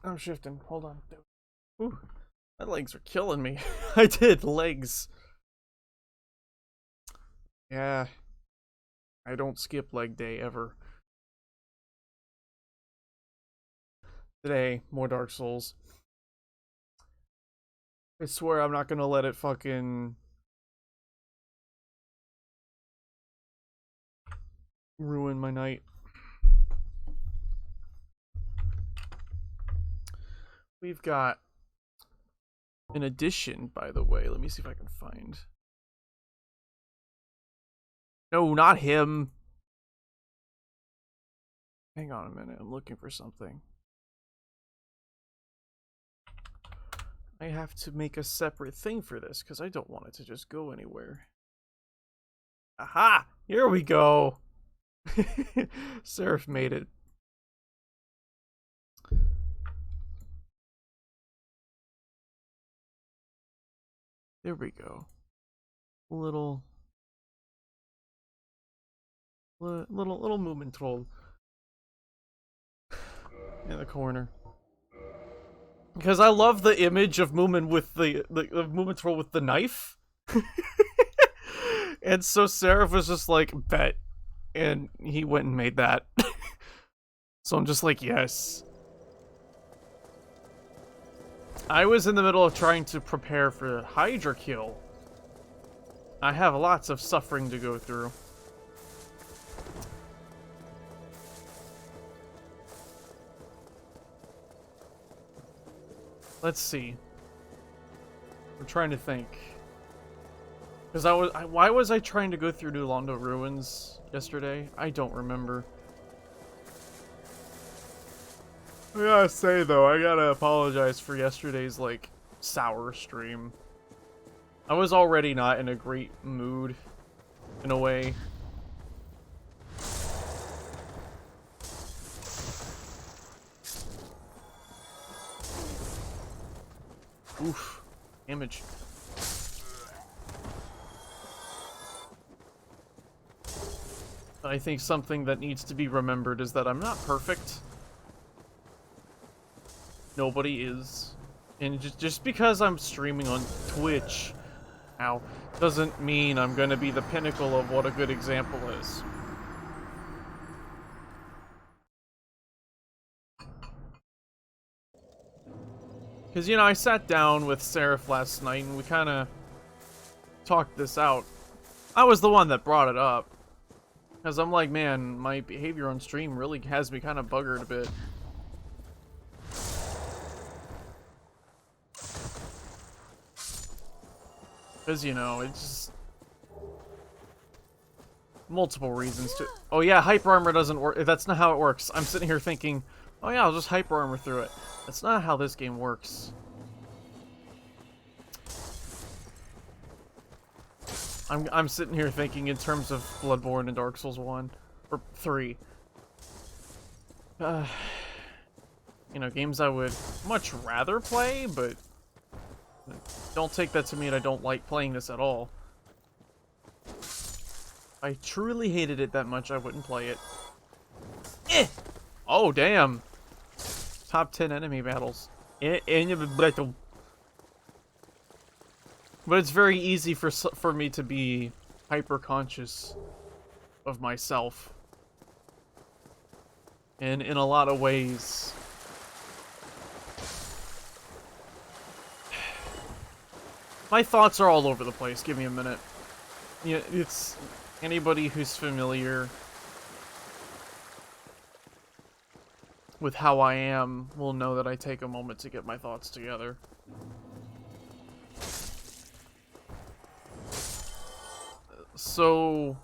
I'm shifting. Hold on. Ooh, my legs are killing me. I did legs. Yeah. I don't skip leg day ever. Today, more Dark Souls. I swear I'm not gonna let it fucking ruin my night. We've got an addition, by the way. Let me see if I can find. No, not him. Hang on a minute. I'm looking for something. I have to make a separate thing for this because I don't want it to just go anywhere. Aha! Here we go. Seraph made it. There we go. Little movement troll in the corner. Because I love the image of Moomin with the Moomin troll with the knife. And so Seraph was just like, bet. And he went and made that. So I'm just like, yes. I was in the middle of trying to prepare for Hydra kill. I have lots of suffering to go through. Let's see. I'm trying to think. Because why was I trying to go through New Londo Ruins yesterday? I don't remember. I gotta say though, I gotta apologize for yesterday's, like, sour stream. I was already not in a great mood, in a way. Oof. Damage. I think something that needs to be remembered is that I'm not perfect. Nobody is. And just because I'm streaming on Twitch, ow, doesn't mean I'm gonna be the pinnacle of what a good example is. Because, you know, I sat down with Seraph last night and we kind of talked this out. I was the one that brought it up. Because I'm like, man, my behavior on stream really has me kind of buggered a bit. Because, you know, it's just multiple reasons to... Oh yeah, hyper armor doesn't work. That's not how it works. I'm sitting here thinking, oh yeah, I'll just hyper armor through it. That's not how this game works. I'm sitting here thinking in terms of Bloodborne and Dark Souls 1 or 3. You know, games I would much rather play, but don't take that to mean I don't like playing this at all. If I truly hated it that much, I wouldn't play it. Eh! Oh, damn. Top 10 enemy battles. But it's very easy for me to be hyper conscious of myself. And in a lot of ways, my thoughts are all over the place. Give me a minute. Yeah, it's anybody who's familiar with how I am will know that I take a moment to get my thoughts together. So,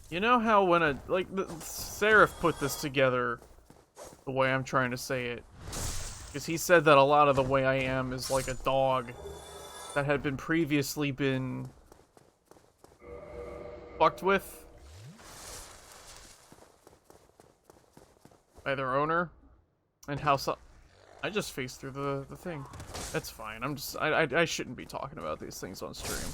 you know how when Seraph put this together the way I'm trying to say it, because he said that a lot of the way I am is like a dog that had been previously been fucked with by their owner, and how I just faced through the thing. That's fine. I shouldn't be talking about these things on stream.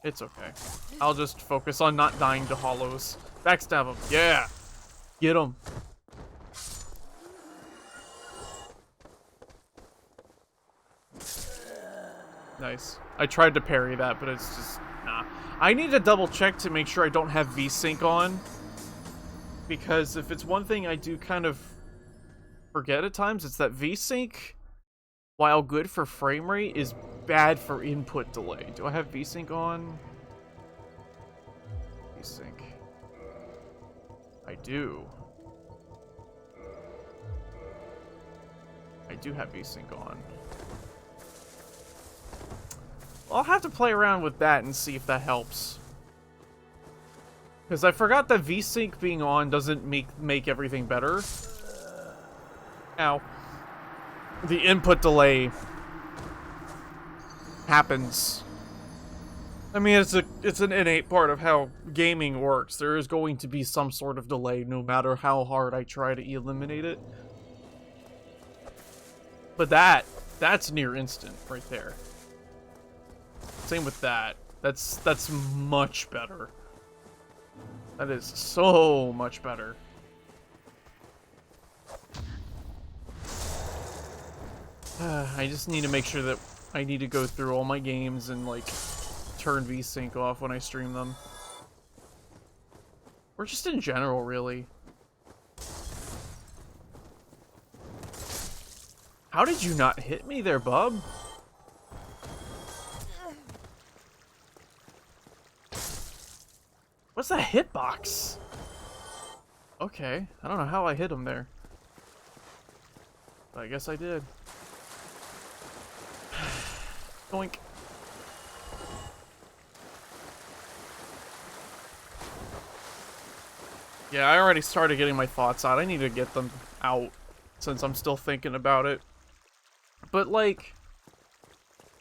It's okay. I'll just focus on not dying to hollows. Backstab them. Yeah! Get him. Nice. I tried to parry that, but it's just, nah. I need to double check to make sure I don't have VSync on. Because if it's one thing I do kind of forget at times, it's that VSync, while good for frame rate, is bad for input delay. Do I have VSync on? VSync. I do. I do have VSync on. I'll have to play around with that and see if that helps. Because I forgot that VSync being on doesn't make everything better. Ow. The input delay happens. I mean, it's an innate part of how gaming works. There is going to be some sort of delay, no matter how hard I try to eliminate it. But that's near instant right there. Same with that. That's much better. That is so much better. I just need to make sure that I need to go through all my games and, like, turn VSync off when I stream them. Or just in general, really. How did you not hit me there, bub? What's that hitbox? Okay, I don't know how I hit him there. But I guess I did. Doink. Yeah, I already started getting my thoughts out. I need to get them out since I'm still thinking about it. But, like,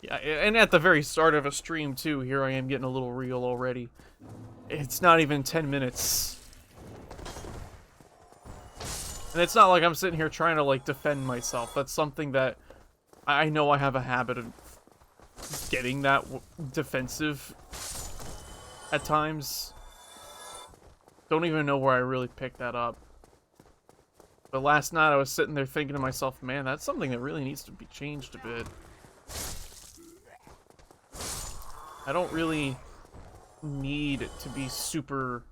yeah, and at the very start of a stream, too, here I am getting a little real already. It's not even 10 minutes. And it's not like I'm sitting here trying to, like, defend myself. That's something that I know I have a habit of getting that defensive at times. Don't even know where I really picked that up. But last night I was sitting there thinking to myself, man, that's something that really needs to be changed a bit. I don't really need it to be super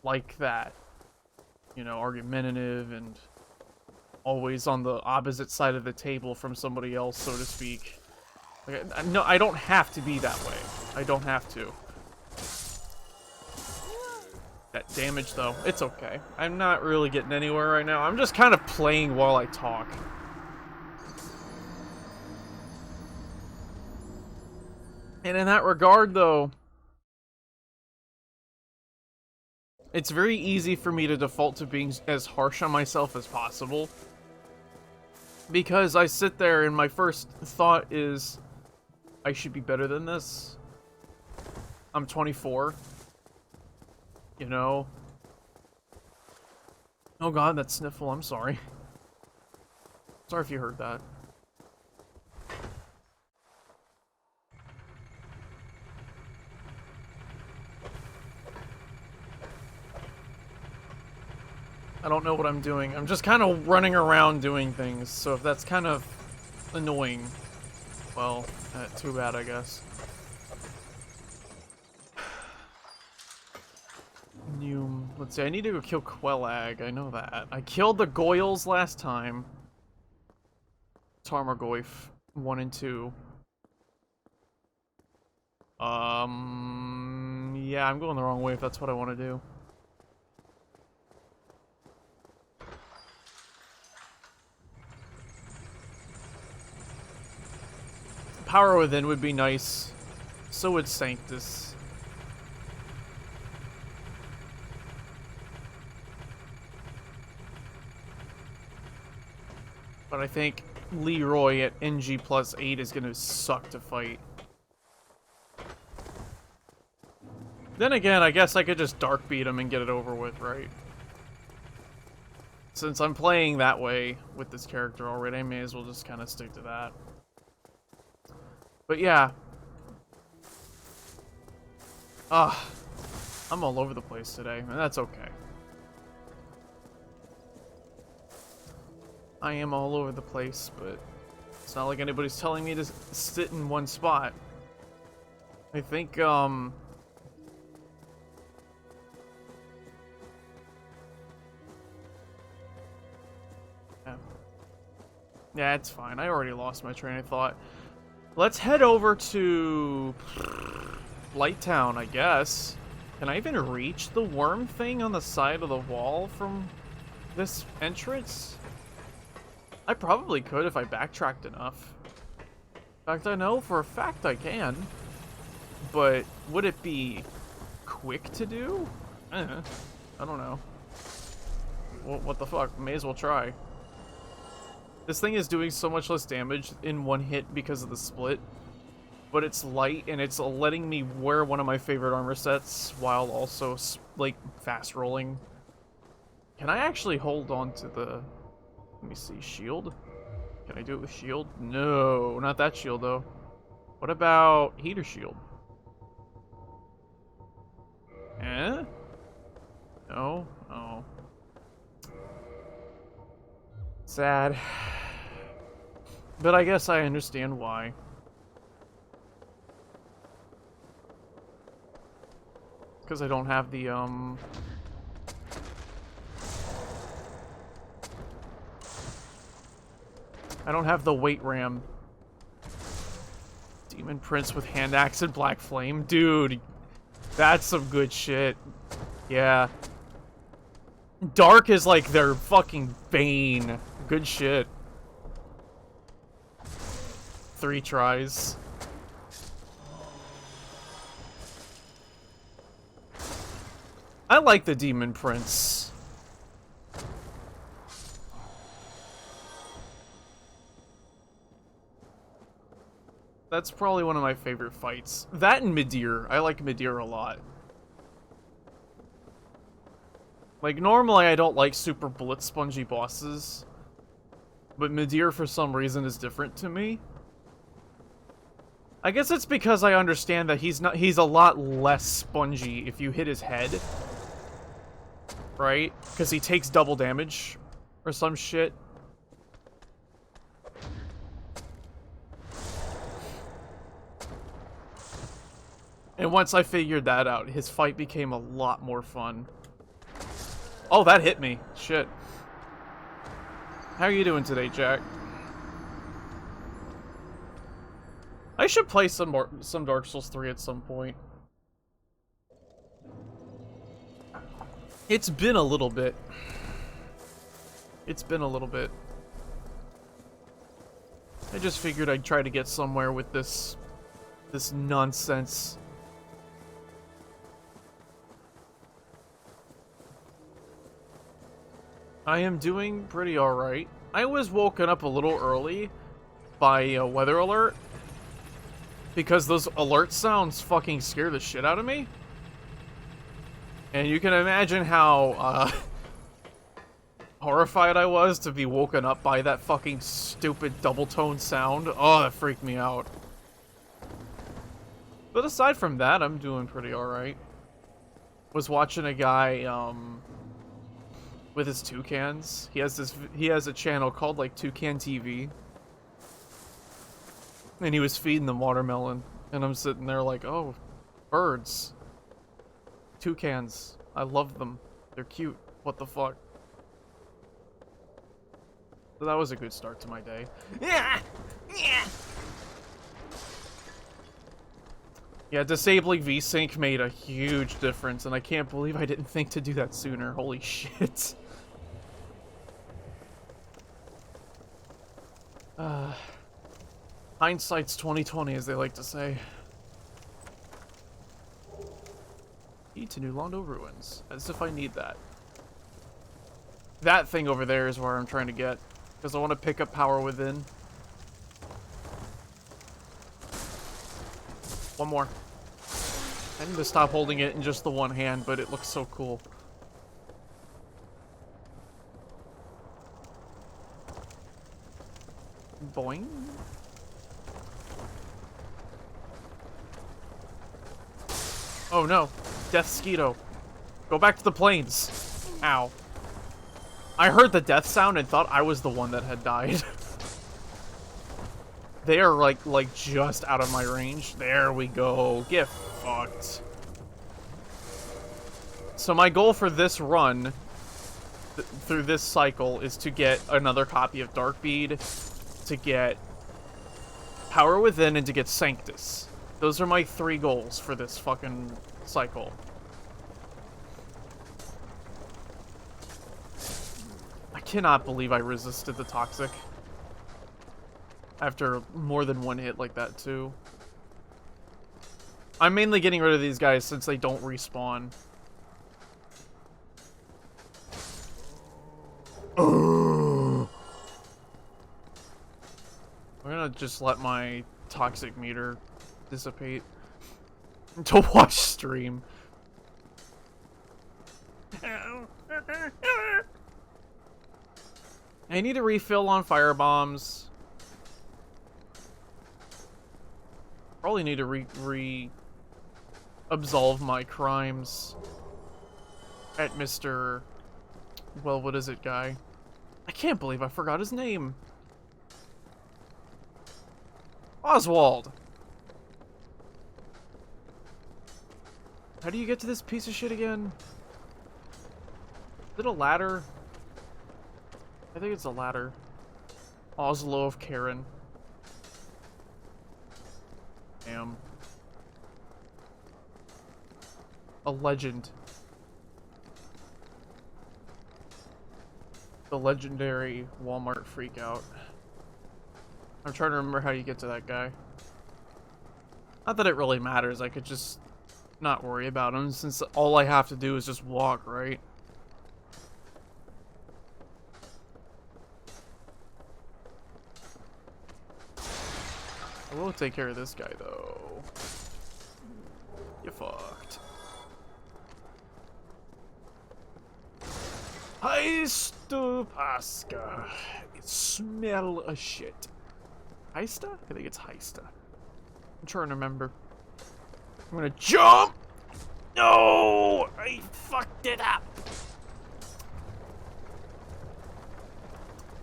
like that. You know, argumentative and always on the opposite side of the table from somebody else, so to speak. Like, no, I don't have to be that way. I don't have to. That damage, though, it's okay. I'm not really getting anywhere right now. I'm just kind of playing while I talk. And in that regard, though, it's very easy for me to default to being as harsh on myself as possible. Because I sit there and my first thought is, I should be better than this. I'm 24. You know? Oh god, that sniffle, I'm sorry. Sorry if you heard that. I don't know what I'm doing. I'm just kind of running around doing things, so if that's kind of annoying, well, too bad, I guess. Let's see, I need to go kill Quelag, I know that. I killed the Goyles last time. Tarmogoyf 1 and 2. Yeah, I'm going the wrong way if that's what I want to do. Power Within would be nice. So would Sanctus. But I think Leroy at NG+8 is gonna suck to fight. Then again, I guess I could just Dark Beat him and get it over with, right? Since I'm playing that way with this character already, I may as well just kind of stick to that. But yeah. I'm all over the place today, and that's okay. I am all over the place, but it's not like anybody's telling me to sit in one spot. I think, yeah. Yeah, it's fine. I already lost my train of thought. Let's head over to Light Town, I guess. Can I even reach the worm thing on the side of the wall from this entrance? I probably could if I backtracked enough. In fact, I know for a fact I can. But would it be quick to do? I don't know. What the fuck? May as well try. This thing is doing so much less damage in one hit because of the split. But it's light, and it's letting me wear one of my favorite armor sets while also, like, fast rolling. Can I actually hold on to the... Let me see, shield? Can I do it with shield? No, not that shield, though. What about heater shield? Eh? No? Oh. Sad. But I guess I understand why. Because I don't have the, I don't have the weight ram. Demon Prince with hand axe and black flame. Dude, that's some good shit. Yeah. Dark is like their fucking bane. Good shit. 3 tries. I like the Demon Prince. That's probably one of my favorite fights. That and Midir. I like Midir a lot. Like, normally I don't like super bullet spongy bosses. But Midir, for some reason, is different to me. I guess it's because I understand that he's a lot less spongy if you hit his head. Right? Because he takes double damage. Or some shit. And once I figured that out, his fight became a lot more fun. Oh, that hit me. Shit. How are you doing today, Jack? I should play some Dark Souls 3 at some point. It's been a little bit. It's been a little bit. I just figured I'd try to get somewhere with this nonsense. I am doing pretty alright. I was woken up a little early by a weather alert. Because those alert sounds fucking scare the shit out of me. And you can imagine how horrified I was to be woken up by that fucking stupid double tone sound. Oh, that freaked me out. But aside from that, I'm doing pretty alright. Was watching a guy, with his toucans. He has a channel called, like, Toucan TV. And he was feeding them watermelon. And I'm sitting there like, oh, birds. Toucans. I love them. They're cute. What the fuck? So that was a good start to my day. Yeah! Yeah! Yeah, disabling VSync made a huge difference, and I can't believe I didn't think to do that sooner. Holy shit. Hindsight's 20/20, as they like to say. Need to New Londo Ruins. As if I need that. That thing over there is where I'm trying to get. Because I want to pick up Power Within. One more. I need to stop holding it in just the one hand, but it looks so cool. Boing. Oh no. Death Skeeto. Go back to the plains. Ow. I heard the death sound and thought I was the one that had died. They are like just out of my range. There we go. Get fucked. So my goal for this run, through this cycle, is to get another copy of Darkbead, to get Power Within, and to get Sanctus. Those are my 3 goals for this fucking cycle. I cannot believe I resisted the Toxic. After more than 1 hit like that, too. I'm mainly getting rid of these guys since they don't respawn. I'm gonna just let my toxic meter dissipate to watch stream. I need a refill on fire bombs. Probably need to absolve my crimes at Mr. Well, what is it, guy? I can't believe I forgot his name. Oswald. How do you get to this piece of shit again? Is it a ladder? I think it's a ladder. Oslo of Karen. Damn. A legend. The legendary Walmart freakout. I'm trying to remember how you get to that guy. Not that it really matters, I could just not worry about him since all I have to do is just walk, right? I will take care of this guy though. You fucked. Heistu Pasca. It smell a shit. Heista? I think it's Heista. I'm trying to remember. I'm gonna jump! No! I fucked it up!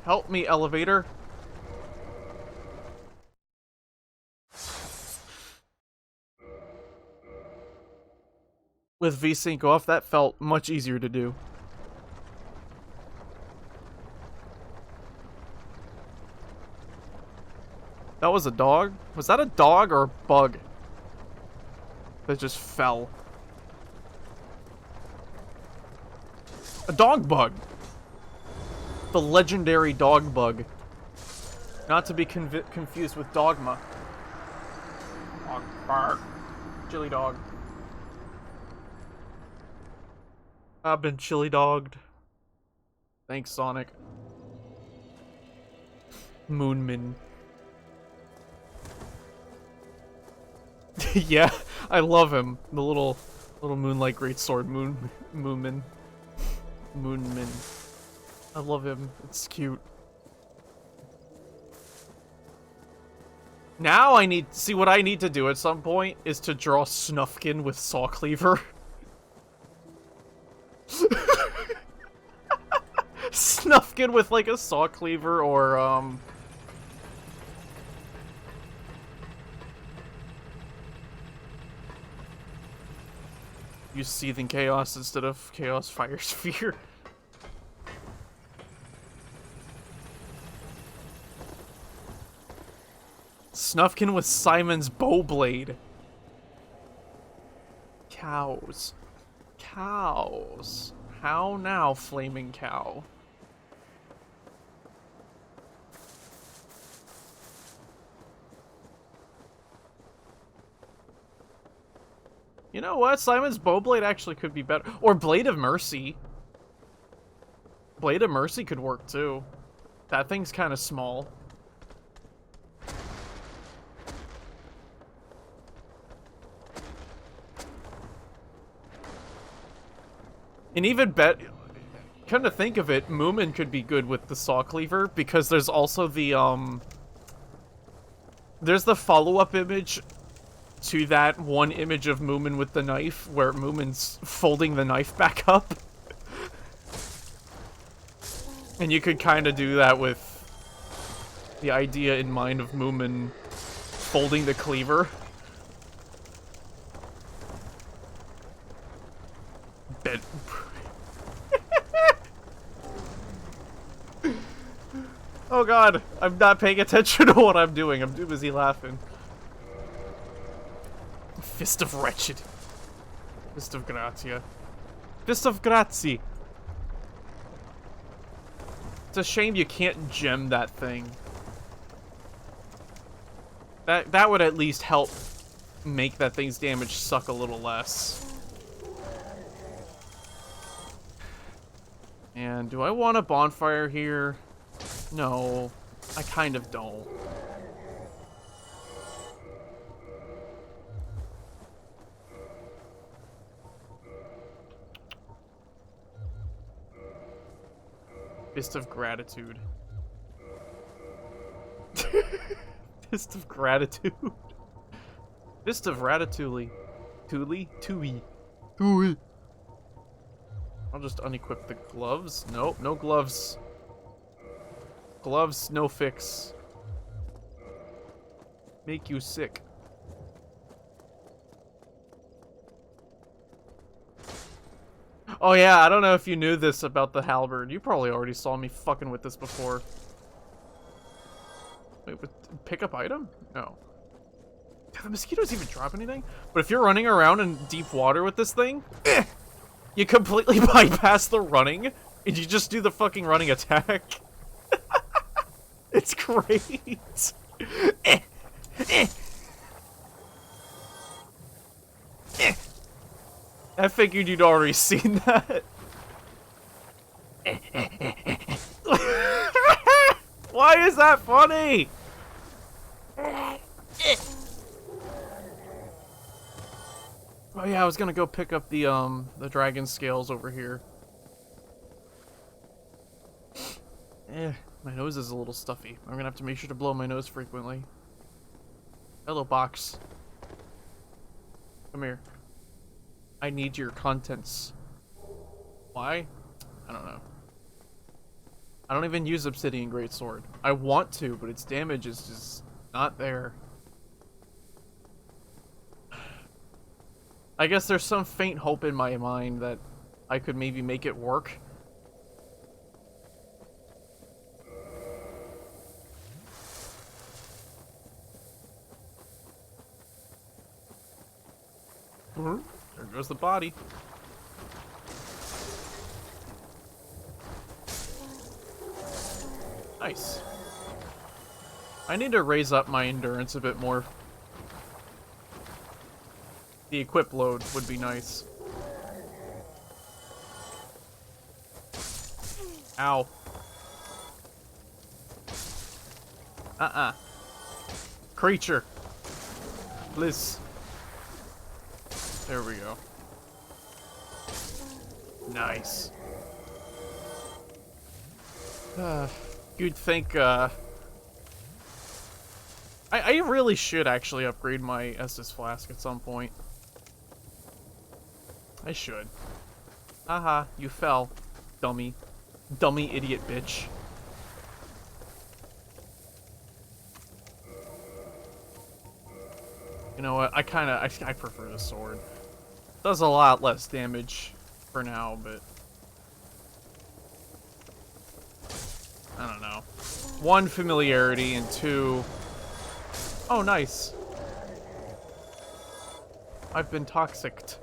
Help me, elevator. With VSync off, that felt much easier to do. That was a dog? Was that a dog or a bug? That just fell. A dog bug! The legendary dog bug. Not to be confused with dogma. Dog bark. Chili dog. I've been chili dogged. Thanks, Sonic. Moonman. Yeah, I love him. The little moonlight greatsword, Moonman. I love him. It's cute. Now I need, see what I need to do at some point is to draw Snufkin with Saw Cleaver. Snufkin with like a Saw Cleaver or use Seething Chaos instead of Chaos Fire Sphere. Snufkin with Simon's Bowblade. Cows. Cows. How now, Flaming Cow? You know what? Simon's Bowblade actually could be better. Or Blade of Mercy. Blade of Mercy could work too. That thing's kind of small. And even come to think of it, Moomin could be good with the Saw Cleaver because there's also the there's the follow-up image to that one image of Moomin with the knife, where Moomin's folding the knife back up. And you could kind of do that with the idea in mind of Moomin folding the cleaver. Bet. Oh god, I'm not paying attention to what I'm doing. I'm too busy laughing. Fist of Wretched. Fist of Grazia. Fist of Grazie. It's a shame you can't gem that thing. That would at least help make that thing's damage suck a little less. And do I want a bonfire here? No, I kind of don't. Fist of Gratitude. Fist of Gratitude. Fist of Ratatouille. Tui. I'll just unequip the gloves. Nope, no gloves. Gloves, no fix. Make you sick. Oh yeah, I don't know if you knew this about the halberd. You probably already saw me fucking with this before. Wait, pick up item? No. Do the mosquitoes even drop anything? But if you're running around in deep water with this thing, you completely bypass the running, and you just do the fucking running attack. It's great. I figured you'd already seen that. Why is that funny? Oh yeah, I was gonna go pick up the dragon scales over here. My nose is a little stuffy. I'm gonna have to make sure to blow my nose frequently. Hello, box. Come here. I need your contents. Why? I don't know. I don't even use Obsidian Greatsword. I want to, but its damage is just not there. I guess there's some faint hope in my mind that I could maybe make it work. There goes the body. Nice. I need to raise up my endurance a bit more. The equip load would be nice. Ow. Creature. Bliss. There we go. Nice. You'd think, I really should actually upgrade my Estus Flask at some point. I should. Haha, you fell. Dummy. Dummy idiot bitch. You know what, I prefer the sword. Does a lot less damage for now, but I don't know. One, familiarity, and two... Oh, nice. I've been toxiced.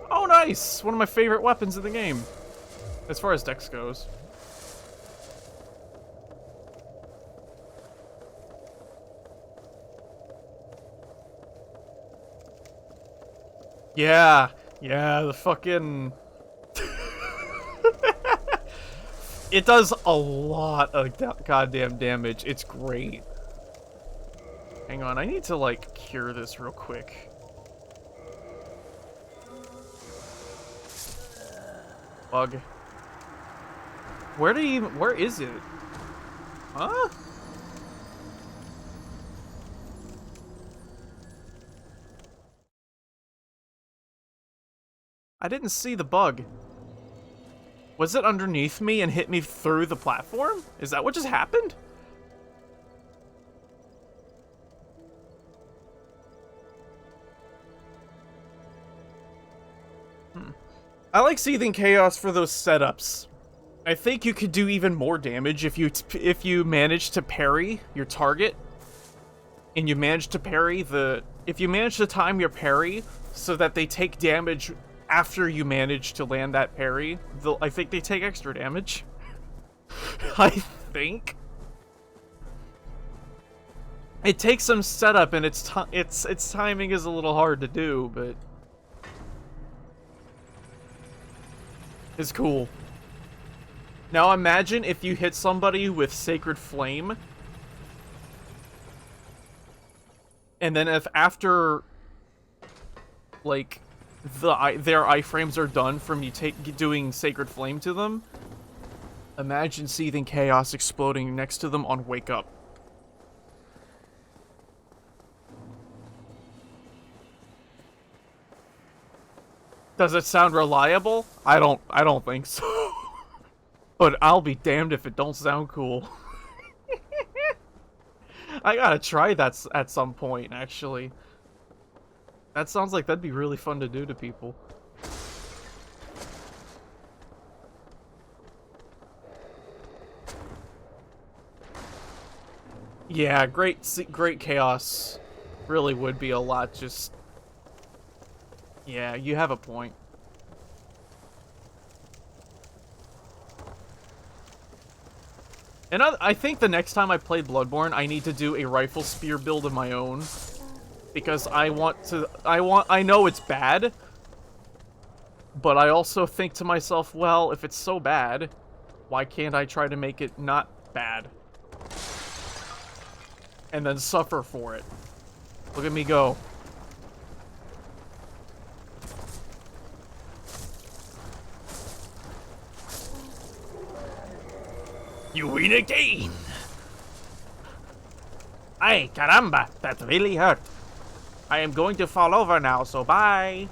Oh, nice! One of my favorite weapons in the game. As far as dex goes. Yeah, the fucking... It does a lot of goddamn damage. It's great. Hang on, I need to, like, cure this real quick. Bug. Where is it? Huh? I didn't see the bug. Was it underneath me and hit me through the platform? Is that what just happened? I like Seething Chaos for those setups. I think you could do even more damage if you manage to parry your target, and you manage to parry if you manage to time your parry so that they take damage after you manage to land that parry. I think they take extra damage. I think it takes some setup, and its timing is a little hard to do, but it's cool. Now imagine if you hit somebody with Sacred Flame, and then if after, like, their iframes are done from you doing Sacred Flame to them, imagine Seething Chaos exploding next to them on Wake Up. Does it sound reliable? I don't think so. But I'll be damned if it don't sound cool. I gotta try that at some point, actually. That sounds like that'd be really fun to do to people. Yeah, great chaos really would be a lot just... Yeah, you have a point. And I think the next time I play Bloodborne, I need to do a rifle spear build of my own. Because I know it's bad. But I also think to myself, well, if it's so bad, why can't I try to make it not bad? And then suffer for it. Look at me go. You win again! Ay, caramba, that really hurt. I am going to fall over now, so bye.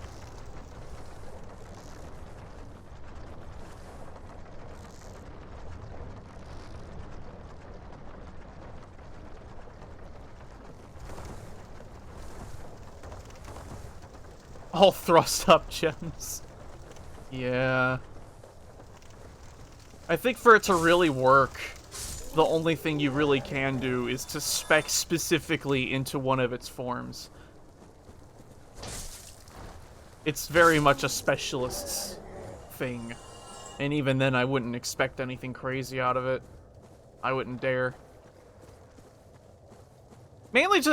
All thrust up gems. Yeah. I think for it to really work, the only thing you really can do is to spec specifically into one of its forms. It's very much a specialist's thing. And even then, I wouldn't expect anything crazy out of it. I wouldn't dare.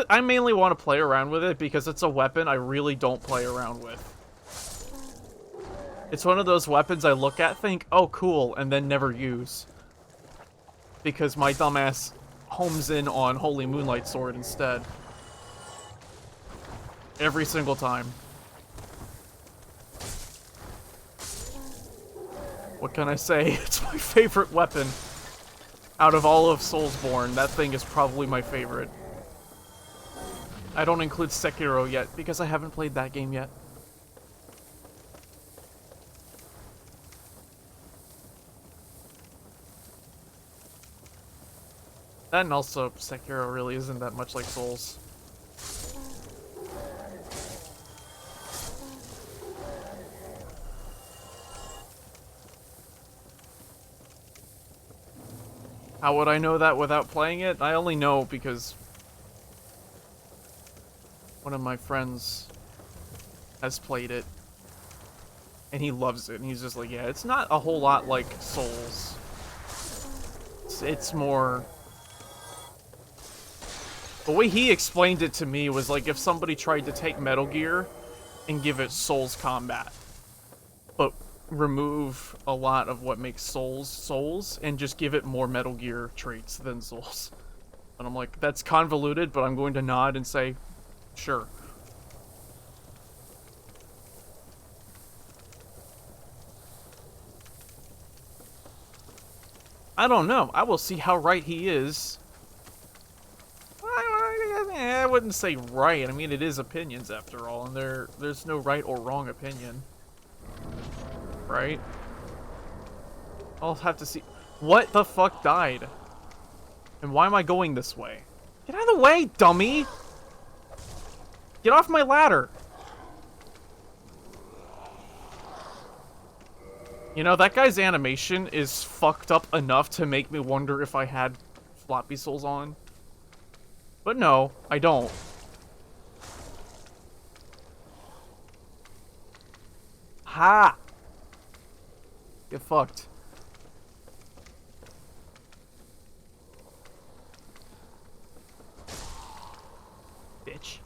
I mainly want to play around with it because it's a weapon I really don't play around with. It's one of those weapons I look at, think, oh cool, and then never use. Because my dumbass homes in on Holy Moonlight Sword instead. Every single time. What can I say? It's my favorite weapon. Out of all of Soulsborne, that thing is probably my favorite. I don't include Sekiro yet, because I haven't played that game yet. That and also, Sekiro really isn't that much like Souls. How would I know that without playing it? I only know because one of my friends has played it. And he loves it, and he's just like, yeah, it's not a whole lot like Souls. It's more... The way he explained it to me was like if somebody tried to take Metal Gear and give it Souls combat, but remove a lot of what makes Souls and just give it more Metal Gear traits than Souls. And I'm like, that's convoluted, but I'm going to nod and say, sure. I don't know. I will see how right he is. I wouldn't say right. I mean, it is opinions after all, and there's no right or wrong opinion. Right? I'll have to see. What the fuck died? And why am I going this way? Get out of the way, dummy! Get off my ladder! You know, that guy's animation is fucked up enough to make me wonder if I had floppy souls on. But no, I don't. Ha! Get fucked. Bitch.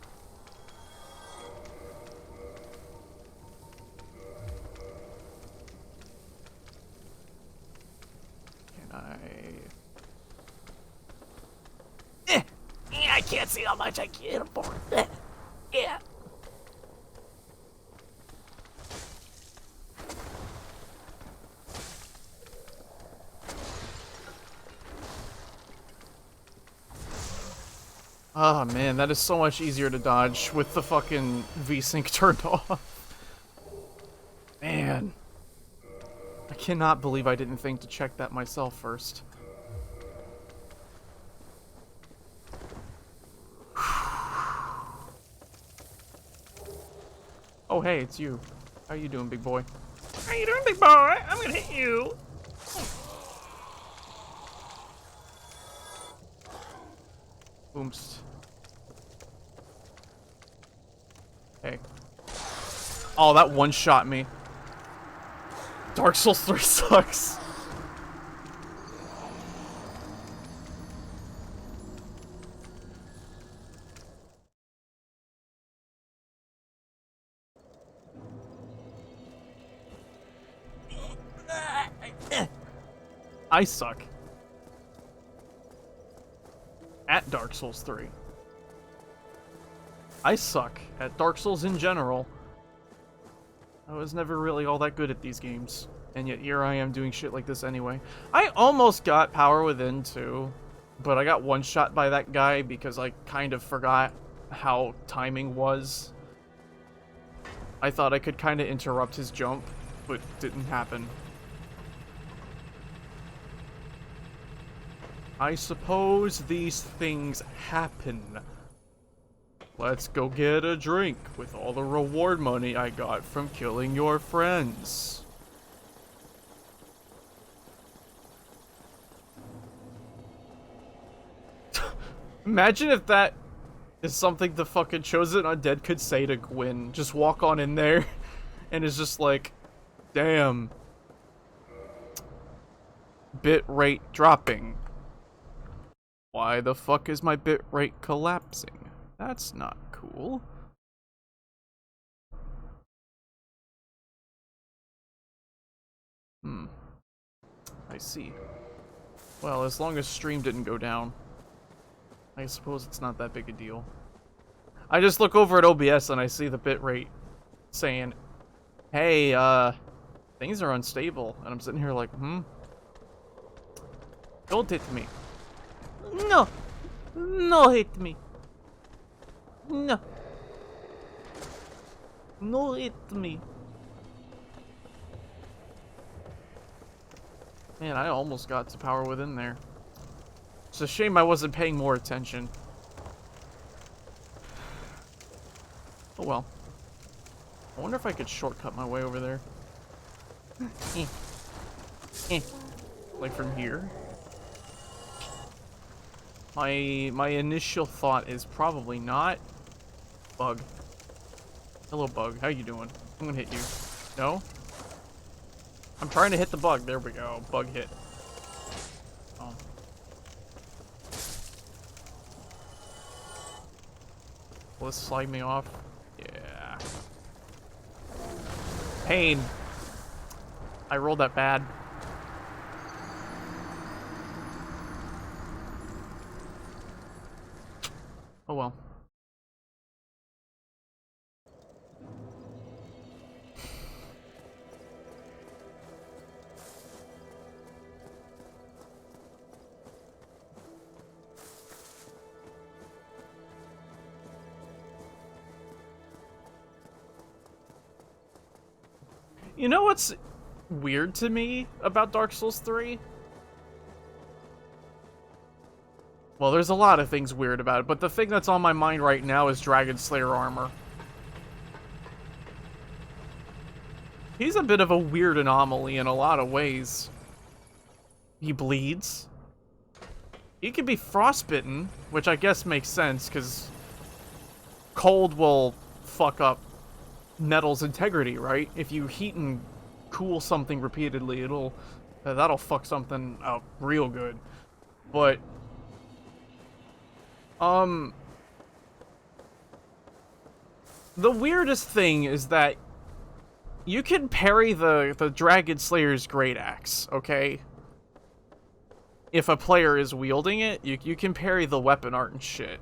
I can't see how much I can afford. Yeah. Oh man, that is so much easier to dodge with the fucking V-Sync turned off. Man. I cannot believe I didn't think to check that myself first. Oh hey, it's you. How you doing, big boy? How you doing, big boy? I'm gonna hit you. Boomst. Hey. Oh, that one shot me. Dark Souls 3 sucks. I suck at Dark Souls 3. I suck at Dark Souls in general. I was never really all that good at these games, and yet here I am doing shit like this anyway. I almost got Power Within too, but I got one shot by that guy because I kind of forgot how timing was. I thought I could kind of interrupt his jump, but didn't happen. I suppose these things happen. Let's go get a drink with all the reward money I got from killing your friends. Imagine if that is something the fucking Chosen Undead could say to Gwyn. Just walk on in there and it's just like, damn. Bit rate dropping. Why the fuck is my bit rate collapsing? That's not cool. I see. Well, as long as stream didn't go down, I suppose it's not that big a deal. I just look over at OBS and I see the bitrate saying, hey, things are unstable. And I'm sitting here like, Don't hit me. No! No hit me. No. No hit me. Man, I almost got to Power Within there. It's a shame I wasn't paying more attention. Oh well. I wonder if I could shortcut my way over there. Like from here? My initial thought is probably not. Bug. Hello, bug. How you doing? I'm gonna hit you. No? I'm trying to hit the bug. There we go. Bug hit. Oh. Will this slide me off? Yeah. Pain. I rolled that bad. Oh well. You know what's weird to me about Dark Souls 3? Well, there's a lot of things weird about it, but the thing that's on my mind right now is Dragon Slayer armor. He's a bit of a weird anomaly in a lot of ways. He bleeds. He can be frostbitten, which I guess makes sense, because cold will fuck up metal's integrity, right? If you heat and cool something repeatedly, that'll fuck something up real good. But the weirdest thing is that you can parry the Dragon Slayer's Great Axe, okay? If a player is wielding it, you can parry the weapon art and shit.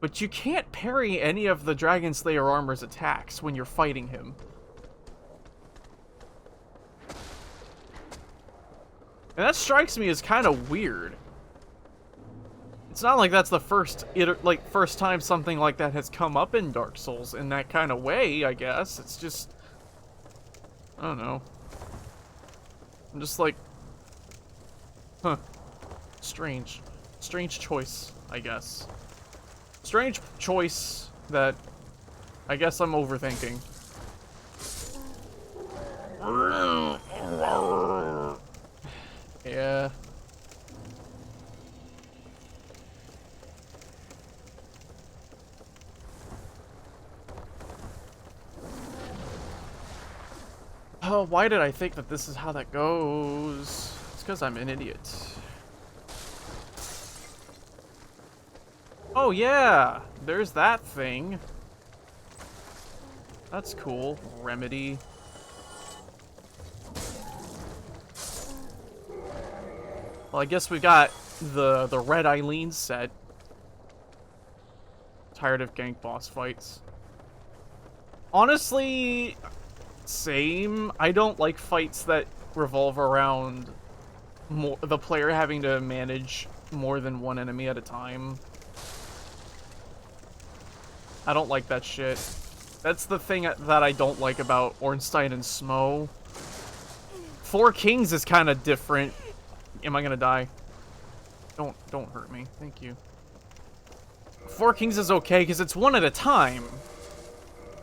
But you can't parry any of the Dragon Slayer armor's attacks when you're fighting him. And that strikes me as kind of weird. It's not like that's the first time something like that has come up in Dark Souls in that kind of way, I guess. It's just, I don't know. I'm just like, huh. Strange. Strange choice, I guess. Strange choice that I guess I'm overthinking. Yeah. Oh, why did I think that this is how that goes? It's because I'm an idiot. Oh yeah, there's that thing. That's cool. Remedy. Well, I guess we got the Red Eileen set. Tired of gank boss fights. Honestly, same. I don't like fights that revolve around the player having to manage more than one enemy at a time. I don't like that shit. That's the thing that I don't like about Ornstein and Smo. Four Kings is kind of different. Am I gonna die? Don't hurt me. Thank you. Four Kings is okay because it's one at a time,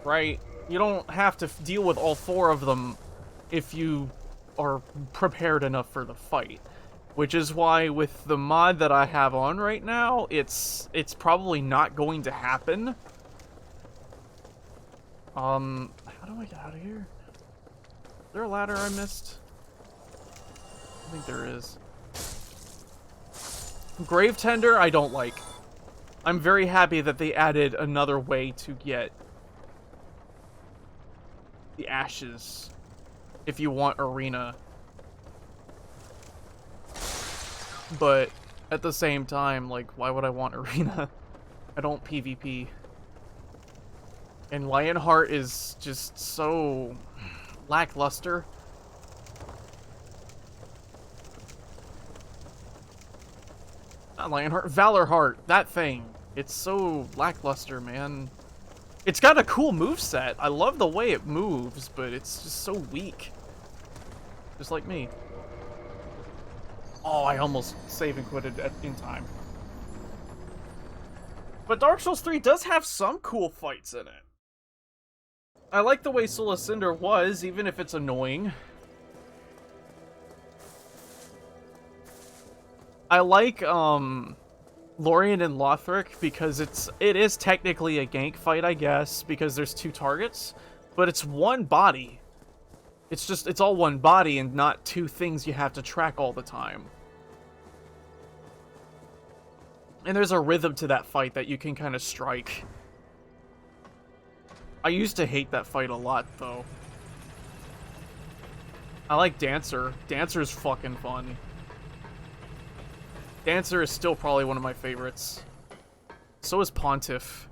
right? You don't have to deal with all four of them if you are prepared enough for the fight. Which is why with the mod that I have on right now, it's probably not going to happen. How do I get out of here? Is there a ladder I missed? I think there is. Grave Tender, I don't like. I'm very happy that they added another way to get the ashes if you want arena. But at the same time, like, why would I want arena? I don't PvP. And Lionheart is just so lackluster. Not Lionheart, Valorheart, that thing. It's so lackluster, man. It's got a cool moveset. I love the way it moves, but it's just so weak. Just like me. Oh, I almost save and quitted in time. But Dark Souls 3 does have some cool fights in it. I like the way Soul of Cinder was, even if it's annoying. I like, Lorien and Lothric because it is technically a gank fight, I guess, because there's two targets, but it's one body. It's all one body and not two things you have to track all the time. And there's a rhythm to that fight that you can kind of strike. I used to hate that fight a lot, though. I like Dancer. Dancer's fucking fun. Dancer is still probably one of my favorites. So is Pontiff.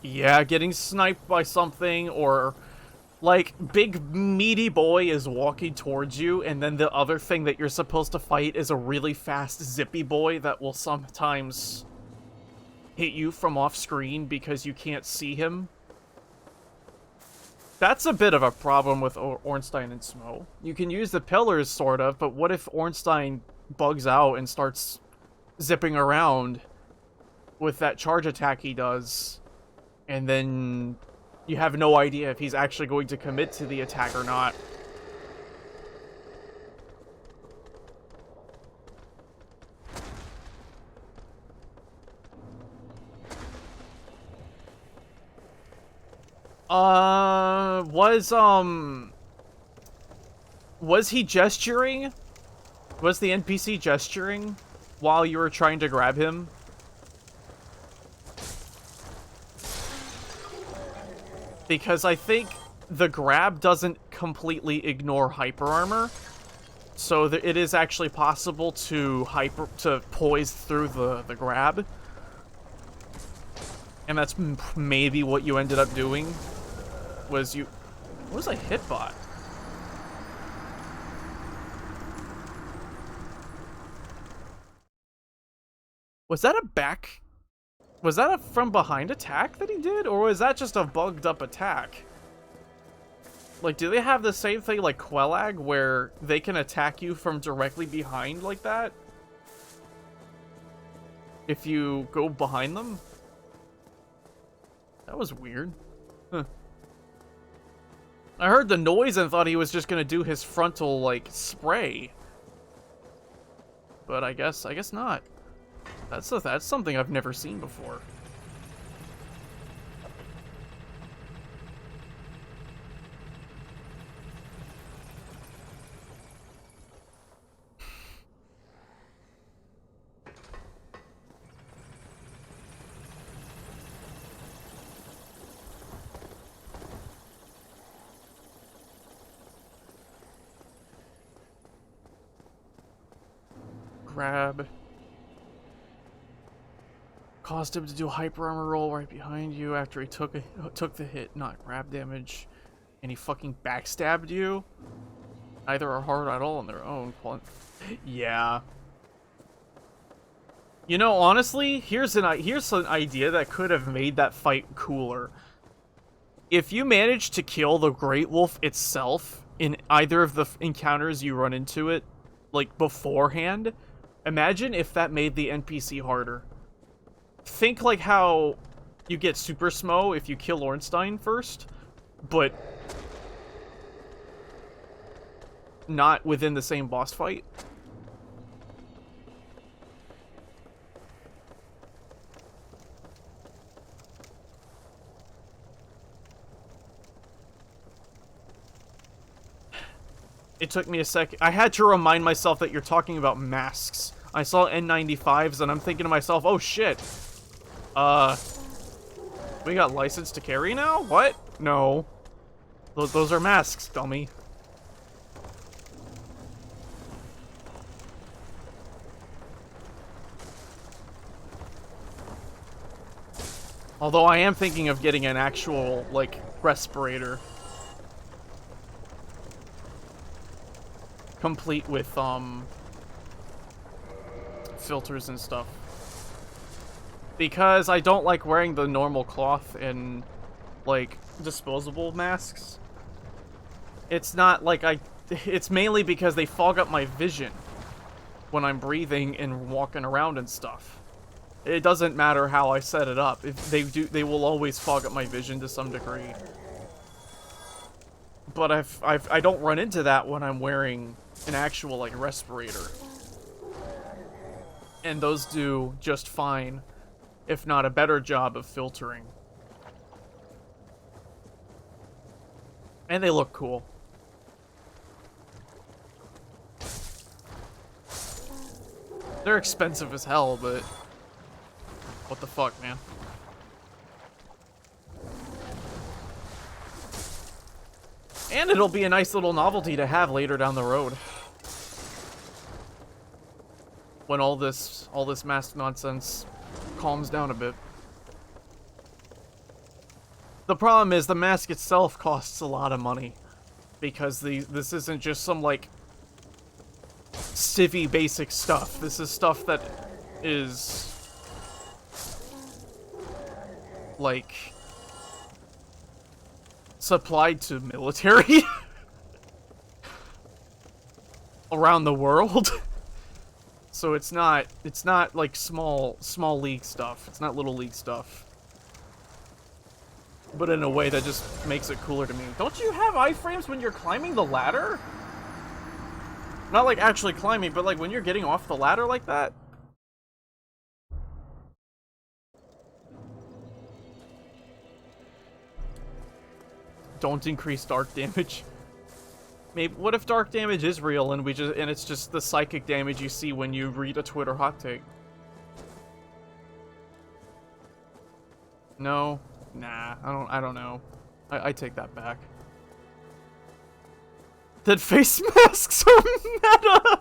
Yeah, getting sniped by something, or like big meaty boy is walking towards you, and then the other thing that you're supposed to fight is a really fast zippy boy that will sometimes hit you from off screen because you can't see him. That's a bit of a problem with Ornstein and Smo. You can use the pillars, sort of, but what if Ornstein bugs out and starts zipping around with that charge attack he does, and then you have no idea if he's actually going to commit to the attack or not. Was he gesturing? Was the NPC gesturing while you were trying to grab him? Because I think the grab doesn't completely ignore hyper armor, so it is actually possible to poise through the grab, and that's maybe what you ended up doing. Was you? What was a hitbot? Was that a back? Was that a from behind attack that he did, or was that just a bugged up attack? Like, do they have the same thing like Quelag, where they can attack you from directly behind like that? If you go behind them? That was weird. Huh. I heard the noise and thought he was just gonna do his frontal, like, spray. But I guess not. That's something I've never seen before. Grab. Caused him to do a hyper armor roll right behind you after he took the hit, not grab damage, and he fucking backstabbed you. Neither are hard at all on their own. Yeah. You know, honestly, here's an idea that could have made that fight cooler. If you manage to kill the Great Wolf itself in either of the encounters you run into it, like beforehand, imagine if that made the NPC harder. Think like how you get Super Smo if you kill Ornstein first, but not within the same boss fight. It took me a second. I had to remind myself that you're talking about masks. I saw N95s and I'm thinking to myself, oh shit. We got license to carry now? What? No. Those are masks, dummy. Although I am thinking of getting an actual, like, respirator. Complete with, filters and stuff. Because I don't like wearing the normal cloth and, like, disposable masks. It's not like it's mainly because they fog up my vision when I'm breathing and walking around and stuff. It doesn't matter how I set it up. If they will always fog up my vision to some degree. But I don't run into that when I'm wearing an actual, like, respirator. And those do just fine, if not a better job of filtering. And they look cool. They're expensive as hell, but what the fuck, man? And it'll be a nice little novelty to have later down the road. When all this mask nonsense calms down a bit. The problem is the mask itself costs a lot of money. Because this isn't just some, like, civvy basic stuff. This is stuff that is like, supplied to military around the world. So it's not like small league stuff. It's not little league stuff. But in a way that just makes it cooler to me. Don't you have iframes when you're climbing the ladder? Not like actually climbing, but like when you're getting off the ladder like that? Don't increase dark damage. Maybe, what if dark damage is real and it's just the psychic damage you see when you read a Twitter hot take? No. Nah, I don't know. I take that back. That face masks are meta!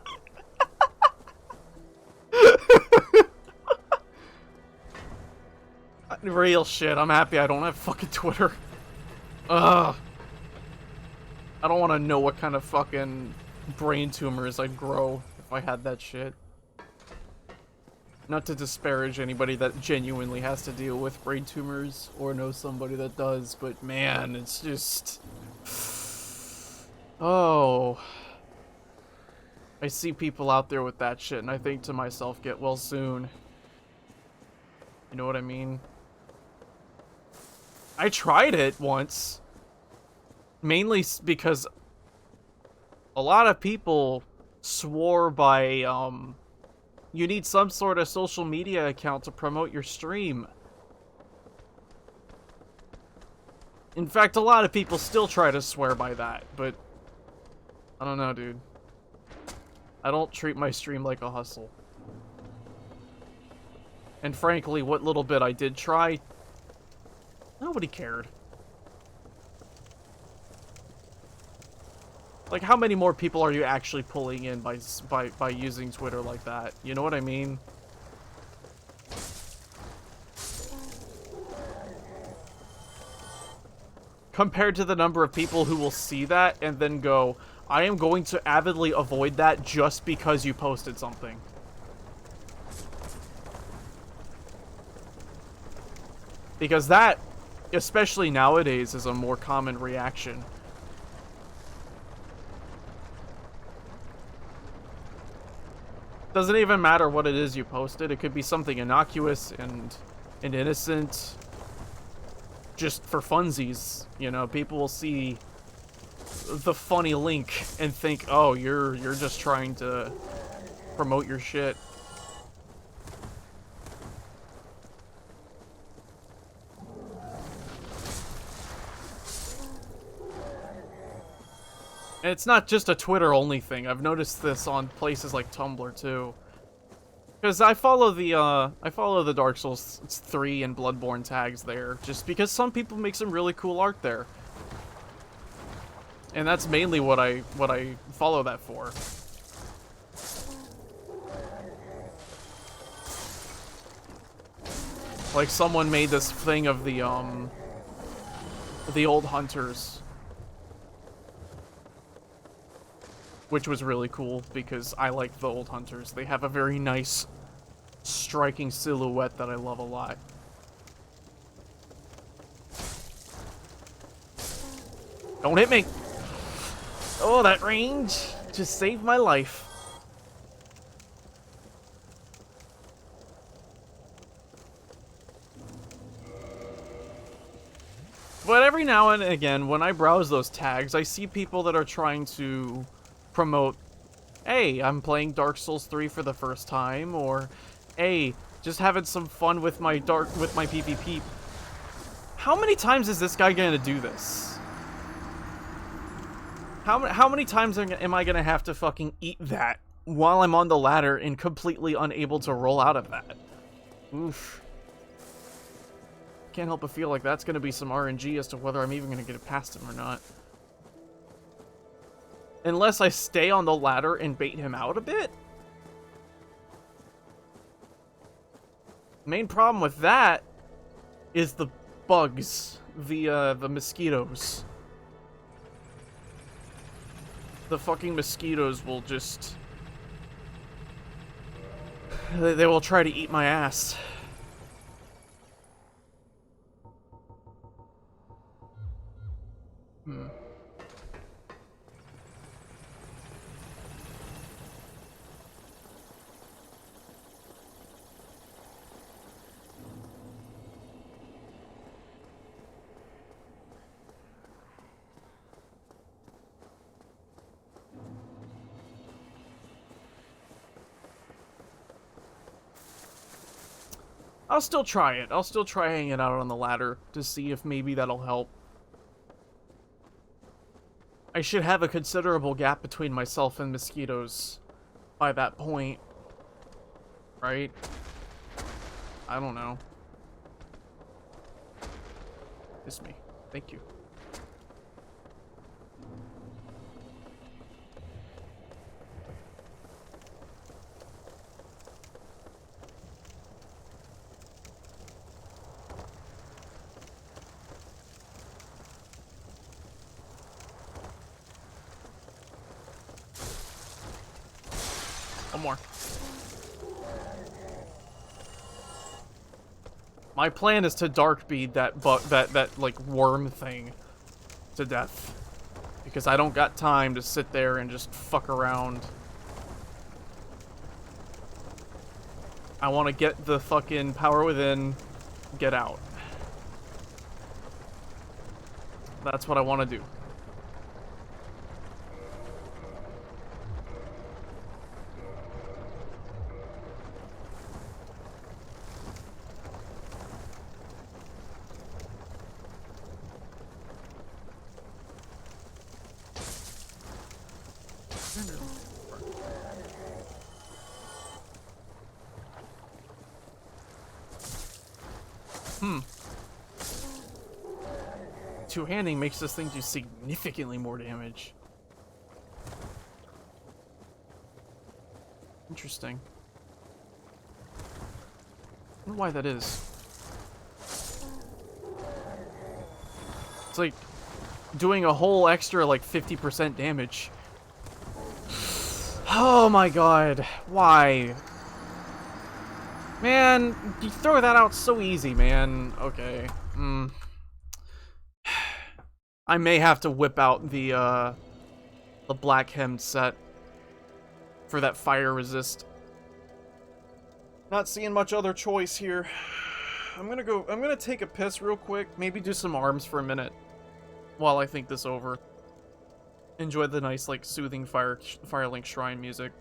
Real shit, I'm happy I don't have fucking Twitter. Ugh. I don't want to know what kind of fucking brain tumors I'd grow if I had that shit. Not to disparage anybody that genuinely has to deal with brain tumors or knows somebody that does, but man, it's just... Oh. I see people out there with that shit and I think to myself, get well soon. You know what I mean? I tried it once. Mainly because a lot of people swore by, you need some sort of social media account to promote your stream. In fact, a lot of people still try to swear by that, but I don't know, dude. I don't treat my stream like a hustle. And frankly, what little bit I did try, nobody cared. Like, how many more people are you actually pulling in by using Twitter like that? You know what I mean? Compared to the number of people who will see that and then go, I am going to avidly avoid that just because you posted something. Because that, especially nowadays, is a more common reaction. Doesn't even matter what it is you posted. It could be something innocuous and innocent. Just for funsies, you know, people will see the funny link and think, oh, you're just trying to promote your shit. And it's not just a Twitter-only thing. I've noticed this on places like Tumblr, too. Because I follow the Dark Souls 3 and Bloodborne tags there, just because some people make some really cool art there. And that's mainly what I follow that for. Like, someone made this thing of the old hunters. Which was really cool, because I like the old hunters. They have a very nice, striking silhouette that I love a lot. Don't hit me! Oh, that range just saved my life. But every now and again, when I browse those tags, I see people that are trying to promote, hey, I'm playing Dark Souls 3 for the first time, or hey, just having some fun with my PvP. How many times is this guy gonna do this? How many times am I gonna have to fucking eat that while I'm on the ladder and completely unable to roll out of that? Oof. Can't help but feel like that's gonna be some RNG as to whether I'm even gonna get it past him or not. Unless I stay on the ladder and bait him out a bit. Main problem with that is the bugs, the mosquitoes. The fucking mosquitoes will just... They will try to eat my ass. I'll still try it. I'll still try hanging out on the ladder to see if maybe that'll help. I should have a considerable gap between myself and mosquitoes by that point. Right? I don't know. It's me. Thank you. One more. My plan is to dark bead that like worm thing to death, because I don't got time to sit there and just fuck around. I want to get the fucking power within, get out. That's what I want to do. Two-handing makes this thing do significantly more damage. Interesting. I wonder why that is. It's like doing a whole extra like 50% damage. Oh my god. Why? Man, you throw that out so easy, man. Okay. I may have to whip out the black hemmed set for that fire resist. Not seeing much other choice here. I'm gonna take a piss real quick, maybe do some arms for a minute while I think this over. Enjoy the nice, like, soothing Firelink Shrine music.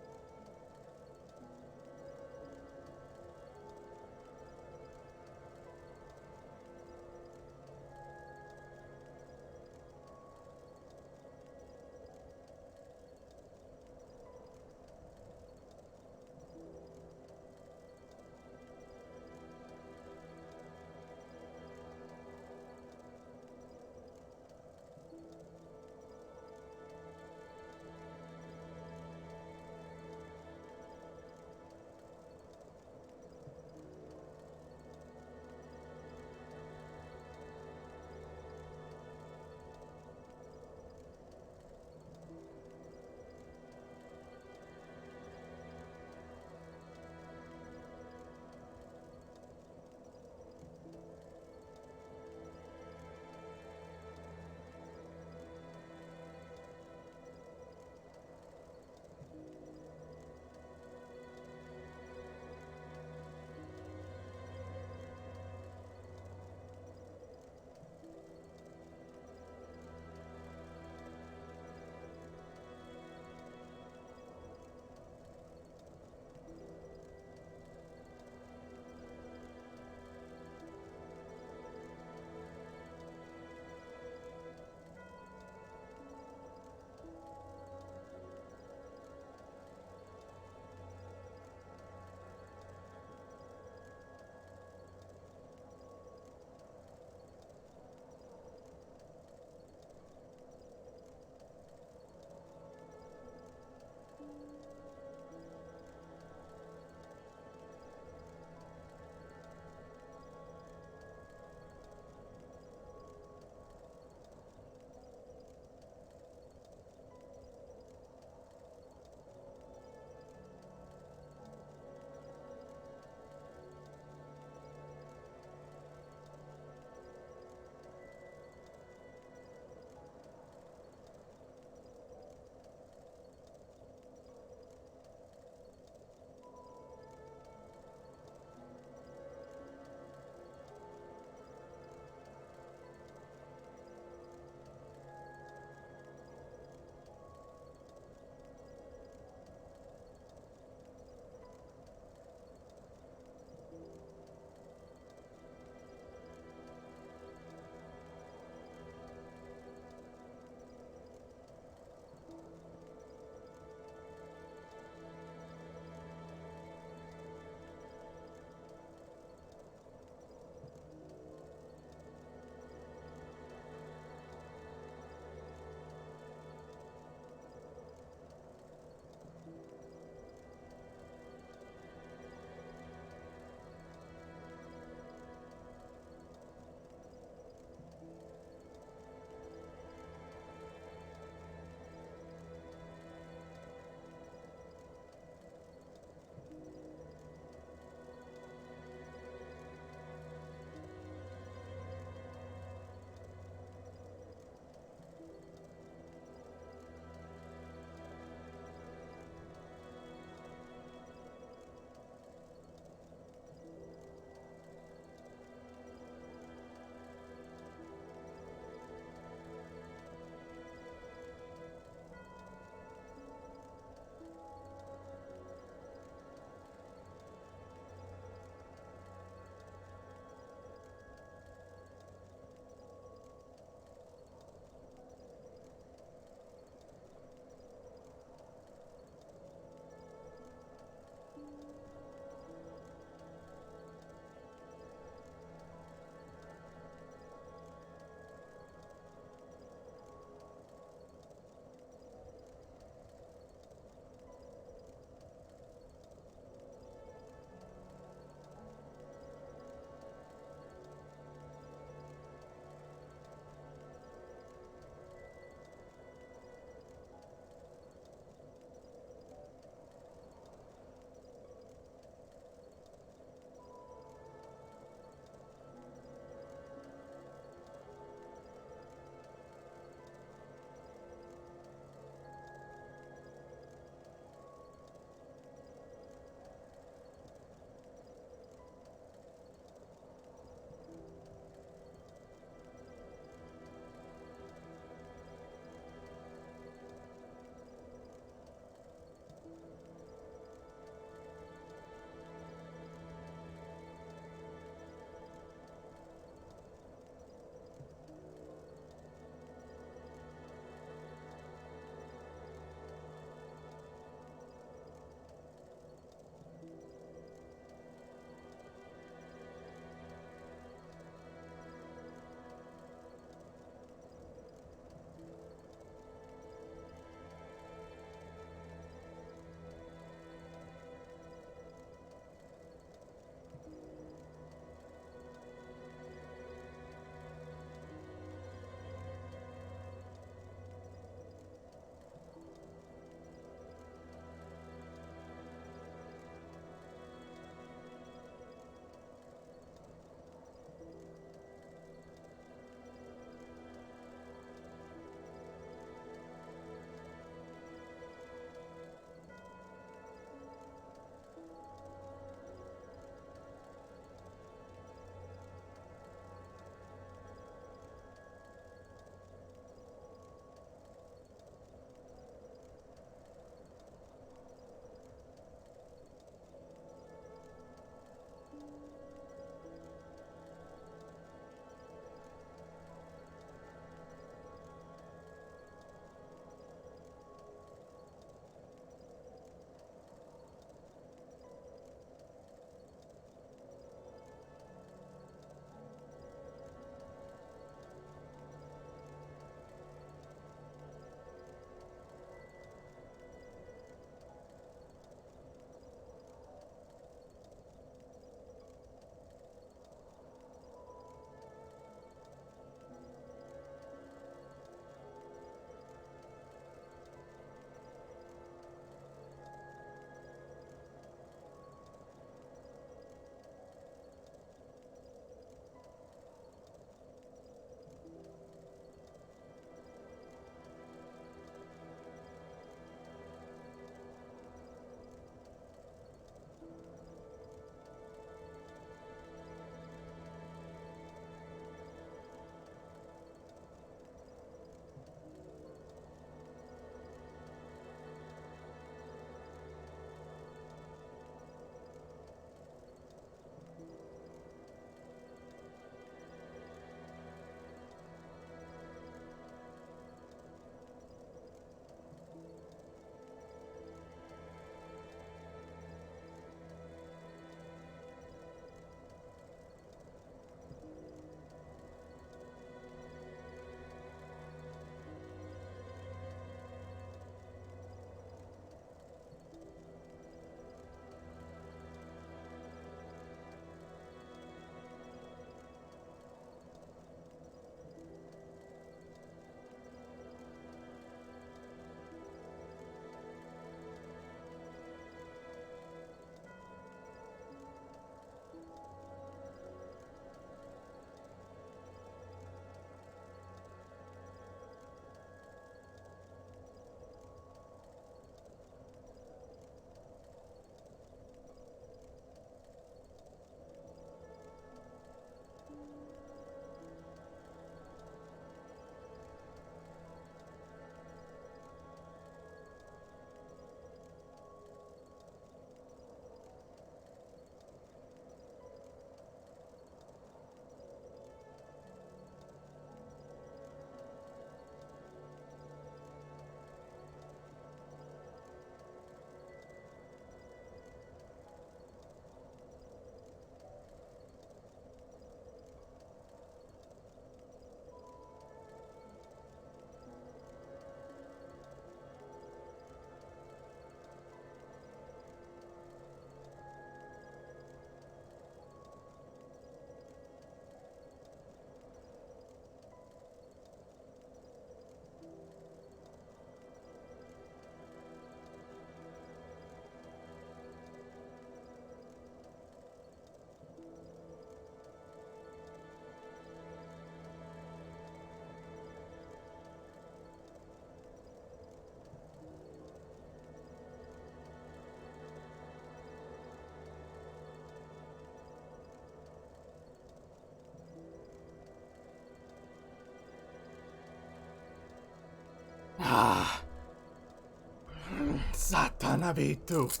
Satanabitu.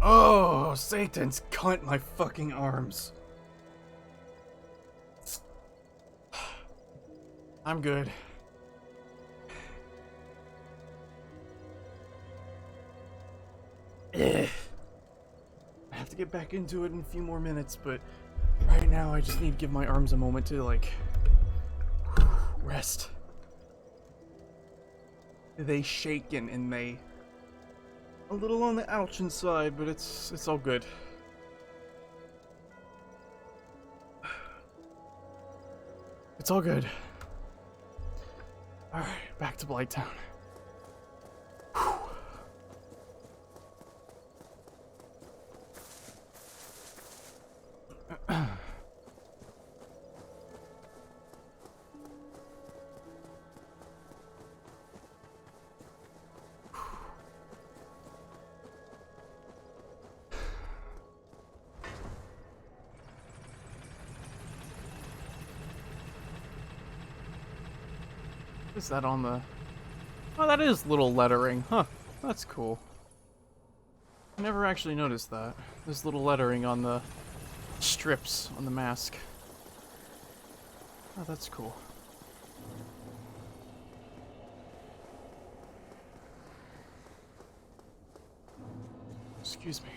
Oh, Satan's cunt my fucking arms. I'm good. I have to get back into it in a few more minutes, but right now I just need to give my arms a moment to, like, rest. They shaken and they a little on the ouchin side, but it's all good. It's all good. Alright, back to Blighttown. Is that on the... Oh, that is little lettering. Huh. That's cool. I never actually noticed that. There's little lettering on the strips on the mask. Oh, that's cool. Excuse me.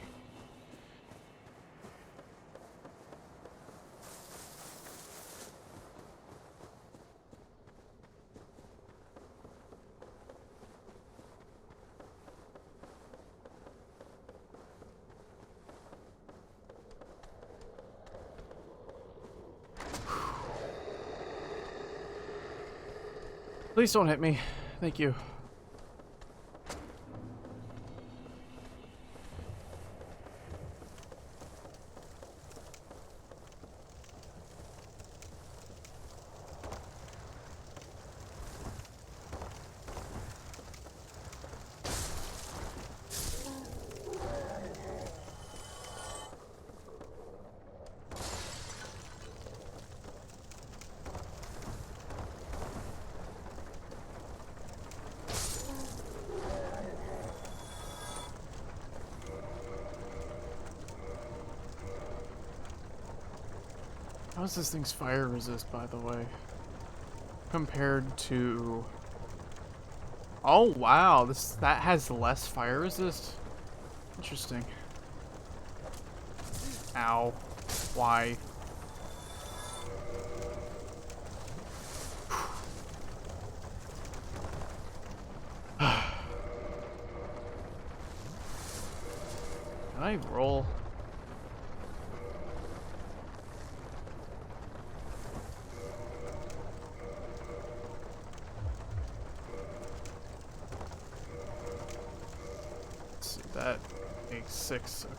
Please don't hit me. Thank you. How's this thing's fire resist, by the way? Compared to... Oh, wow. That has less fire resist? Interesting. Ow. Why? Can I roll? That makes 6, okay.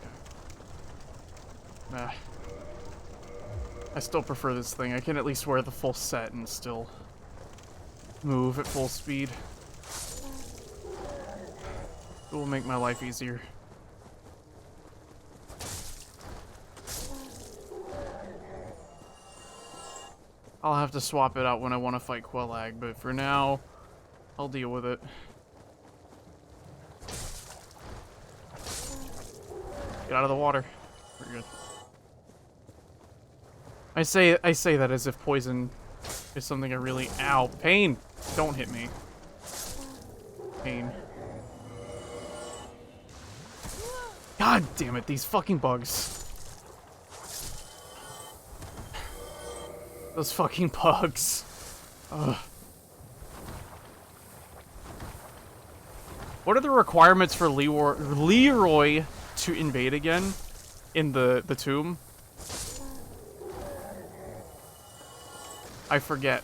Nah. I still prefer this thing. I can at least wear the full set and still move at full speed. It will make my life easier. I'll have to swap it out when I want to fight Quellag, but for now, I'll deal with it. Get out of the water. We're good. I say that as if poison is something I really... Ow. Pain! Don't hit me. Pain. God damn it, these fucking bugs. Those fucking bugs. Ugh. What are the requirements for Leroy to invade again in the tomb? I forget.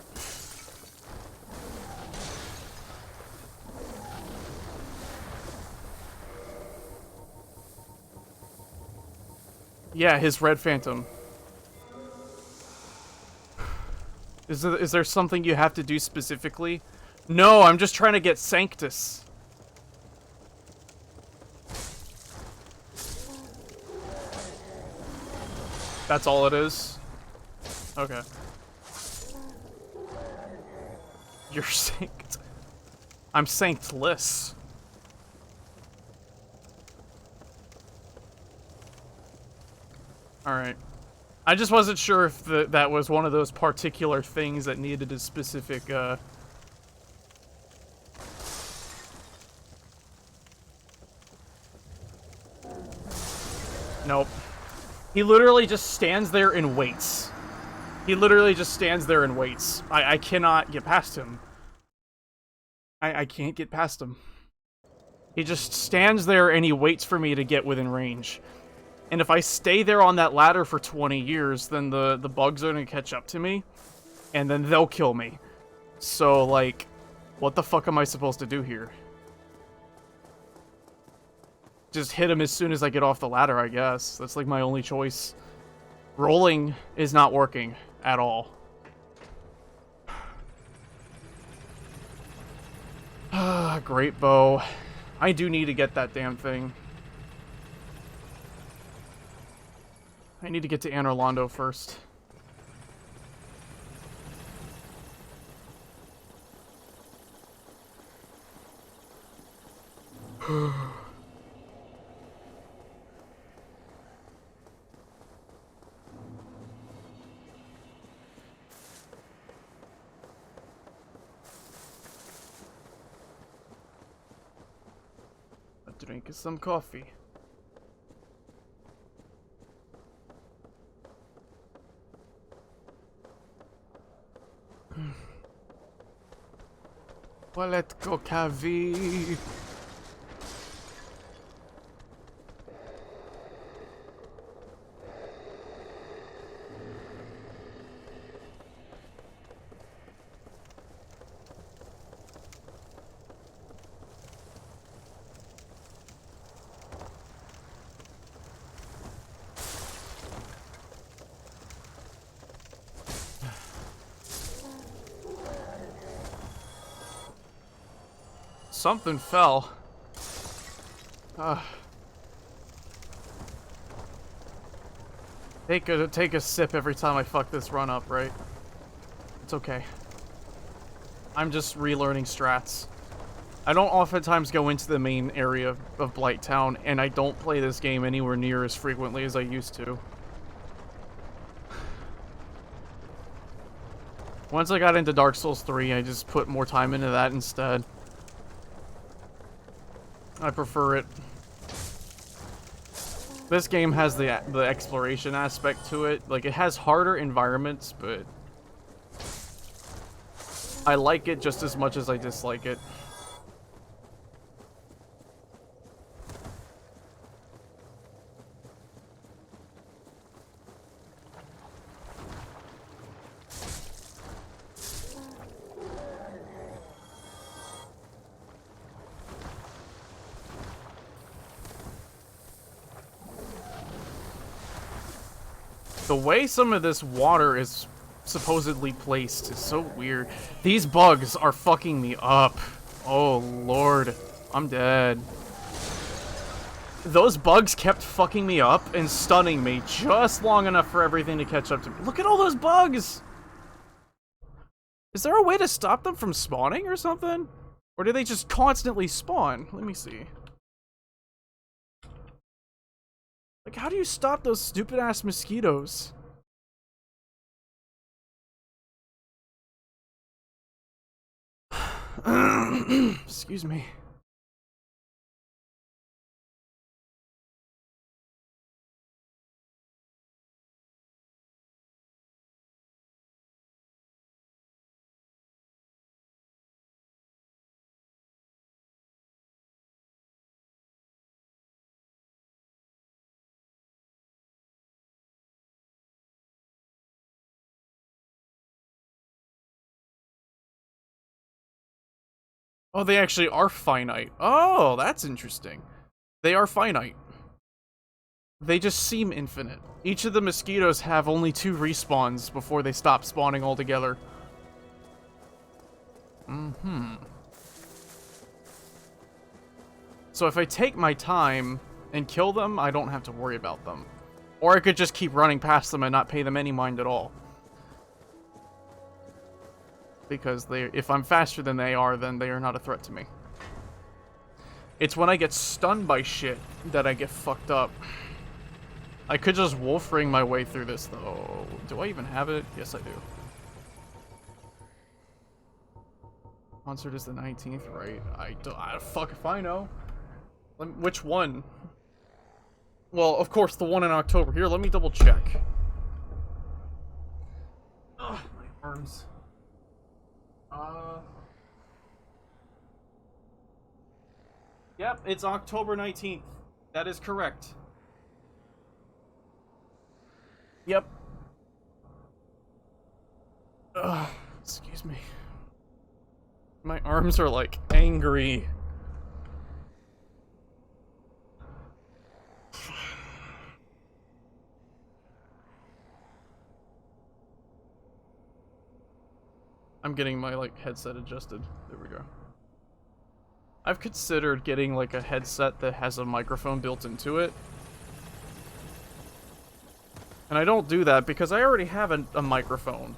Yeah, his red phantom. Is there something you have to do specifically? No, I'm just trying to get Sanctus. That's all it is? Okay. You're saint. I'm saintless. Alright. I just wasn't sure if that was one of those particular things that needed a specific, Nope. He literally just stands there and waits. He literally just stands there and waits. I cannot get past him. I can't get past him. He just stands there and he waits for me to get within range. And if I stay there on that ladder for 20 years, then the bugs are gonna catch up to me. And then they'll kill me. So, like, what the fuck am I supposed to do here? Just hit him as soon as I get off the ladder, I guess. That's like my only choice. Rolling is not working at all. Ah, great bow. I do need to get that damn thing. I need to get to Anor Londo first. Drink some coffee. Let's go, coffee. Something fell. Take a sip every time I fuck this run up, right? It's okay. I'm just relearning strats. I don't oftentimes go into the main area of Blighttown, and I don't play this game anywhere near as frequently as I used to. Once I got into Dark Souls 3, I just put more time into that instead. I prefer it. This game has the exploration aspect to it. Like, it has harder environments, but I like it just as much as I dislike it. The way some of this water is supposedly placed is so weird. These bugs are fucking me up. Oh, Lord. I'm dead. Those bugs kept fucking me up and stunning me just long enough for everything to catch up to me. Look at all those bugs! Is there a way to stop them from spawning or something? Or do they just constantly spawn? Let me see. Like, how do you stop those stupid-ass mosquitoes? Excuse me. Oh, they actually are finite. Oh, that's interesting. They are finite. They just seem infinite. Each of the mosquitoes have only 2 respawns before they stop spawning altogether. So if I take my time and kill them, I don't have to worry about them. Or I could just keep running past them and not pay them any mind at all. Because if I'm faster than they are, then they are not a threat to me. It's when I get stunned by shit that I get fucked up. I could just wolf ring my way through this, though. Do I even have it? Yes, I do. Concert is the 19th, right? Fuck if I know. Which one? Well, of course, the one in October. Here, let me double check. Ugh, my arms. Yep, it's October 19th. That is correct. Yep. Ugh, excuse me. My arms are, like, angry. I'm getting my, like, headset adjusted. There we go. I've considered getting, like, a headset that has a microphone built into it. And I don't do that because I already have a microphone.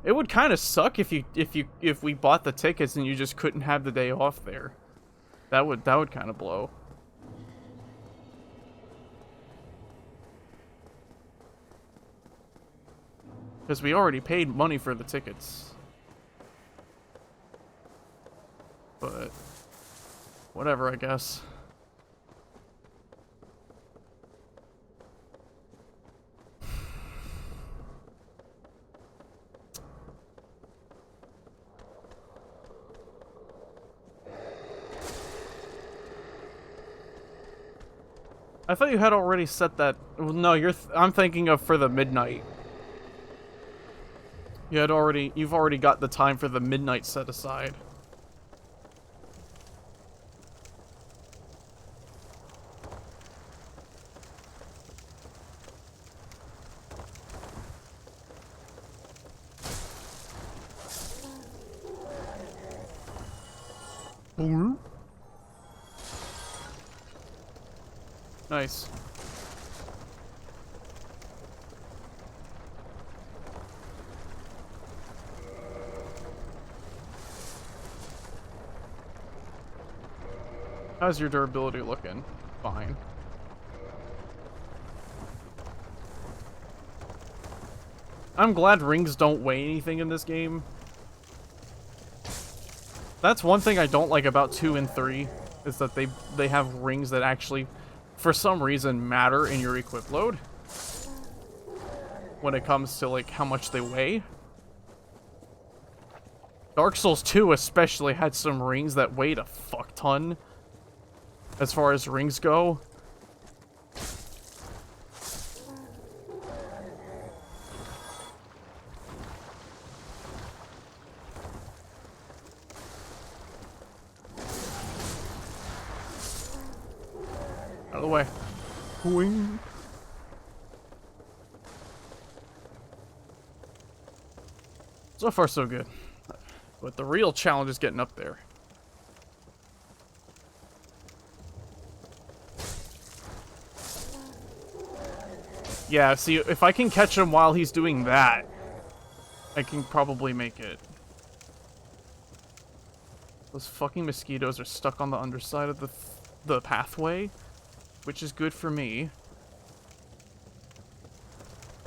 It would kind of suck if we bought the tickets and you just couldn't have the day off there. That would kind of blow. Because we already paid money for the tickets. But whatever, I guess. I thought you had already set that. No, I'm thinking of for the midnight. You've already got the time for the midnight set aside. Nice. How's your durability looking? Fine. I'm glad rings don't weigh anything in this game. That's one thing I don't like about 2 and 3, is that they have rings that actually, for some reason, matter in your equip load. When it comes to, like, how much they weigh. Dark Souls 2 especially had some rings that weighed a fuck ton. As far as rings go. Out of the way. Wing. So far, so good. But the real challenge is getting up there. Yeah, see, if I can catch him while he's doing that, I can probably make it. Those fucking mosquitoes are stuck on the underside of the pathway, which is good for me.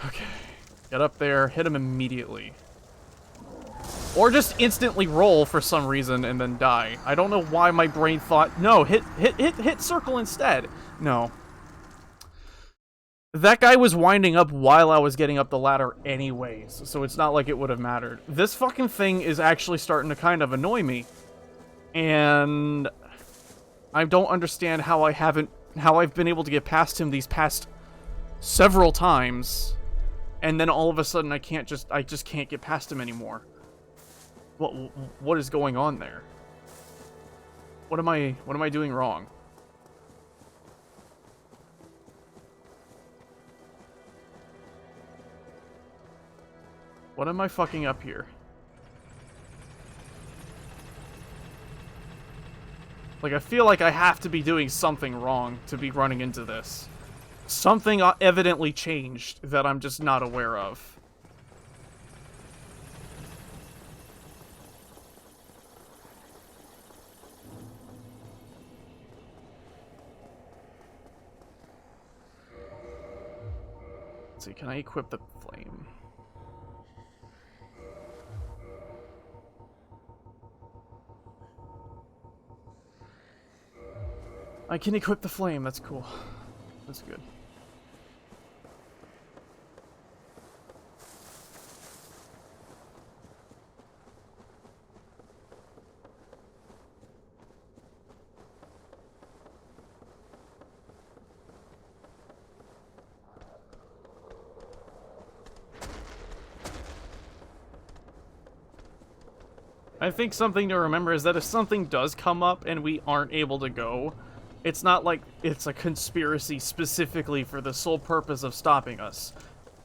Okay. Get up there, hit him immediately. Or just instantly roll for some reason and then die. I don't know why my brain thought, no, hit circle instead. No. That guy was winding up while I was getting up the ladder anyways, so it's not like it would have mattered. This fucking thing is actually starting to kind of annoy me. And I don't understand how I've been able to get past him these past several times, and then all of a sudden I just can't get past him anymore. What is going on there? What am I doing wrong? What am I fucking up here? Like, I feel like I have to be doing something wrong to be running into this. Something evidently changed that I'm just not aware of. Let's see, can I equip the flame? I can equip the flame, that's cool. That's good. I think something to remember is that if something does come up and we aren't able to go, it's not like it's a conspiracy specifically for the sole purpose of stopping us.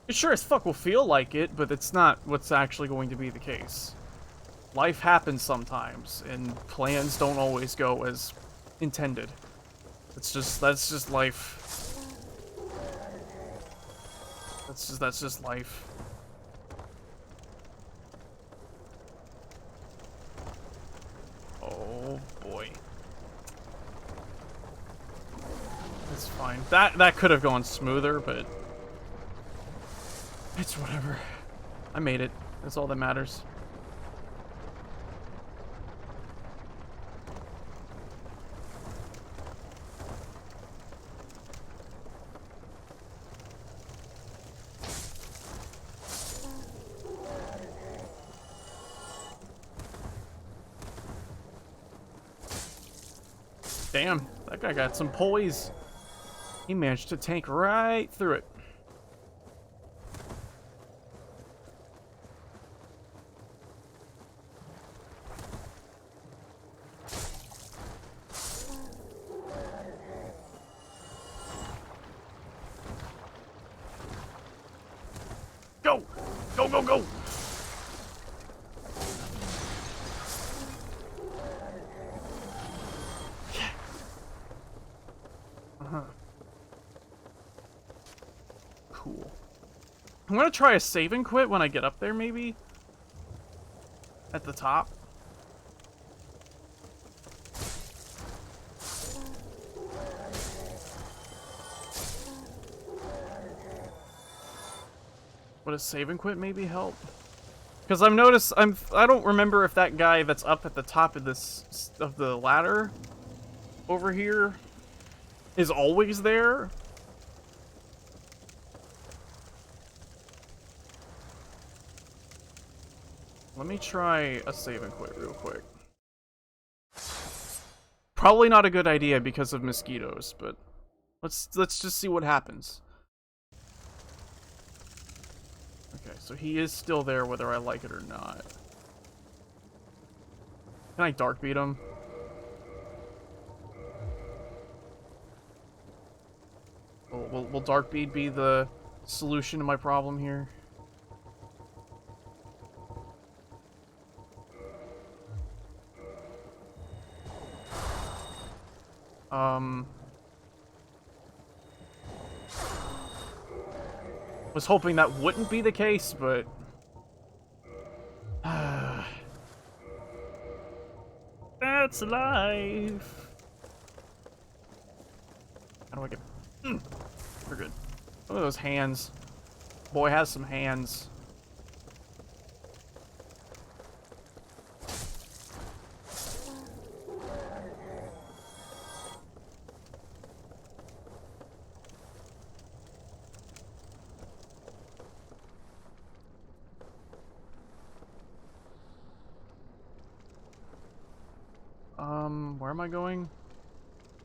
It sure as fuck will feel like it, but it's not what's actually going to be the case. Life happens sometimes, and plans don't always go as intended. That's just life. That's just life. Oh boy. It's fine. That could have gone smoother, but it's whatever. I made it. That's all that matters. Damn, that guy got some poise. He managed to tank right through it. Go! Go, go, go! Cool. I'm gonna try a save and quit when I get up there, maybe? At the top? Would a save and quit maybe help? Because I've noticed I don't remember if that guy that's up at the top of the ladder over here is always there. Let me try a save and quit real quick. Probably not a good idea because of mosquitoes, but let's just see what happens. Okay, so he is still there whether I like it or not. Can I dark beat him? Will dark beat be the solution to my problem here? Was hoping that wouldn't be the case, but that's life. How do I get? We're good. Look at those hands. Boy has some hands. Where am I going?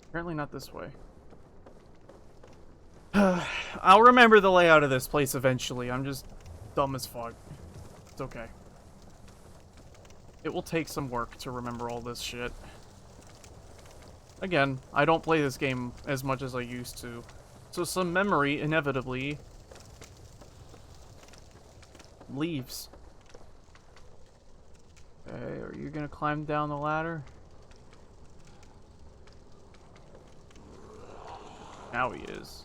Apparently not this way. I'll remember the layout of this place eventually. I'm just dumb as fuck. It's okay. It will take some work to remember all this shit. Again, I don't play this game as much as I used to, so some memory inevitably leaves. Okay, are you gonna climb down the ladder? Now he is.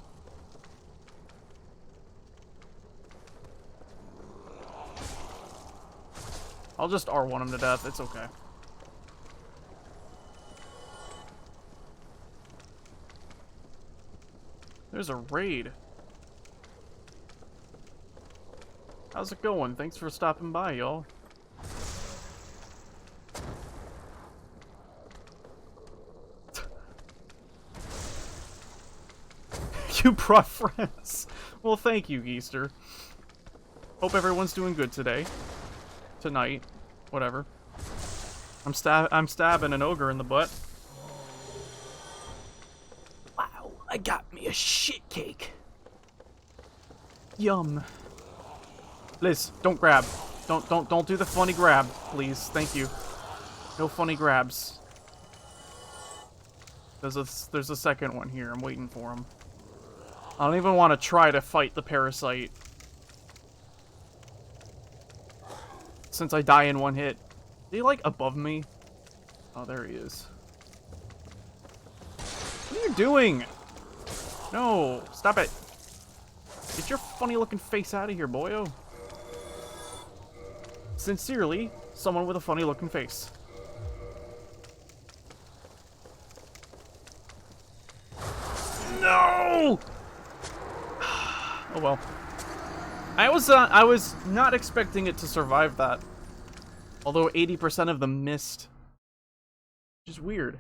I'll just R1 him to death, it's okay. There's a raid. How's it going? Thanks for stopping by, y'all. You brought friends. Well, thank you, Easter. Hope everyone's doing good today. Tonight. Whatever. I'm stabbing an ogre in the butt. Wow, I got me a shit cake. Yum. Liz, don't grab. Don't do the funny grab, please. Thank you. No funny grabs. There's a second one here. I'm waiting for him. I don't even want to try to fight the parasite. Since I die in one hit. Is he, like, above me? Oh, there he is. What are you doing? No, stop it. Get your funny-looking face out of here, boyo. Sincerely, someone with a funny-looking face. No! Oh well. I was not expecting it to survive that. Although 80% of them missed. Which is weird.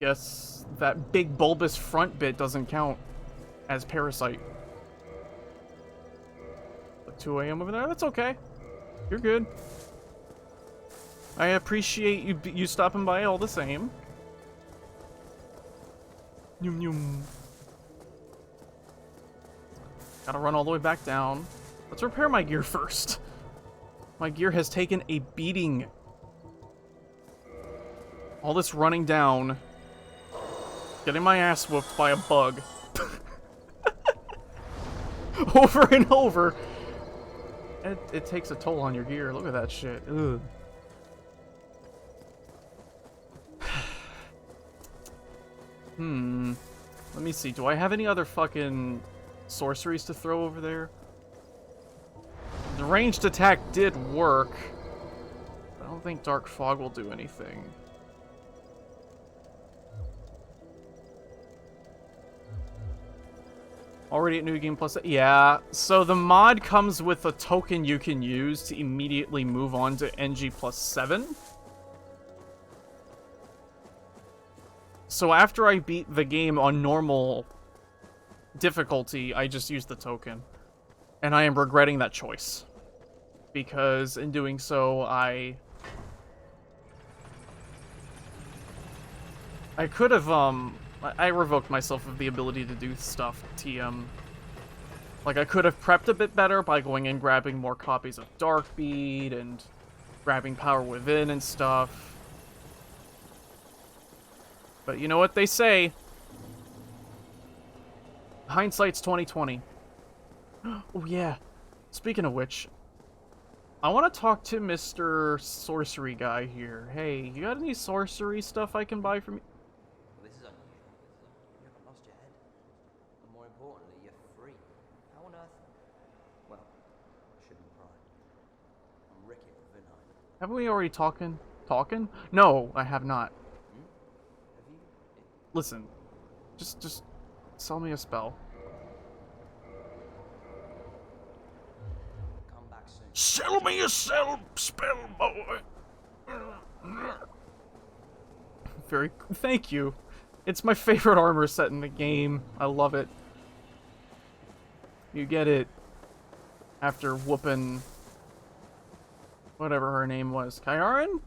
Guess that big bulbous front bit doesn't count as parasite. 2 a.m. over there? That's okay. You're good. I appreciate you stopping by all the same. Yum yum. Gotta run all the way back down. Let's repair my gear first. My gear has taken a beating. All this running down. Getting my ass whooped by a bug. Over and over. It takes a toll on your gear. Look at that shit. Ugh. Let me see. Do I have any other fucking sorceries to throw over there? The ranged attack did work. I don't think Dark Fog will do anything. Already at New Game Plus. Yeah, so the mod comes with a token you can use to immediately move on to NG+7. So after I beat the game on normal difficulty, I just used the token. And I am regretting that choice. Because in doing so, I could have, I revoked myself of the ability to do stuff, TM. Like, I could have prepped a bit better by going and grabbing more copies of Darkbeat and grabbing Power Within and stuff. But you know what they say. Hindsight's 20/20. Oh yeah. Speaking of which, I want to talk to Mr. Sorcery guy here. Hey, you got any sorcery stuff I can buy from you? Well, this is unusual. You haven't lost your head. And more importantly, you're free. How on earth? Well, I shouldn't pry. I'm Ricky of Vinheim. Haven't we already talking? No, I have not. Have you? Listen, just sell me a spell. Come back soon. Sell me a spell, boy. Thank you. It's my favorite armor set in the game. I love it. You get it after whooping whatever her name was. Kyaren?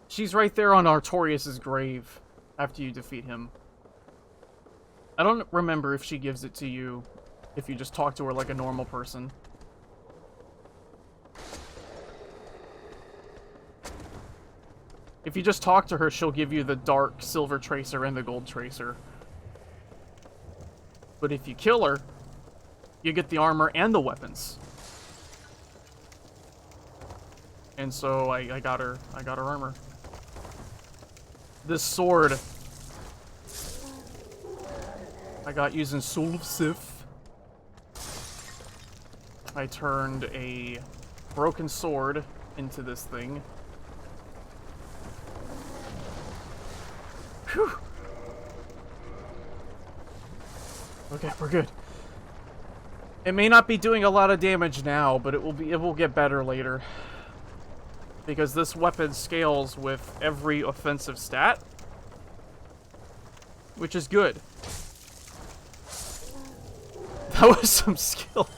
She's right there on Artorias' grave after you defeat him. I don't remember if she gives it to you if you just talk to her like a normal person. If you just talk to her, she'll give you the dark silver tracer and the gold tracer. But if you kill her, you get the armor and the weapons. And so I got her armor. This sword I got using Soul of Sif. I turned a broken sword into this thing. Whew. Okay, we're good. It may not be doing a lot of damage now, but it will get better later. Because this weapon scales with every offensive stat, which is good. That was some skill.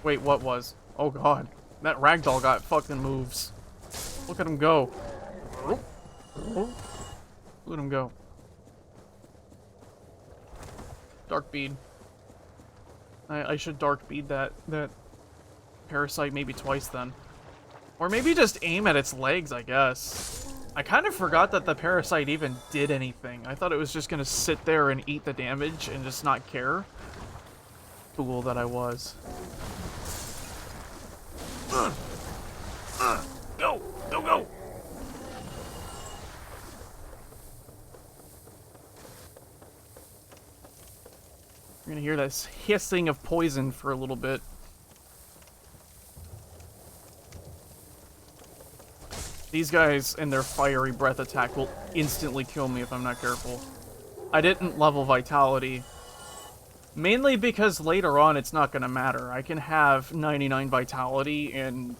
Wait, what was? Oh god. That ragdoll got fucking moves. Look at him go. Look at him go. Dark bead. I should dark bead that parasite maybe twice then. Or maybe just aim at its legs, I guess. I kind of forgot that the parasite even did anything. I thought it was just gonna sit there and eat the damage and just not care. Fool that I was. Go! Go, go! You're gonna hear this hissing of poison for a little bit. These guys and their fiery breath attack will instantly kill me if I'm not careful. I didn't level Vitality. Mainly because later on it's not gonna matter. I can have 99 Vitality and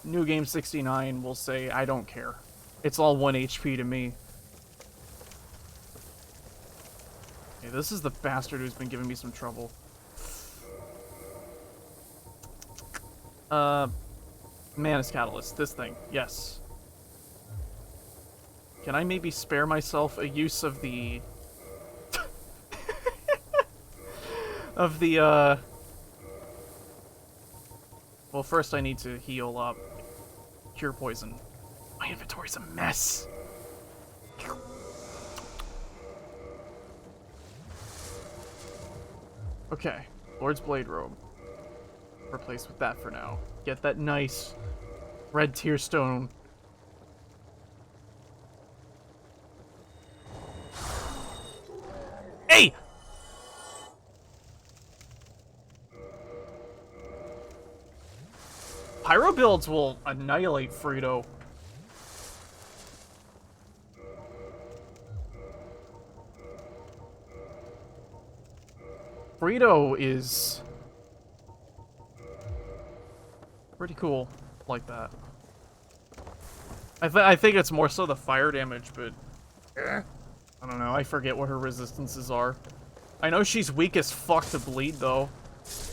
NG+69 will say, I don't care. It's all 1 HP to me. Okay, this is the bastard who's been giving me some trouble. Manus Catalyst, this thing, yes. Can I maybe spare myself a use of the... of the, Well, first I need to heal up. Cure poison. My inventory's a mess! Okay, Lord's Blade Robe. Replace with that for now. Get that nice red tear stone. Hey! Pyro builds will annihilate Frito. Frito is pretty cool like that. I think it's more so the fire damage, but I don't know. I forget what her resistances are. I know she's weak as fuck to bleed though.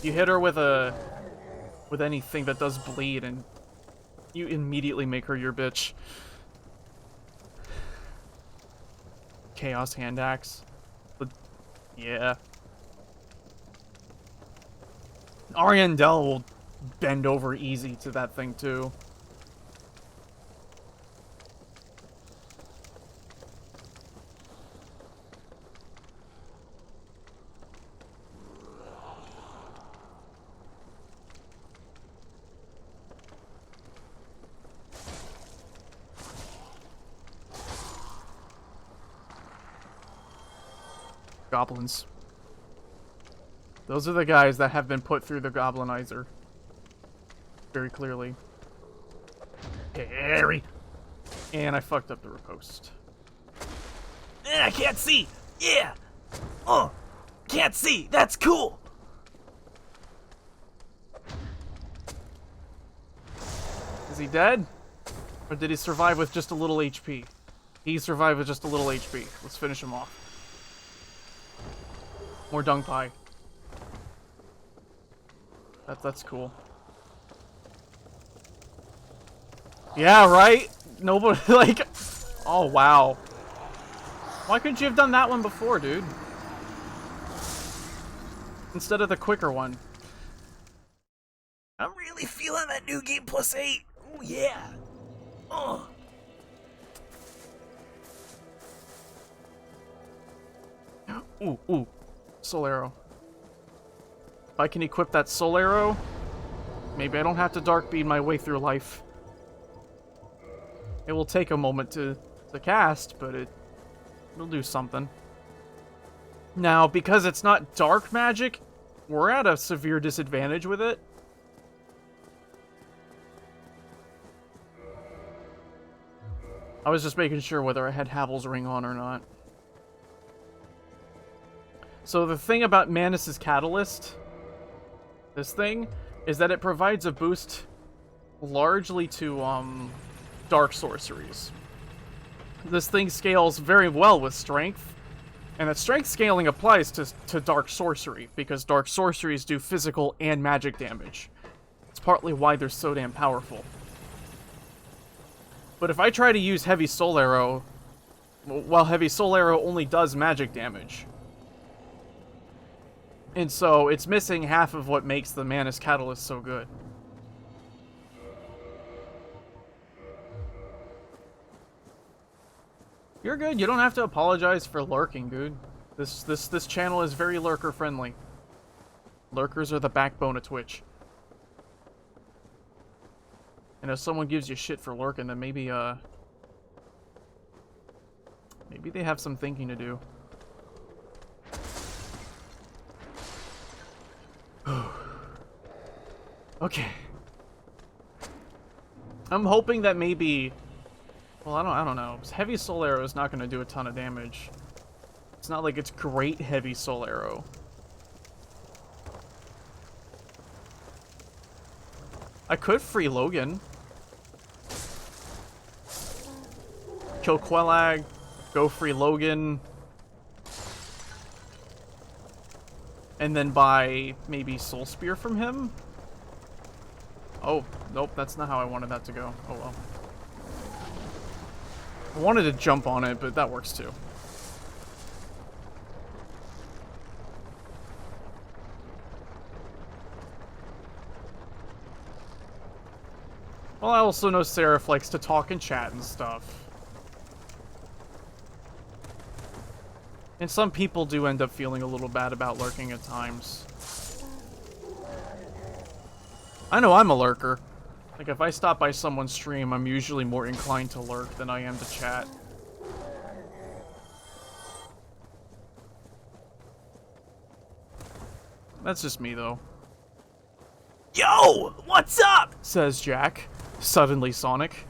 You hit her with anything that does bleed, and you immediately make her your bitch. Chaos Hand Axe. But yeah. Ariandel will bend over easy to that thing, too. Goblins. Those are the guys that have been put through the goblinizer. Very clearly. Harry! And I fucked up the riposte. I can't see! Yeah! Can't see! That's cool! Is he dead? Or did he survive with just a little HP? He survived with just a little HP. Let's finish him off. More dung pie. That's cool. Yeah, right? Nobody, like... Oh, wow. Why couldn't you have done that one before, dude? Instead of the quicker one. I'm really feeling that new NG+8. Oh, yeah. Oh. Ooh. Soul Arrow. If I can equip that Soul Arrow, maybe I don't have to Dark Bead my way through life. It will take a moment to cast, but it'll do something. Now, because it's not dark magic, we're at a severe disadvantage with it. I was just making sure whether I had Havel's Ring on or not. So the thing about Manus' Catalyst this thing is that it provides a boost largely to dark sorceries. This thing scales very well with strength, and that strength scaling applies to dark sorcery, because dark sorceries do physical and magic damage. It's partly why they're so damn powerful. But if I try to use Heavy Soul Arrow, well, Heavy Soul Arrow only does magic damage. And so it's missing half of what makes the Manus Catalyst so good. You're good. You don't have to apologize for lurking, dude. This channel is very lurker friendly. Lurkers are the backbone of Twitch. And if someone gives you shit for lurking, then maybe maybe they have some thinking to do. Okay. I'm hoping that maybe, well, I don't know. Heavy Soul Arrow is not going to do a ton of damage. It's not like it's great Heavy Soul Arrow. I could free Logan. Kill Quelag, go free Logan. And then buy maybe Soul Spear from him? Oh, nope, that's not how I wanted that to go. Oh well. I wanted to jump on it, but that works too. Well, I also know Seraph likes to talk and chat and stuff. And some people do end up feeling a little bad about lurking at times. I know I'm a lurker. Like, if I stop by someone's stream, I'm usually more inclined to lurk than I am to chat. That's just me, though. Yo! What's up? Says Jack. Suddenly Sonic.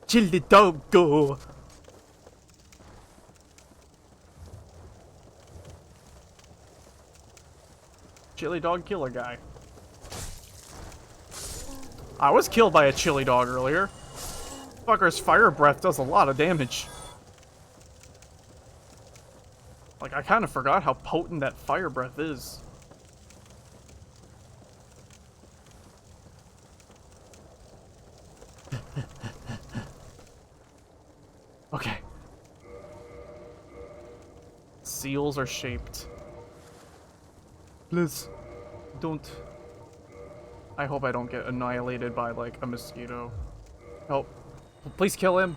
Chili doggo. Chili dog killer guy. I was killed by a chili dog earlier. Fucker's fire breath does a lot of damage. Like, I kind of forgot how potent that fire breath is. Okay. Seals are shaped. Please, don't. I hope I don't get annihilated by, like, a mosquito. Help. Please kill him.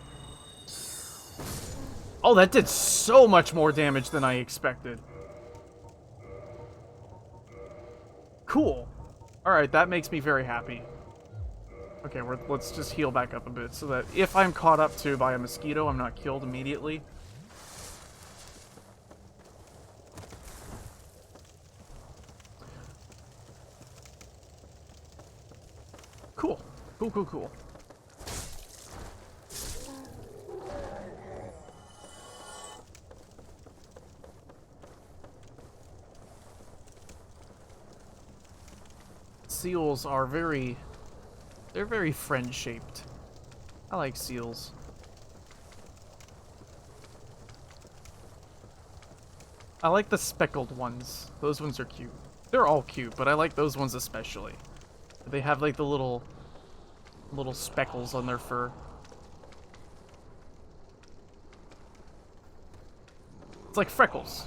Oh, that did so much more damage than I expected. Cool. Alright, that makes me very happy. Okay, let's just heal back up a bit so that if I'm caught up to by a mosquito, I'm not killed immediately. Cool. Cool, cool, cool. Seals are very... They're very friend-shaped. I like seals. I like the speckled ones. Those ones are cute. They're all cute, but I like those ones especially. They have like the little speckles on their fur. It's like freckles.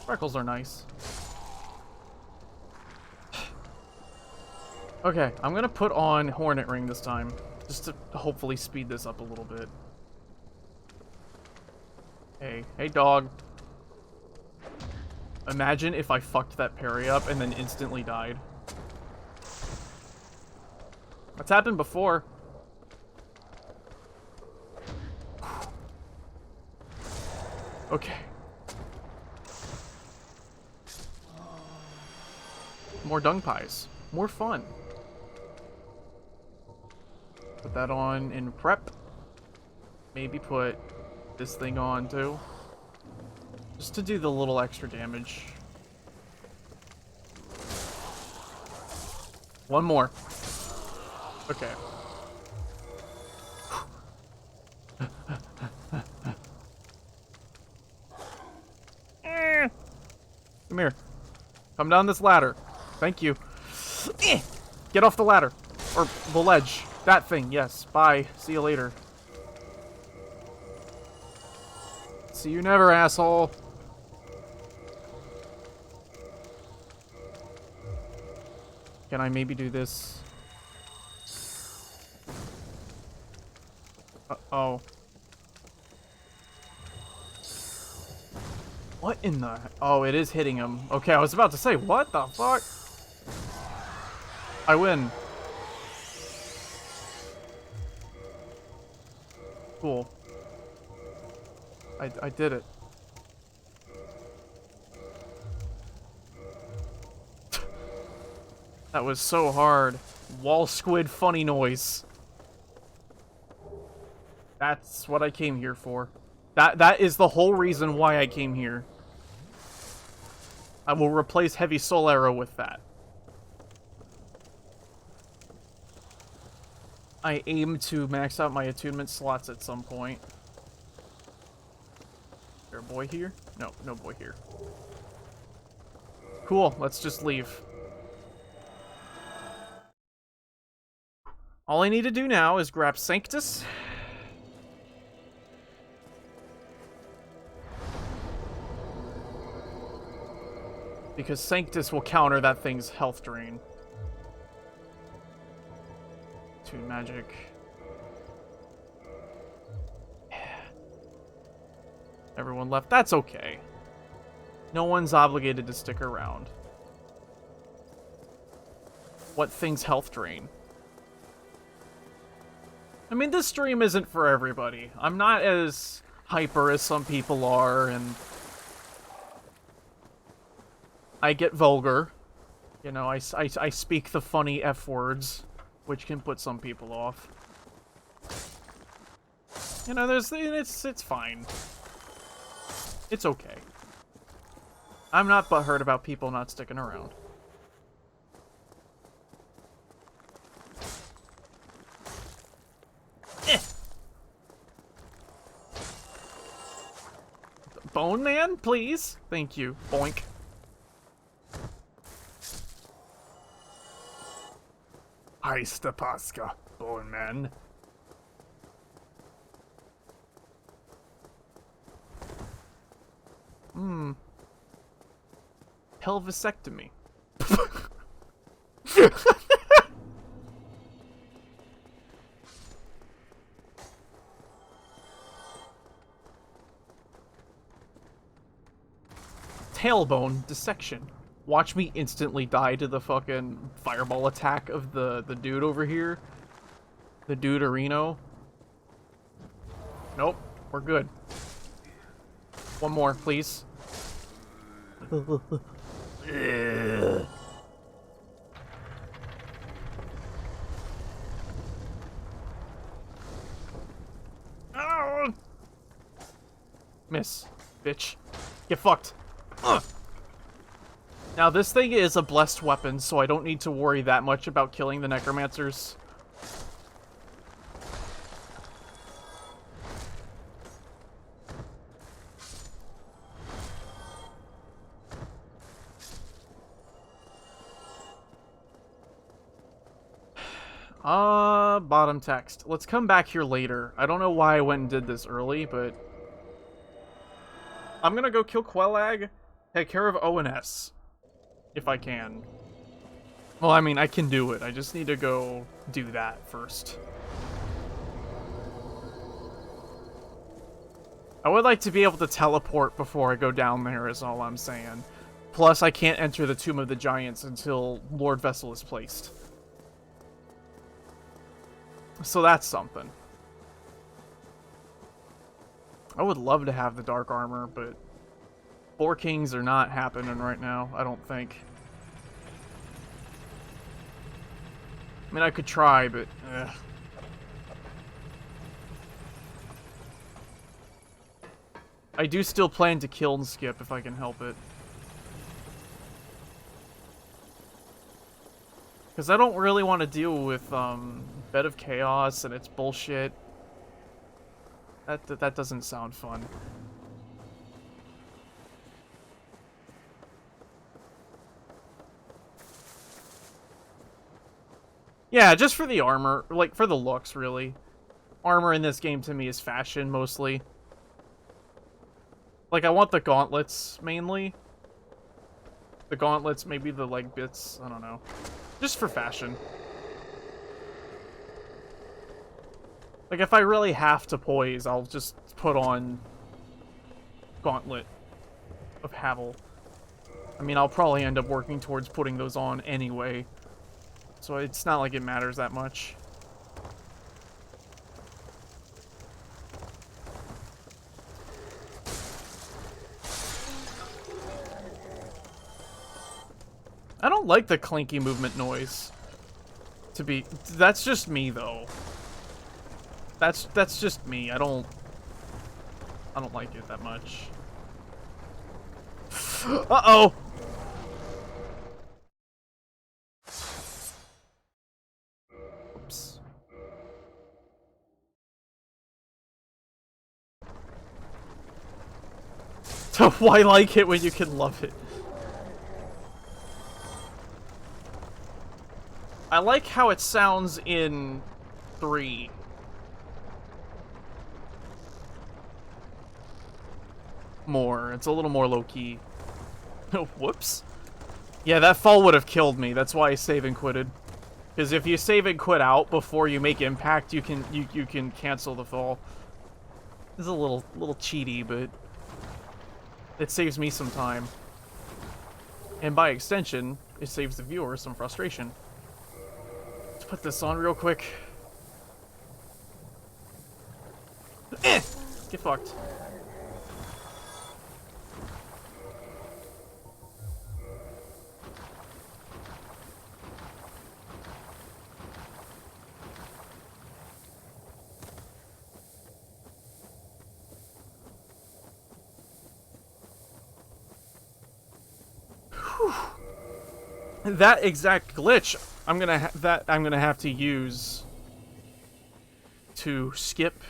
Freckles are nice. Okay, I'm gonna put on Hornet Ring this time, just to hopefully speed this up a little bit. Hey dog. Imagine if I fucked that parry up and then instantly died. That's happened before. Okay. More dung pies. More fun. Put that on in prep. Maybe put this thing on too. Just to do the little extra damage. One more. Okay. Come here. Come down this ladder. Thank you. Get off the ladder. Or the ledge. That thing, yes. Bye. See you later. See you never, asshole. Can I maybe do this? Uh-oh. What in the... Oh, it is hitting him. Okay, I was about to say, what the fuck? I win. Cool. I did it. That was so hard. Wall squid funny noise. That's what I came here for. That is the whole reason why I came here. I will replace heavy soul arrow with that. I aim to max out my attunement slots at some point. Is there a boy here? No, no boy here. Cool, let's just leave. All I need to do now is grab Sanctus. Because Sanctus will counter that thing's health drain. Tune magic. Everyone left. That's okay. No one's obligated to stick around. What thing's health drain? I mean, this stream isn't for everybody. I'm not as hyper as some people are, and I get vulgar. You know, I speak the funny F words, which can put some people off. You know, it's fine. It's okay. I'm not butthurt about people not sticking around. Bone Man, please? Thank you. Boink. Heiste Pasca, Bone Man. Pelvisectomy. Tailbone dissection. Watch me instantly die to the fucking fireball attack of the dude over here. The dude Areno. Nope, we're good. One more, please. Oh! Miss, bitch. Get fucked. Now, this thing is a blessed weapon, so I don't need to worry that much about killing the necromancers. Bottom text. Let's come back here later. I don't know why I went and did this early, but I'm gonna go kill Quellag, take care of ONS. If I can. Well, I mean, I can do it. I just need to go do that first. I would like to be able to teleport before I go down there, is all I'm saying. Plus, I can't enter the Tomb of the Giants until Lord Vessel is placed. So that's something. I would love to have the Dark Armor, but 4 Kings are not happening right now, I don't think. I mean, I could try, but... ugh. I do still plan to kill and skip if I can help it. Because I don't really want to deal with, Bed of Chaos and its bullshit. That doesn't sound fun. Yeah, just for the armor. Like, for the looks, really. Armor in this game, to me, is fashion, mostly. Like, I want the gauntlets, mainly. The gauntlets, maybe the leg bits, I don't know. Just for fashion. Like, if I really have to poise, I'll just put on Gauntlet of Havel. I mean, I'll probably end up working towards putting those on anyway. So it's not like it matters that much. I don't like the clinky movement noise. That's just me though. That's just me. I don't like it that much. Uh-oh. Oops. So why like it when you can love it? I like how it sounds in 3. More. It's a little more low-key. Whoops. Yeah, that fall would have killed me. That's why I save and quitted. Because if you save and quit out before you make impact, you can cancel the fall. It's a little cheaty, but it saves me some time. And by extension, it saves the viewer some frustration. Let's put this on real quick. Eh! Get fucked. That exact glitch, I'm gonna have to use to skip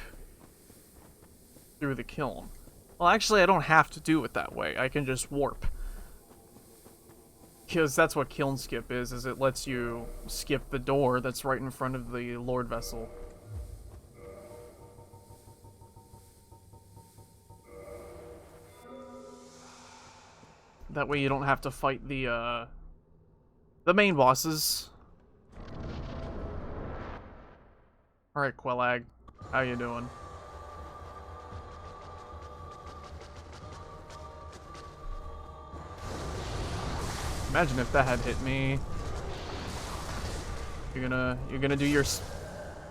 through the kiln. Well, actually, I don't have to do it that way. I can just warp. Because that's what kiln skip is it lets you skip the door that's right in front of the Lord Vessel. That way you don't have to fight the main bosses. Alright, Quellag. How you doing? Imagine if that had hit me. You're gonna do your...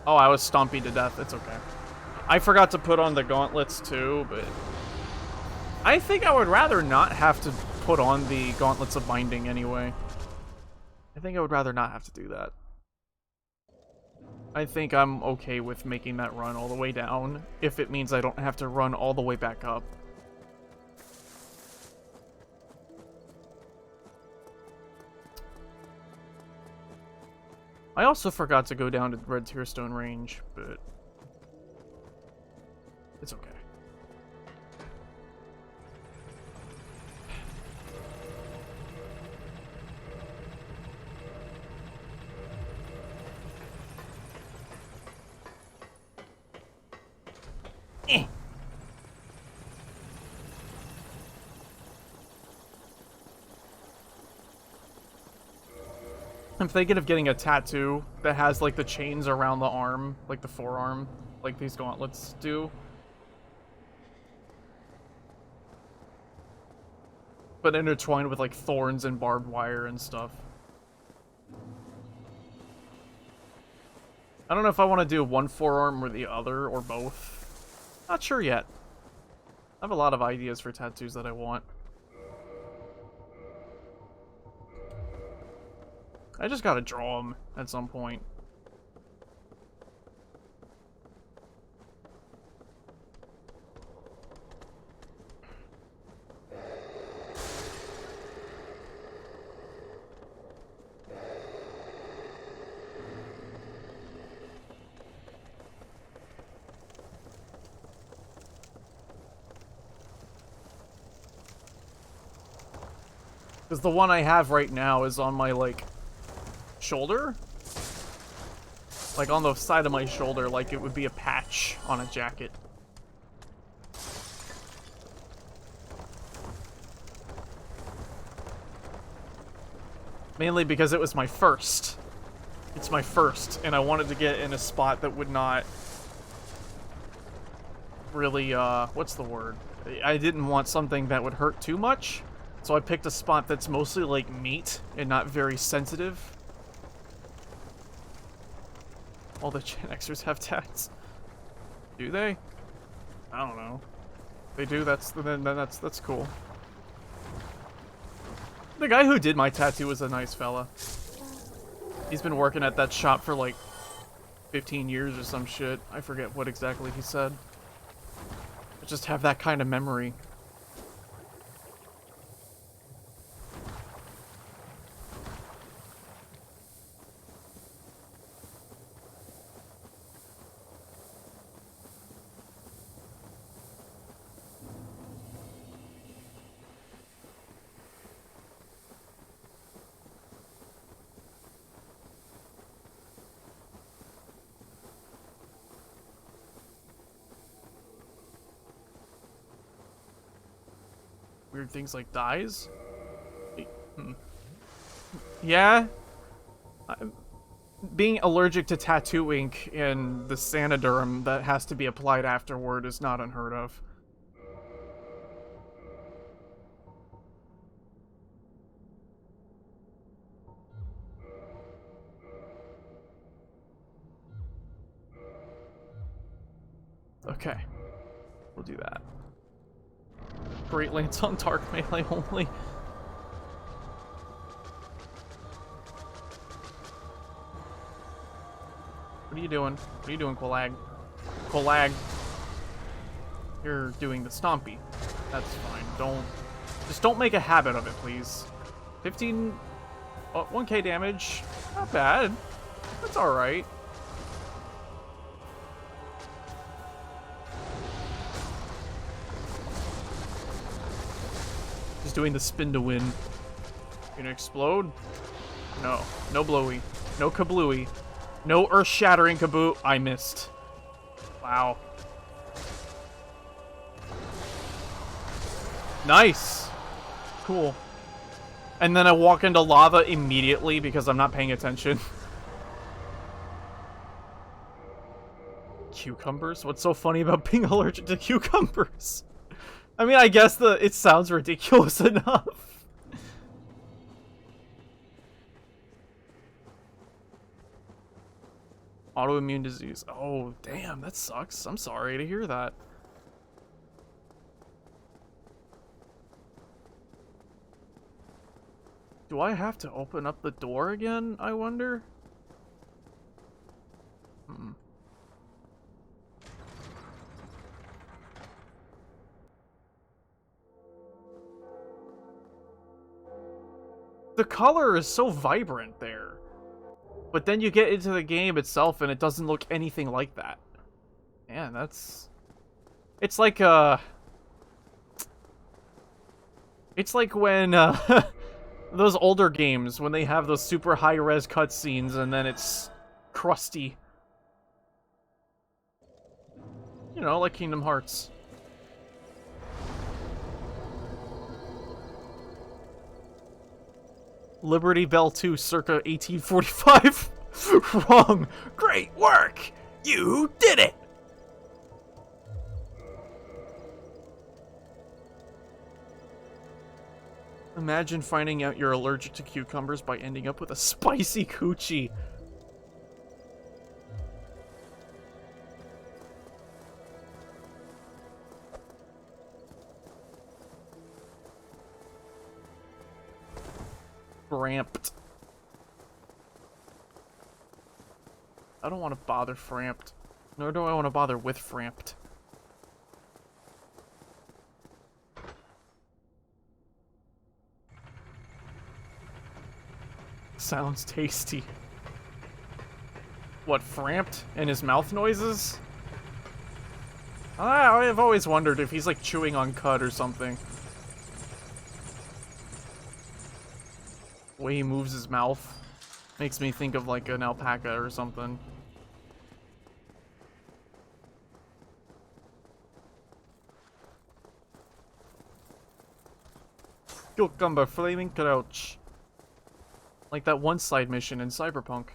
Oh, I was stomping to death. It's okay. I forgot to put on the gauntlets too, but... I think I would rather not have to put on the gauntlets of binding anyway. I think I would rather not have to do that. I think I'm okay with making that run all the way down, if it means I don't have to run all the way back up. I also forgot to go down to Red Tearstone Range, but it's okay. I'm thinking of getting a tattoo that has, like, the chains around the arm, like the forearm, like these gauntlets do. But intertwined with, like, thorns and barbed wire and stuff. I don't know if I want to do one forearm or the other, or both. Not sure yet. I have a lot of ideas for tattoos that I want. I just gotta draw them at some point. Because the one I have right now is on my, like, shoulder? Like, on the side of my shoulder, like it would be a patch on a jacket. Mainly because it was my first. It's my first, and I wanted to get in a spot that would not really, what's the word? I didn't want something that would hurt too much, so I picked a spot that's mostly like meat and not very sensitive. All the Gen Xers have tats. Do they? I don't know. They do, then that's cool. The guy who did my tattoo was a nice fella. He's been working at that shop for like 15 years or some shit. I forget what exactly he said. I just have that kind of memory. Weird things like dyes? Yeah? Being allergic to tattoo ink and the Sanoderm that has to be applied afterward is not unheard of. Okay. We'll do that. Great Lance on Dark Melee only. What are you doing? What are you doing, Qualag? Qualag. You're doing the stompy. That's fine. Just don't make a habit of it, please. 15... Oh, 1k damage. Not bad. That's alright. Just doing the spin to win. You gonna explode? No. No blowy. No kablooey. No earth-shattering kaboot. I missed. Wow. Nice. Cool. And then I walk into lava immediately because I'm not paying attention. Cucumbers? What's so funny about being allergic to cucumbers? I mean, I guess it sounds ridiculous enough. Autoimmune disease. Oh, damn, that sucks. I'm sorry to hear that. Do I have to open up the door again, I wonder? The color is so vibrant there. But then you get into the game itself and it doesn't look anything like that. Man, that's... It's like, It's like when, those older games, when they have those super high-res cutscenes and then it's crusty. You know, like Kingdom Hearts. Liberty Bell 2 circa 1845. Wrong. Great work. You did it. Imagine finding out you're allergic to cucumbers by ending up with a spicy coochie. Framped. I don't want to bother Framped. Nor do I want to bother with Framped. Sounds tasty. What, Framped and his mouth noises? I've always wondered if he's like chewing on cud or something. The way he moves his mouth makes me think of like an alpaca or something. Cucumber flaming crouch. Like that one side mission in Cyberpunk.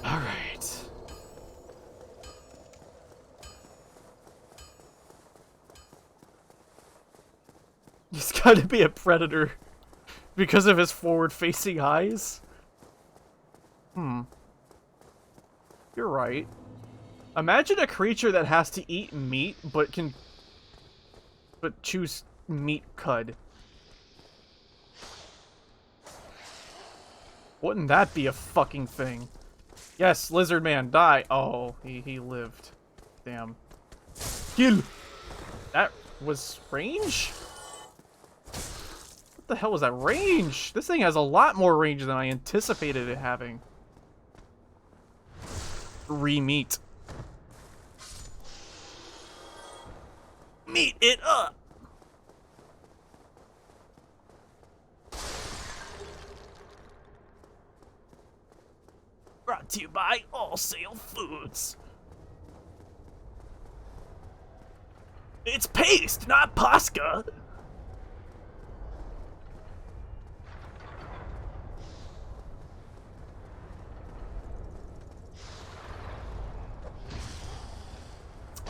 Alright. He's gotta be a predator. Because of his forward-facing eyes? You're right. Imagine a creature that has to eat meat, but choose meat cud. Wouldn't that be a fucking thing? Yes, lizard man, die. Oh, he lived. Damn. Kill! That was range? What the hell was that range? This thing has a lot more range than I anticipated it having. Re-meat. Meat it up! Brought to you by All Sale Foods. It's paste, not Posca!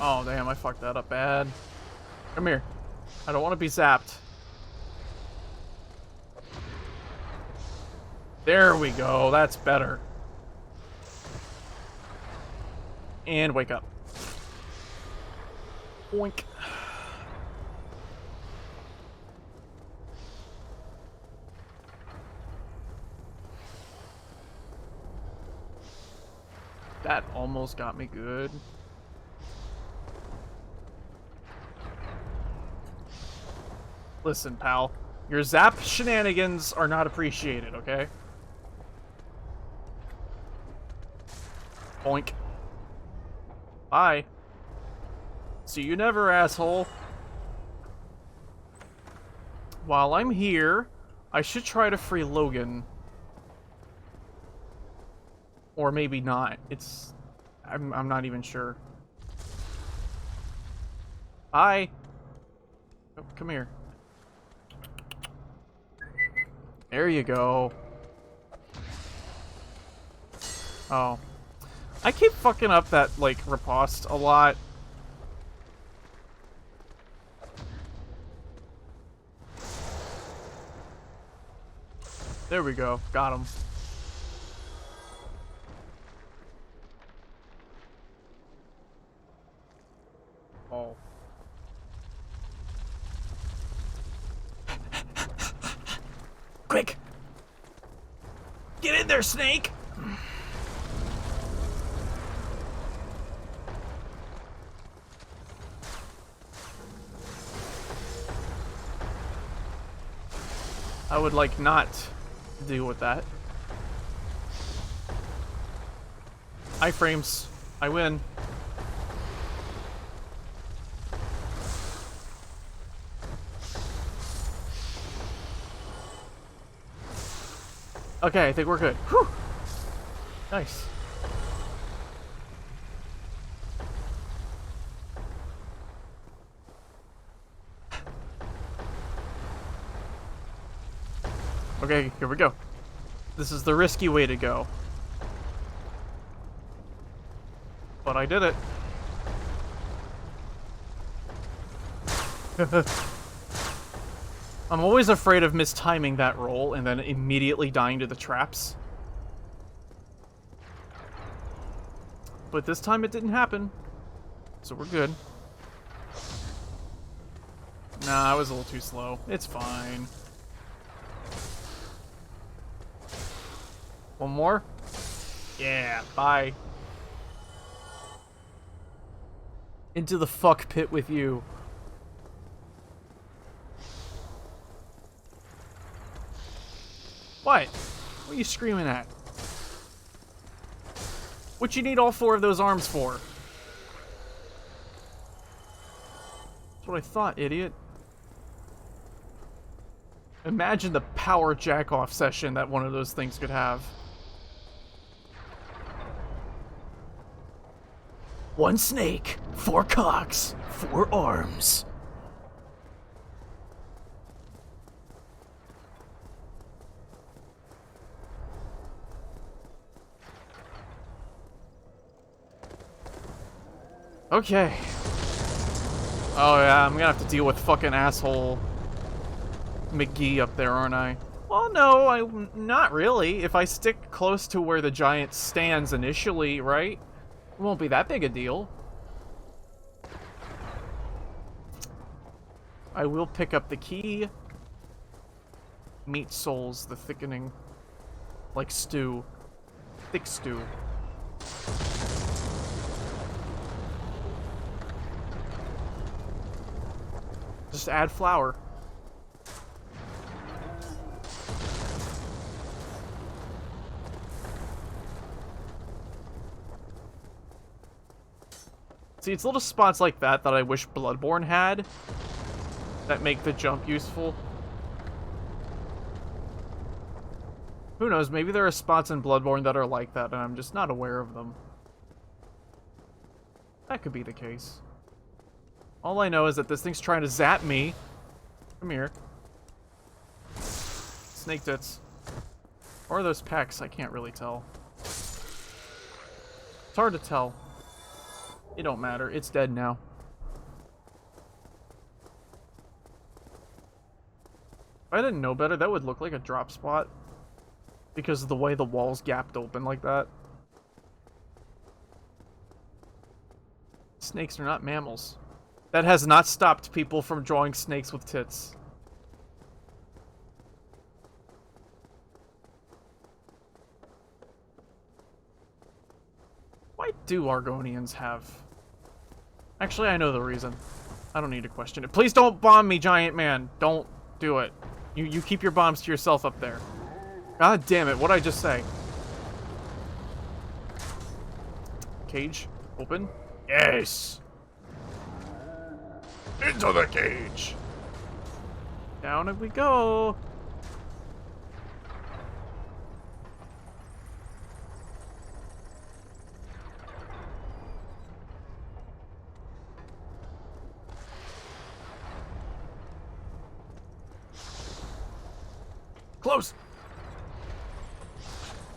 Oh, damn, I fucked that up bad. Come here. I don't want to be zapped. There we go. That's better. And wake up. Boink. That almost got me good. Listen, pal. Your zap shenanigans are not appreciated, okay? Boink. Bye. See you never, asshole. While I'm here, I should try to free Logan. Or maybe not. I'm not even sure. Bye. Oh, come here. There you go. Oh. I keep fucking up that, like, riposte a lot. There we go. Got him. Oh. Quick! Get in there, Snake! I would like not deal with that. Iframes. I win. Okay, I think we're good. Whew. Nice. Okay, here we go. This is the risky way to go. But I did it. I'm always afraid of mistiming that roll and then immediately dying to the traps. But this time it didn't happen. So we're good. Nah, I was a little too slow. It's fine. One more? Yeah, bye. Into the fuck pit with you. What? What are you screaming at? What you need all 4 of those arms for? That's what I thought, idiot. Imagine the power jack-off session that one of those things could have. 1 snake, 4 cocks, 4 arms. Okay. Oh yeah, I'm gonna have to deal with fucking asshole McGee up there, aren't I? Well, no, not really. If I stick close to where the giant stands initially, right? It won't be that big a deal. I will pick up the key. Meat souls, the thickening. Like stew. Thick stew. Just add flour. See, it's little spots like that that I wish Bloodborne had that make the jump useful. Who knows, maybe there are spots in Bloodborne that are like that and I'm just not aware of them. That could be the case. All I know is that this thing's trying to zap me. Come here. Snake tits. Or are those pecs? I can't really tell. It's hard to tell. It don't matter. It's dead now. If I didn't know better, that would look like a drop spot. Because of the way the walls gapped open like that. Snakes are not mammals. That has not stopped people from drawing snakes with tits. Why do Argonians have... Actually, I know the reason. I don't need to question it. Please don't bomb me, giant man. Don't do it. You keep your bombs to yourself up there. God damn it, what'd I just say? Cage, open. Yes! Into the cage! Down we go! Close!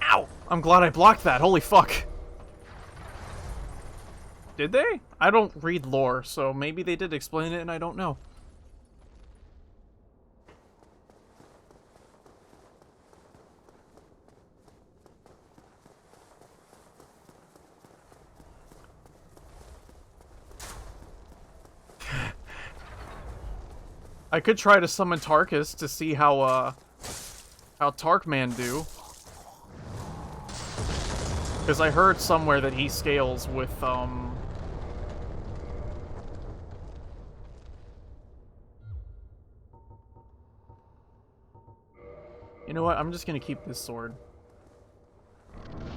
Ow! I'm glad I blocked that, holy fuck. Did they? I don't read lore, so maybe they did explain it and I don't know. I could try to summon Tarkus to see how Tarkman do. Because I heard somewhere that he scales with, You know what? I'm just gonna keep this sword.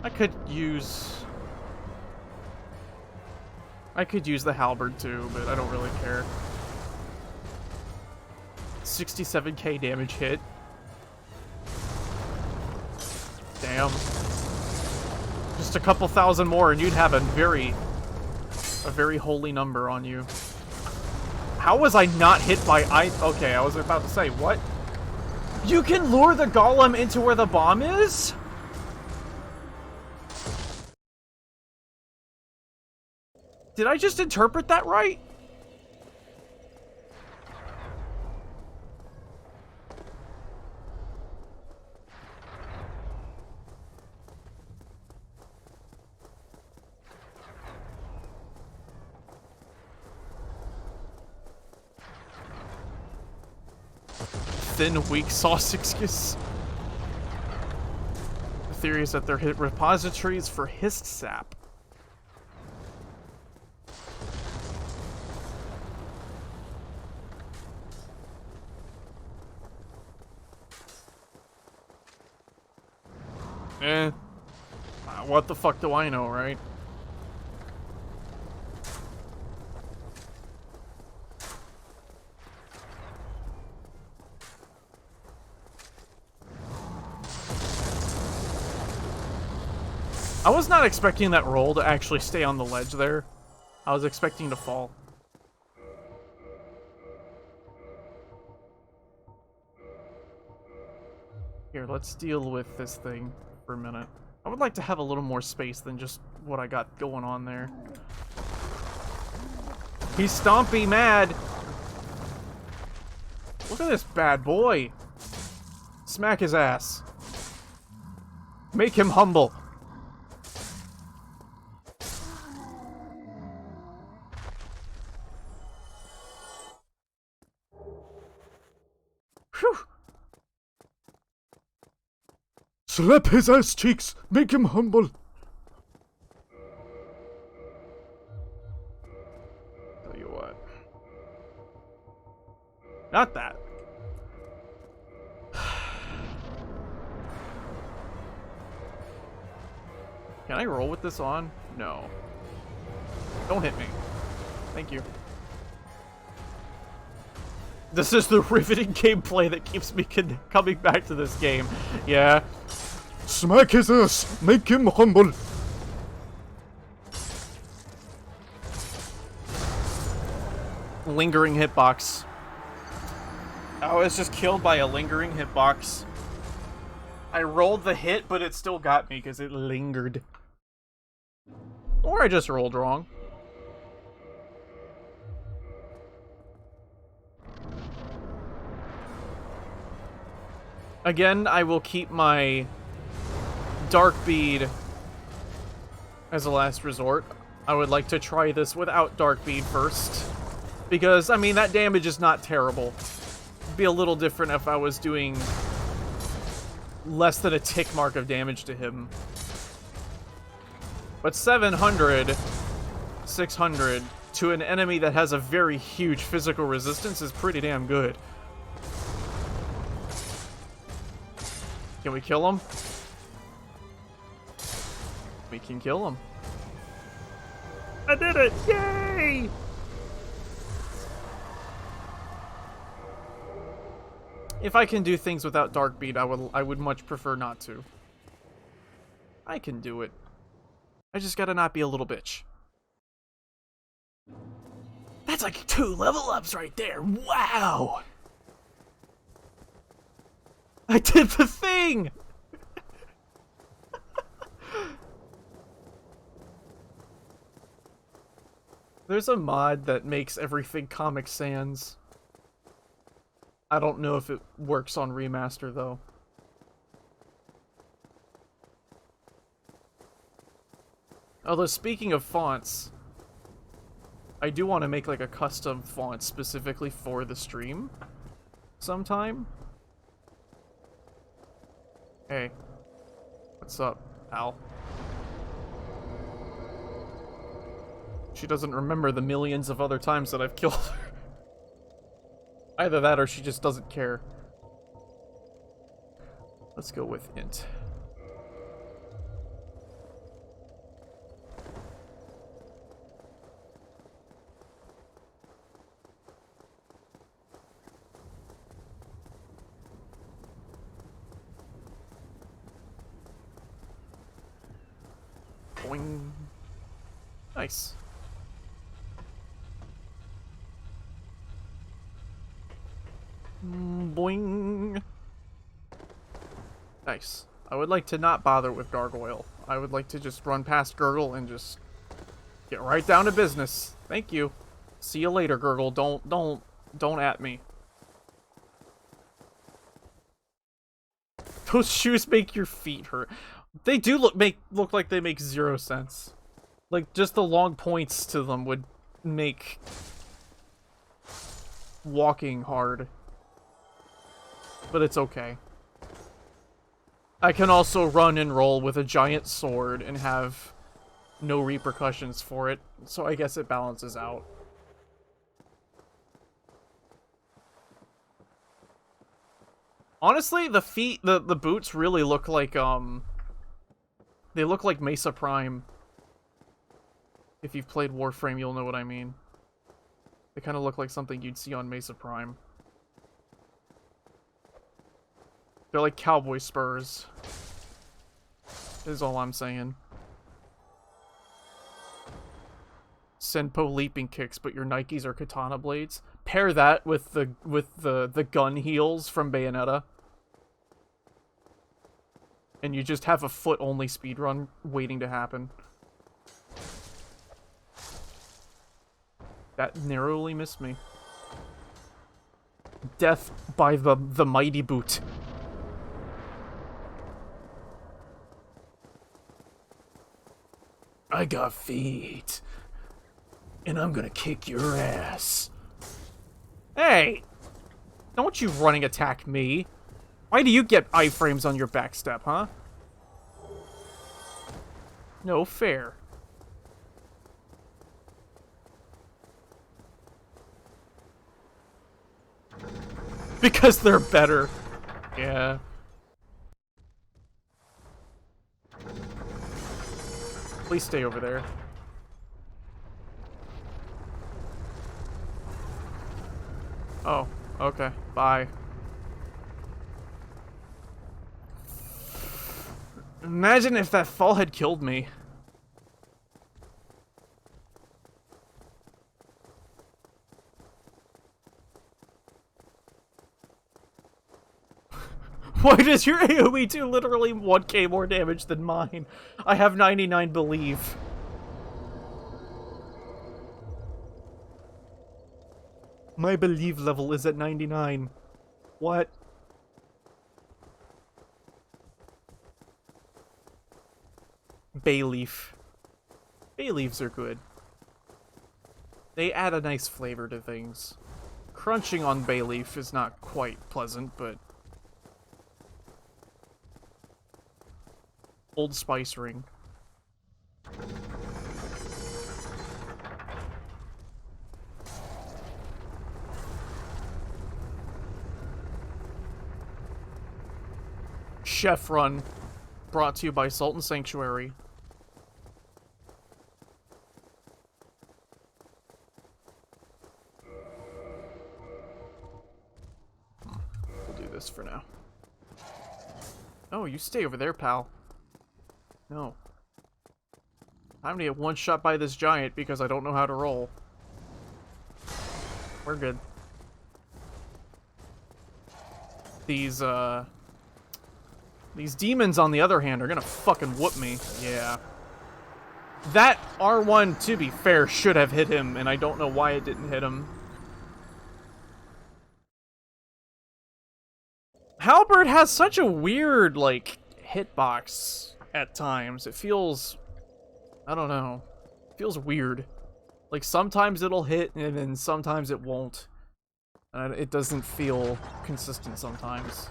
I could use the halberd too, but I don't really care. 67k damage hit. Damn. Just a couple thousand more and you'd have a very holy number on you. How was I not hit by okay, I was about to say, what? You can lure the golem into where the bomb is? Did I just interpret that right? Thin, weak sauce excuse. The theory is that they're repositories for hist sap. Eh. What the fuck do I know, right? I was not expecting that roll to actually stay on the ledge there. I was expecting to fall. Here, let's deal with this thing for a minute. I would like to have a little more space than just what I got going on there. He's stompy mad. Look at this bad boy. Smack his ass. Make him humble. Whew. Slap his ass cheeks. Make him humble. Tell you what. Not that. Can I roll with this on? No. Don't hit me. Thank you. This is the riveting gameplay that keeps me coming back to this game. Yeah. Smack his ass. Make him humble. Lingering hitbox. I was just killed by a lingering hitbox. I rolled the hit, but it still got me because it lingered. Or I just rolled wrong. Again, I will keep my Dark Bead as a last resort. I would like to try this without Dark Bead first. Because, I mean, that damage is not terrible. It'd be a little different if I was doing less than a tick mark of damage to him. But 700, 600 to an enemy that has a very huge physical resistance is pretty damn good. Can we kill him? We can kill him. I did it! Yay! If I can do things without Dark Bead, I would much prefer not to. I can do it. I just gotta not be a little bitch. That's like 2 level ups right there. Wow! I did the thing! There's a mod that makes everything Comic Sans. I don't know if it works on remaster, though. Although, speaking of fonts, I do want to make like a custom font specifically for the stream sometime. Hey, what's up, Al? She doesn't remember the millions of other times that I've killed her. Either that or she just doesn't care. Let's go with int. Boing. Nice. Boing. Nice. I would like to not bother with Gargoyle. I would like to just run past Gurgle and just get right down to business. Thank you. See you later, Gurgle. Don't at me. Those shoes make your feet hurt. They do look like they make 0 sense. Like, just the long points to them would make walking hard. But it's okay. I can also run and roll with a giant sword and have no repercussions for it, so I guess it balances out. Honestly, the boots really look like, They look like Mesa Prime. If you've played Warframe, you'll know what I mean. They kind of look like something you'd see on Mesa Prime. They're like cowboy spurs. Is all I'm saying. Senpo leaping kicks, but your Nikes are katana blades. Pair that with the gun heels from Bayonetta. And you just have a foot-only speedrun waiting to happen. That narrowly missed me. Death by the mighty boot. I got feet. And I'm gonna kick your ass. Hey! Don't you running attack me. Why do you get iframes on your backstep, huh? No fair. Because they're better. Yeah. Please stay over there. Oh, okay. Bye. Imagine if that fall had killed me. Why does your AoE do literally 1k more damage than mine? I have 99 believe. My believe level is at 99. What? Bay leaf. Bay leaves are good. They add a nice flavor to things. Crunching on bay leaf is not quite pleasant, but... Old Spice Ring. Chef Run. Brought to you by Salt and Sanctuary. We'll do this for now. Oh, you stay over there, pal. No. I'm gonna get one shot by this giant because I don't know how to roll. We're good. These demons, on the other hand, are gonna fucking whoop me. Yeah. That R1, to be fair, should have hit him, and I don't know why it didn't hit him. Halberd has such a weird, like, hitbox at times. It feels... I don't know. It feels weird. Like, sometimes it'll hit, and then sometimes it won't. It doesn't feel consistent sometimes.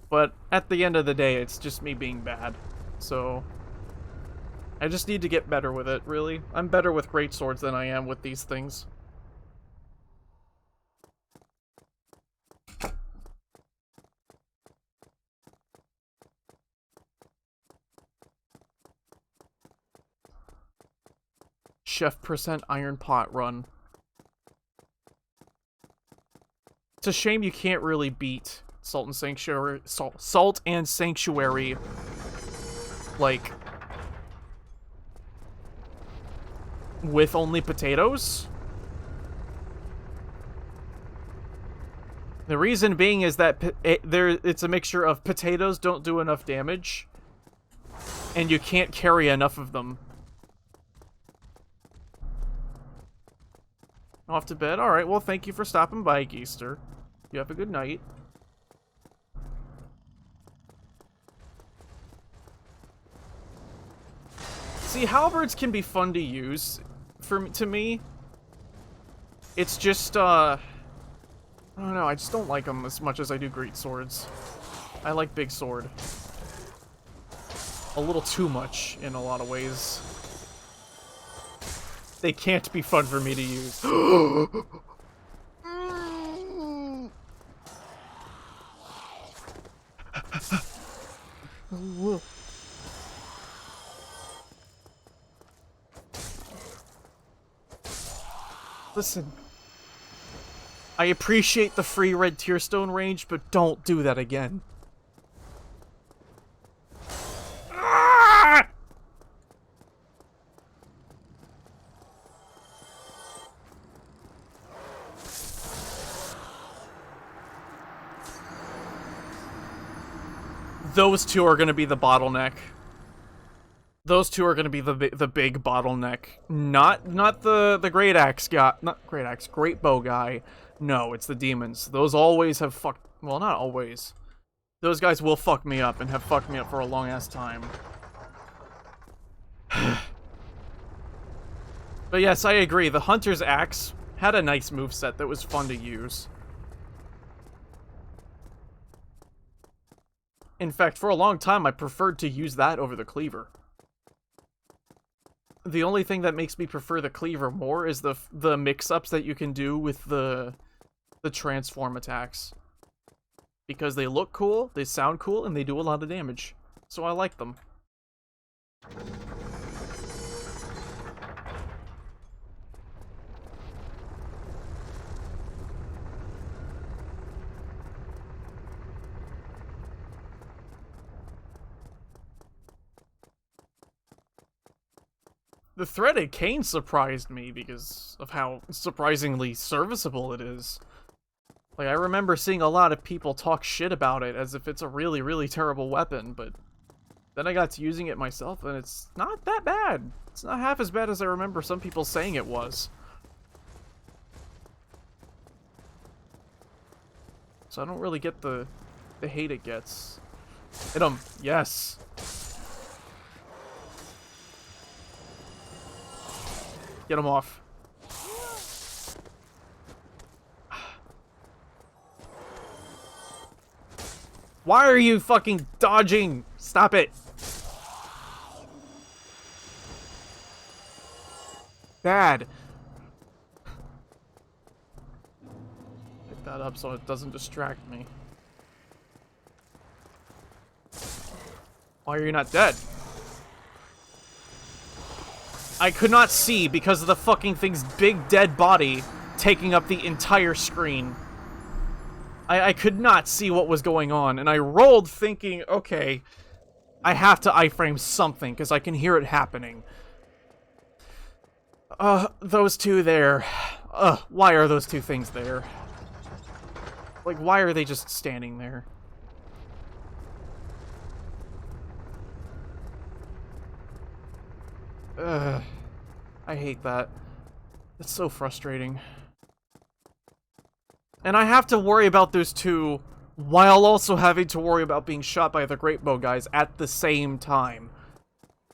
But at the end of the day, it's just me being bad. So... I just need to get better with it, really. I'm better with greatswords than I am with these things. Chef % Iron Pot run. It's a shame you can't really beat Salt and Sanctuary, like, with only potatoes. The reason being is that it's a mixture of potatoes don't do enough damage, and you can't carry enough of them. Off to bed? Alright, well, thank you for stopping by, Geester. You have a good night. See, halberds can be fun to use, to me. It's just, I don't know, I just don't like them as much as I do greatswords. I like big sword. A little too much, in a lot of ways. They can't be fun for me to use. Listen. I appreciate the free red tearstone range, but don't do that again. Ah! Those two are going to be the bottleneck. Those two are going to be the big bottleneck. Not the great axe guy, not great axe, great bow guy. No, it's the demons. Those always have fucked, well, not always. Those guys will fuck me up and have fucked me up for a long ass time. But yes, I agree. The hunter's axe had a nice moveset that was fun to use. In fact, for a long time, I preferred to use that over the cleaver. The only thing that makes me prefer the cleaver more is the mix-ups that you can do with the transform attacks. Because they look cool, they sound cool, and they do a lot of damage. So I like them. The threaded cane surprised me because of how surprisingly serviceable it is. Like, I remember seeing a lot of people talk shit about it as if it's a really, really terrible weapon, but then I got to using it myself and it's not that bad. It's not half as bad as I remember some people saying it was. So I don't really get the hate it gets. Hit him. Yes. Get him off. Why are you fucking dodging? Stop it. Bad. Pick that up so it doesn't distract me. Why are you not dead? I could not see because of the fucking thing's big dead body taking up the entire screen. I could not see what was going on, and I rolled thinking, okay, I have to iframe something because I can hear it happening. Those two there. Why are those two things there? Like, why are they just standing there? I hate that. It's so frustrating. And I have to worry about those two while also having to worry about being shot by the great bow guys at the same time.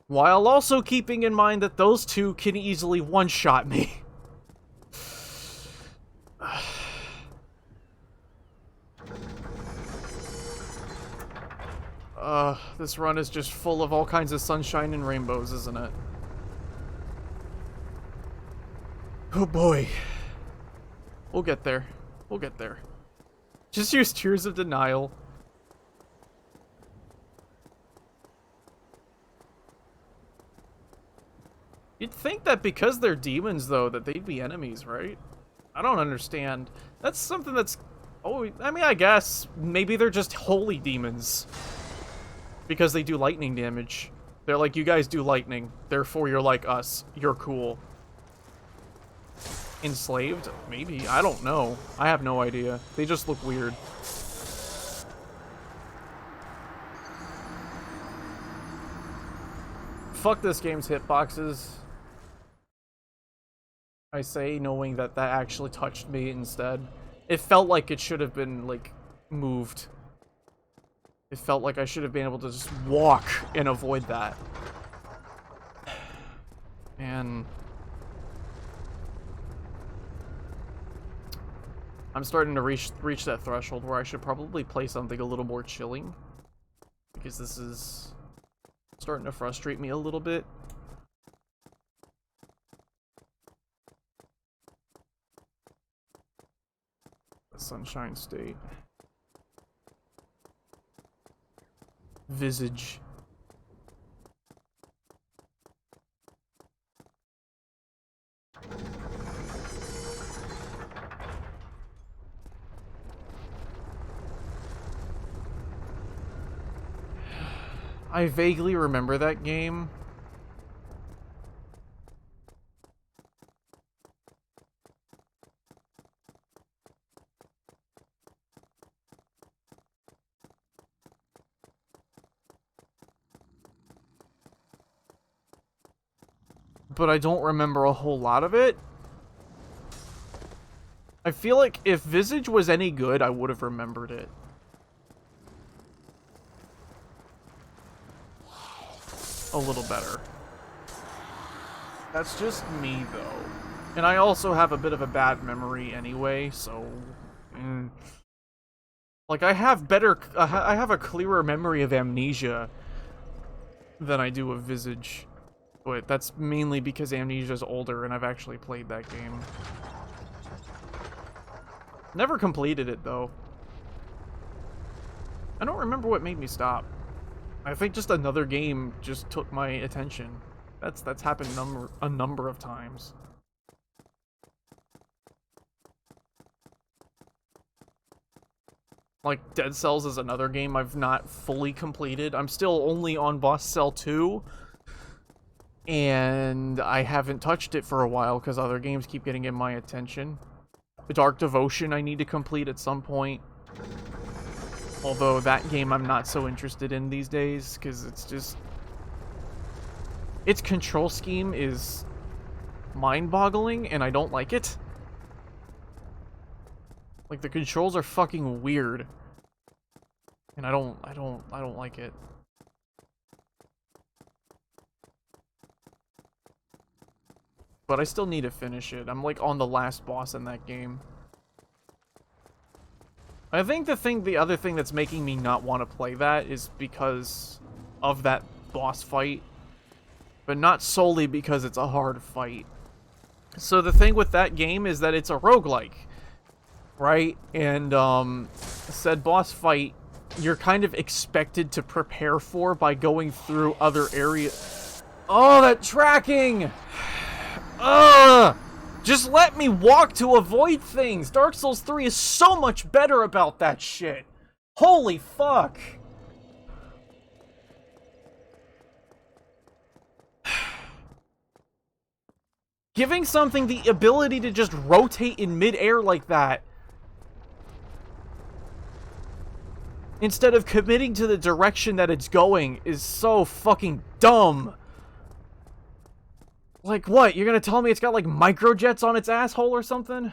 While also keeping in mind that those two can easily one-shot me. This run is just full of all kinds of sunshine and rainbows, isn't it? Oh boy. We'll get there. We'll get there. Just use Tears of Denial. You'd think that because they're demons, though, that they'd be enemies, right? I don't understand. That's something that's... Oh, I mean, I guess. Maybe they're just holy demons. Because they do lightning damage. They're like, you guys do lightning. Therefore, you're like us. You're cool. Enslaved? Maybe. I don't know. I have no idea. They just look weird. Fuck this game's hitboxes. I say, knowing that that actually touched me instead. It felt like it should have been, like, moved. It felt like I should have been able to just walk and avoid that. Man. I'm starting to reach that threshold where I should probably play something a little more chilling. Because this is starting to frustrate me a little bit. The Sunshine State. Visage. I vaguely remember that game. But I don't remember a whole lot of it. I feel like if Visage was any good, I would have remembered it. A little better. That's just me, though. And I also have a bit of a bad memory anyway, so... Like, I have a clearer memory of Amnesia than I do of Visage. But that's mainly because Amnesia's older and I've actually played that game. Never completed it, though. I don't remember what made me stop. I think just another game just took my attention. That's happened a number of times. Like, Dead Cells is another game I've not fully completed. I'm still only on Boss Cell 2. And I haven't touched it for a while because other games keep getting in my attention. The Dark Devotion I need to complete at some point. Although that game I'm not so interested in these days because it's just... its control scheme is mind-boggling and I don't like it. Like, the controls are fucking weird. And I don't like it. But I still need to finish it. I'm like on the last boss in that game. I think the other thing that's making me not want to play that is because of that boss fight. But not solely because it's a hard fight. So the thing with that game is that it's a roguelike. Right? And said boss fight, you're kind of expected to prepare for by going through other areas. Oh, that tracking! Ugh! Just let me walk to avoid things! Dark Souls 3 is so much better about that shit! Holy fuck! Giving something the ability to just rotate in midair like that, instead of committing to the direction that it's going, is so fucking dumb. Like, what? You're gonna tell me it's got, like, microjets on its asshole or something?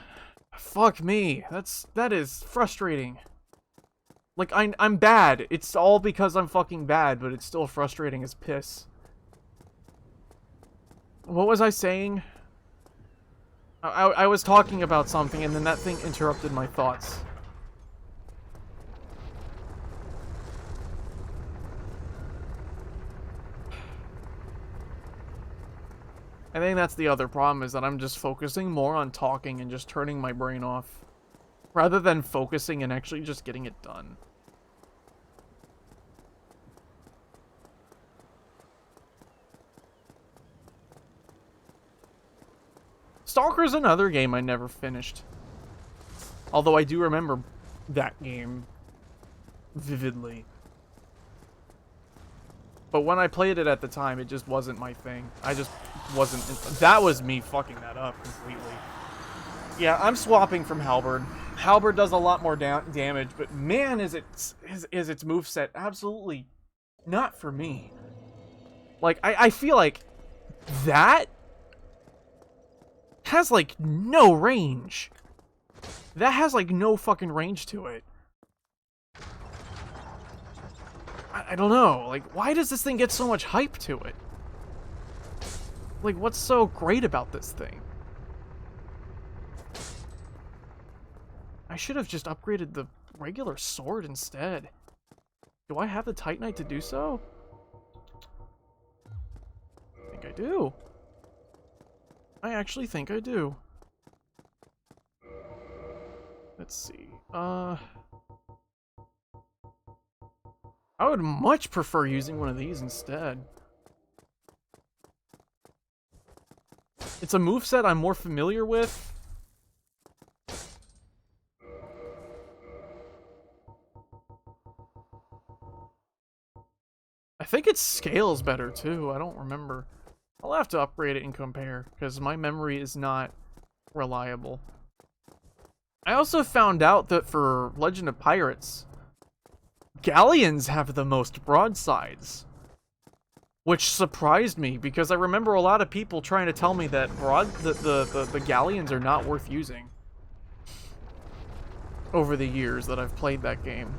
Fuck me. That is frustrating. Like, I'm bad. It's all because I'm fucking bad, but it's still frustrating as piss. What was I saying? I was talking about something, and then that thing interrupted my thoughts. I think that's the other problem, is that I'm just focusing more on talking and just turning my brain off, rather than focusing and actually just getting it done. Stalker's another game I never finished. Although I do remember that game vividly. But when I played it at the time, it just wasn't my thing. I just wasn't... That was me fucking that up completely. Yeah, I'm swapping from Halberd. Halberd does a lot more damage, but man, is its moveset absolutely not for me. Like, I feel like that has, like, no range. That has, like, no fucking range to it. I don't know. Like, why does this thing get so much hype to it? Like, what's so great about this thing? I should have just upgraded the regular sword instead. Do I have the Titanite to do so? I think I do. I actually think I do. Let's see. I would much prefer using one of these instead. It's a moveset I'm more familiar with. I think it scales better too. I don't remember. I'll have to upgrade it and compare, because my memory is not reliable. I also found out that for Legend of Pirates, galleons have the most broadsides. Which surprised me, because I remember a lot of people trying to tell me that the galleons are not worth using. Over the years that I've played that game.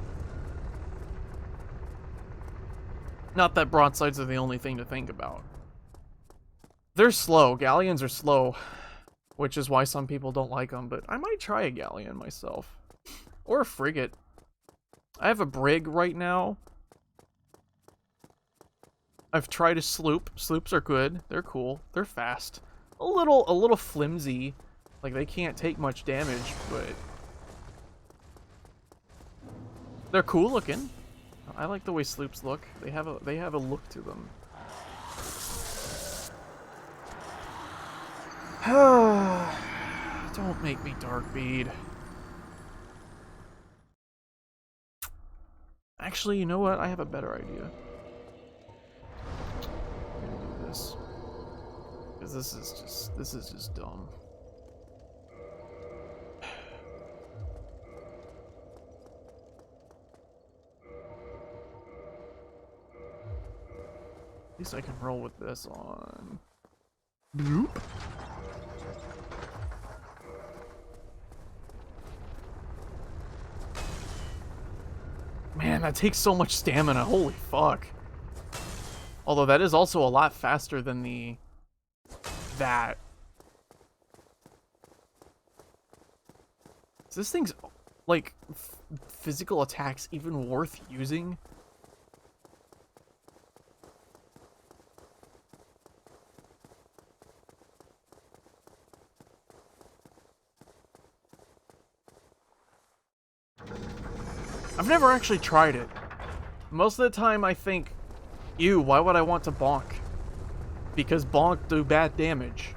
Not that broadsides are the only thing to think about. They're slow. Galleons are slow. Which is why some people don't like them, but I might try a galleon myself. Or a frigate. I have a brig right now. I've tried a sloop. Sloops are good. They're cool. They're fast. A little flimsy. Like, they can't take much damage, but they're cool looking. I like the way sloops look. They have a look to them. Don't make me dark bead. Actually, you know what? I have a better idea. I'm gonna do this. Because this is just dumb. At least I can roll with this on. Bloop. Man, that takes so much stamina. Holy fuck. Although that is also a lot faster than that. Is this thing's, like, physical attacks even worth using? I've never actually tried it. Most of the time I think, ew, why would I want to bonk? Because bonk do bad damage.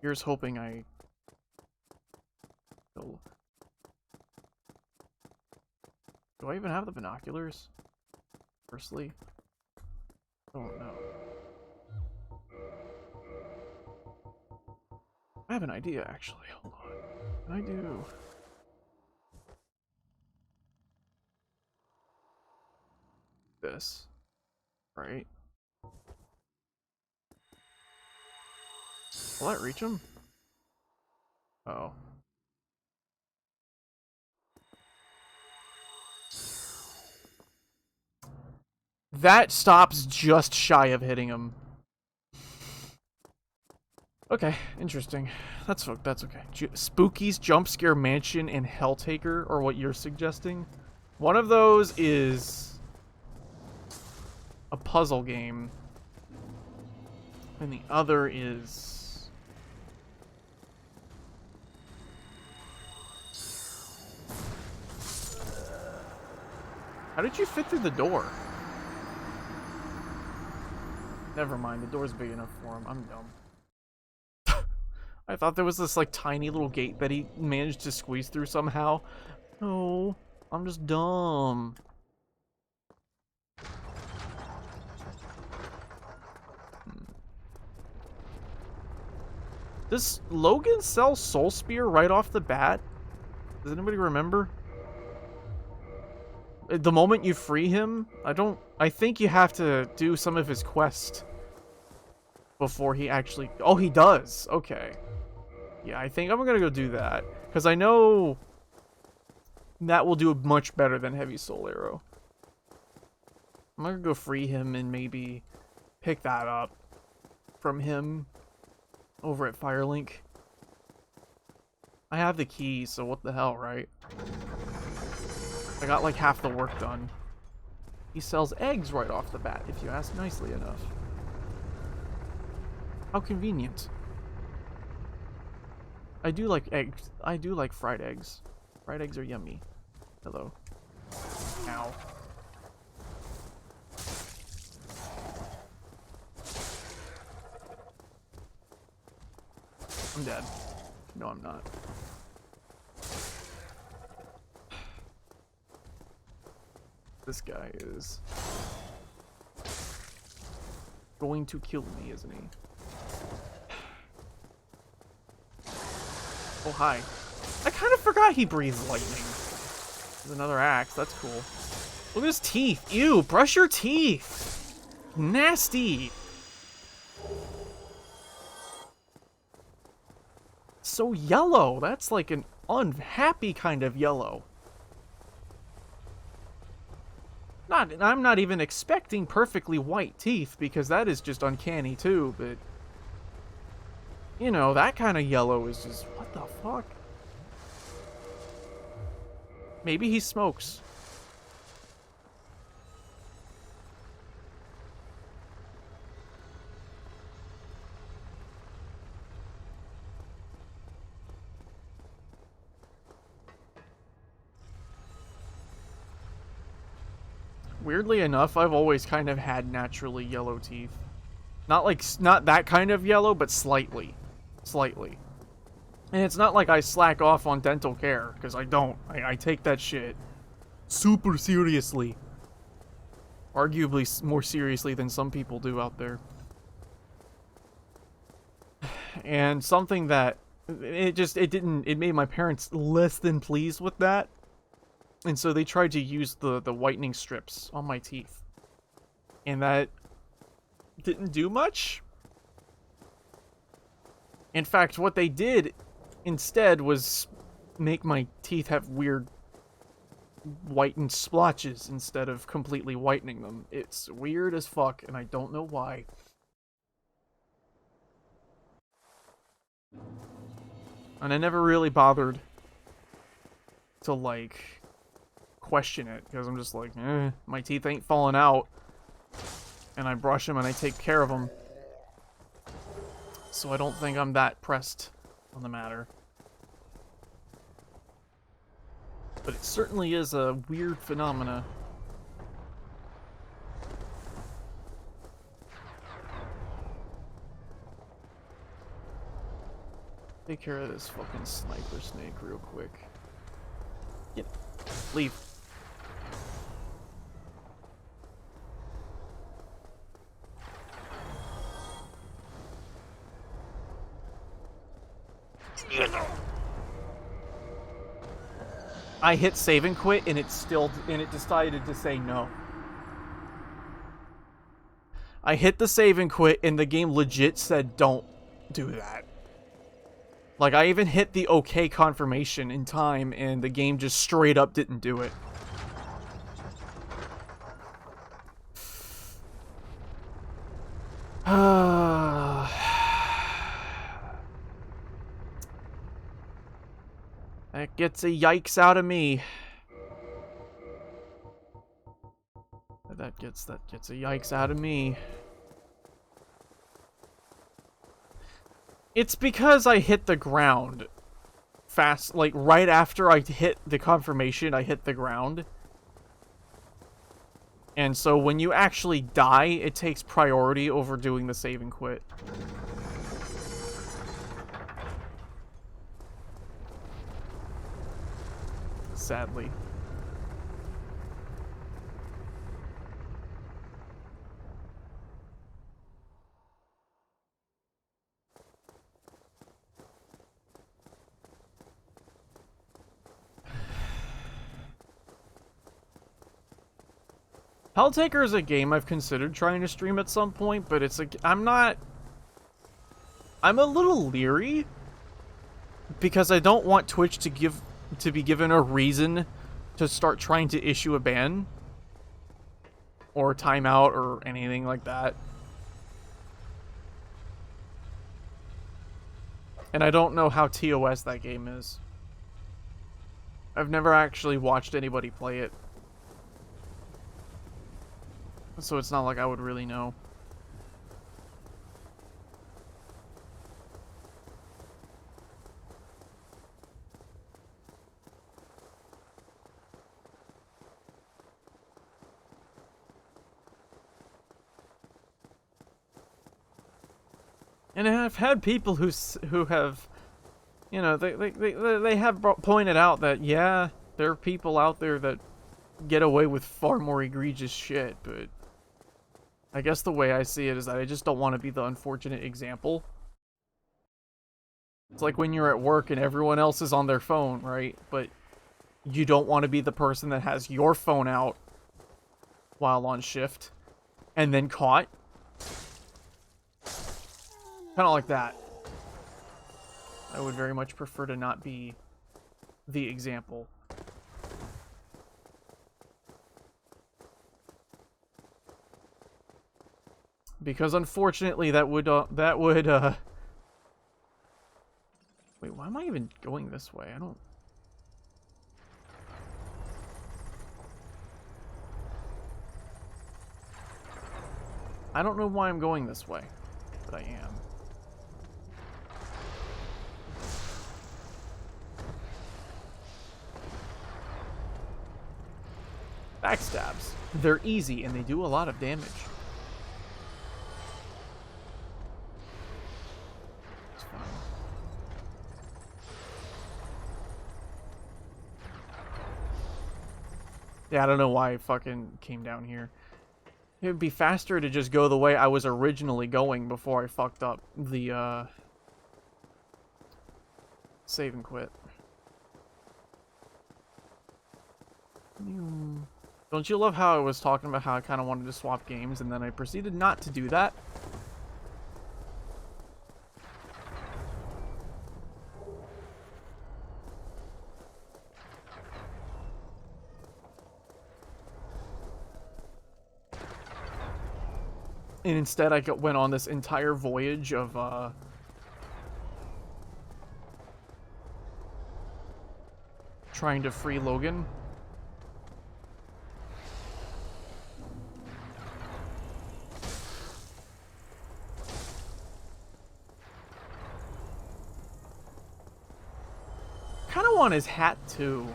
Here's hoping I... Do I even have the binoculars? Firstly, I don't know. I have an idea, actually. Hold on. What can I do? This. Right? Will that reach him? Oh. That stops just shy of hitting him. Okay, interesting. That's okay. Spooky's Jump Scare Mansion and Helltaker are what you're suggesting. One of those is a puzzle game, and the other is how did you fit through the door? Never mind, the door's big enough for him. I'm dumb. I thought there was this, like, tiny little gate that he managed to squeeze through somehow. No, I'm just dumb. Does Logan sell Soul Spear right off the bat? Does anybody remember? The moment you free him, I think you have to do some of his quest before he actually... Oh, he does. Okay. Yeah, I think I'm gonna go do that. Because I know that will do much better than Heavy Soul Arrow. I'm gonna go free him and maybe pick that up from him over at Firelink. I have the key, so what the hell, right? I got like half the work done. He sells eggs right off the bat, if you ask nicely enough. How convenient. I do like eggs. I do like fried eggs. Fried eggs are yummy. Hello. Ow. I'm dead. No, I'm not. This guy is going to kill me, isn't he? Oh, hi. I kind of forgot he breathes lightning. There's another axe. That's cool. Look at his teeth. Ew, brush your teeth. Nasty. So yellow. That's like an unhappy kind of yellow. I'm not even expecting perfectly white teeth, because that is just uncanny too, but you know, that kind of yellow is just, what the fuck? Maybe he smokes. Weirdly enough, I've always kind of had naturally yellow teeth. Not that kind of yellow, but slightly. Slightly. And it's not like I slack off on dental care, because I don't. I take that shit super seriously. Arguably more seriously than some people do out there. And something that it made my parents less than pleased with that. And so they tried to use the whitening strips on my teeth. And that didn't do much. In fact, what they did instead was make my teeth have weird whitened splotches instead of completely whitening them. It's weird as fuck, and I don't know why. And I never really bothered to, like, question it, because I'm just like, my teeth ain't falling out. And I brush them and I take care of them. So I don't think I'm that pressed on the matter. But it certainly is a weird phenomena. Take care of this fucking sniper snake real quick. Yep. Leave. I hit save and quit, and it decided to say no. I hit the save and quit, and the game legit said don't do that. Like, I even hit the okay confirmation in time, and the game just straight up didn't do it. That gets a yikes out of me. That gets a yikes out of me. It's because I hit the ground fast, like right after I hit the confirmation, I hit the ground. And so when you actually die, it takes priority over doing the save and quit. Sadly. Helltaker is a game I've considered trying to stream at some point, but I'm a little leery because I don't want Twitch to be given a reason to start trying to issue a ban or timeout or anything like that. And I don't know how TOS that game is. I've never actually watched anybody play it. So it's not like I would really know. And I've had people who have, you know, they have pointed out that, yeah, there are people out there that get away with far more egregious shit, but I guess the way I see it is that I just don't want to be the unfortunate example. It's like when you're at work and everyone else is on their phone, right? But you don't want to be the person that has your phone out while on shift and then caught. Kind of like that. I would very much prefer to not be the example. Because unfortunately that would wait, why am I even going this way? I don't know why I'm going this way, but I am. Backstabs. They're easy and they do a lot of damage. It's fine. Yeah, I don't know why I fucking came down here. It would be faster to just go the way I was originally going before I fucked up the, save and quit. Don't you love how I was talking about how I kind of wanted to swap games and then I proceeded not to do that? And instead I went on this entire voyage of, trying to free Logan. Kind of want his hat too.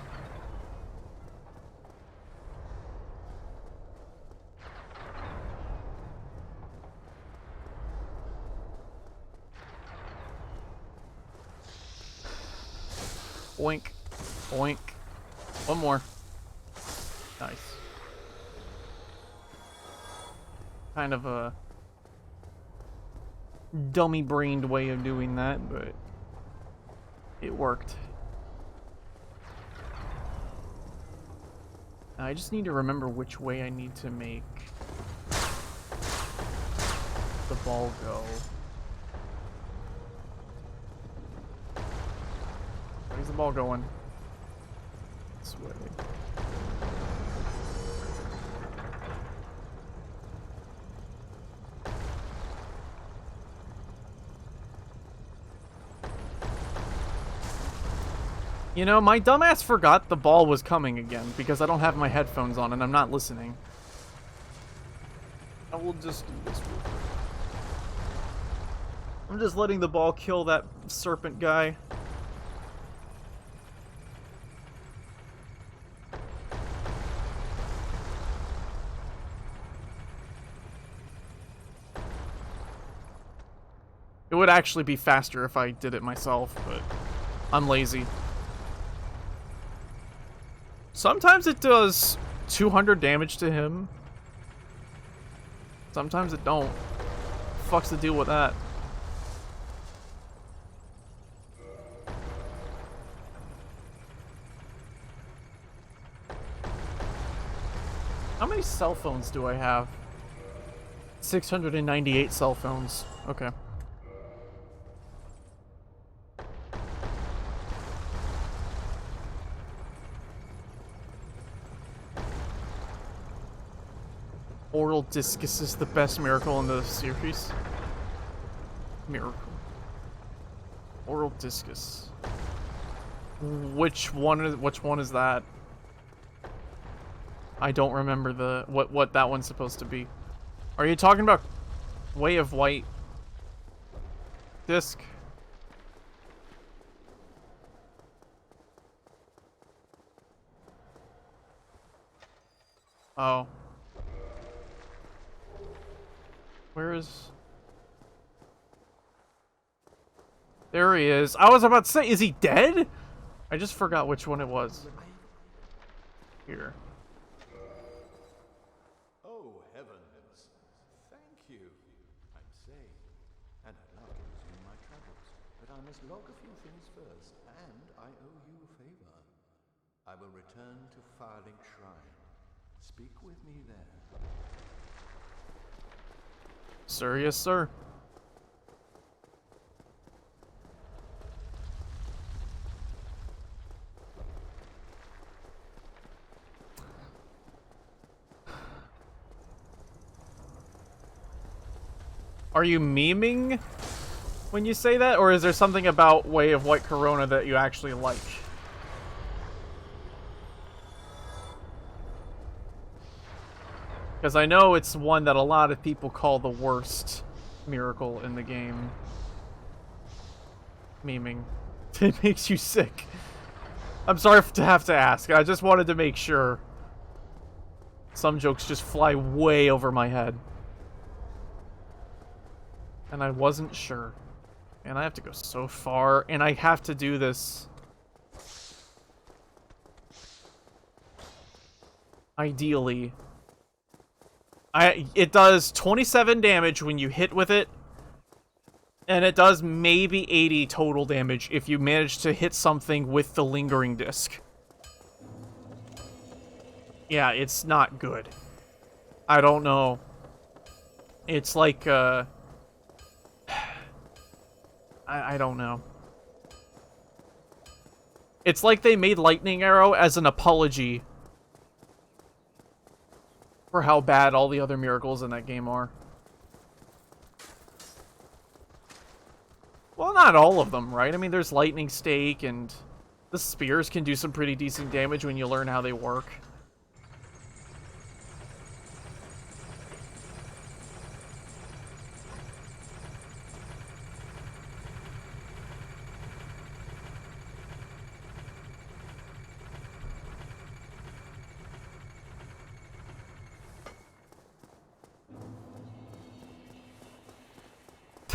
Oink. Oink. One more. Nice. Kind of a dummy-brained way of doing that, but it worked. I just need to remember which way I need to make the ball go. Where's the ball going? This way. You know, my dumbass forgot the ball was coming again because I don't have my headphones on and I'm not listening. I will just do this real quick. I'm just letting the ball kill that serpent guy. It would actually be faster if I did it myself, but I'm lazy. Sometimes it does 200 damage to him. Sometimes it don't. Fuck's the deal with that? How many cell phones do I have? 698 cell phones. Okay. Oral discus is the best miracle in the series. Miracle. Oral discus. Which one is that? I don't remember the what that one's supposed to be. Are you talking about Way of White disc? Oh. Where is... There he is. I was about to say, is he dead? I just forgot which one it was. Here. Oh, heavens. Thank you. I'm safe, and I'd love to resume my travels, but I must log a few things first, and I owe you a favor. I will return to Firelink Shrine. Speak with me there. Sir, yes, sir. Are you memeing when you say that, or is there something about Way of White Corona that you actually like? Because I know it's one that a lot of people call the worst miracle in the game. Memeing. It makes you sick. I'm sorry to have to ask. I just wanted to make sure. Some jokes just fly way over my head. And I wasn't sure. And I have to go so far, and I have to do this. Ideally. It does 27 damage when you hit with it. And it does maybe 80 total damage if you manage to hit something with the lingering disc. Yeah, it's not good. I don't know. It's like, I don't know. It's like they made Lightning Arrow as an apology for how bad all the other miracles in that game are. Well, not all of them, right? I mean, there's Lightning Stake, and the spears can do some pretty decent damage when you learn how they work.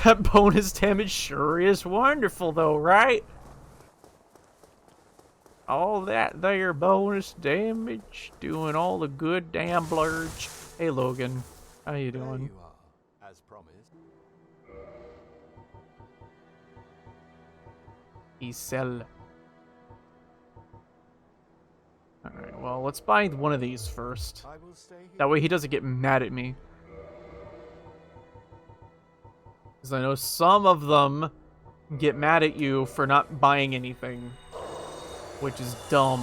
That bonus damage sure is wonderful, though, right? All that there bonus damage, doing all the good damn blurge. Hey, Logan. How you There doing? you are, as promised. Isel. Alright, well, let's buy one of these first. I will stay here. That way he doesn't get mad at me. Because I know some of them get mad at you for not buying anything. Which is dumb.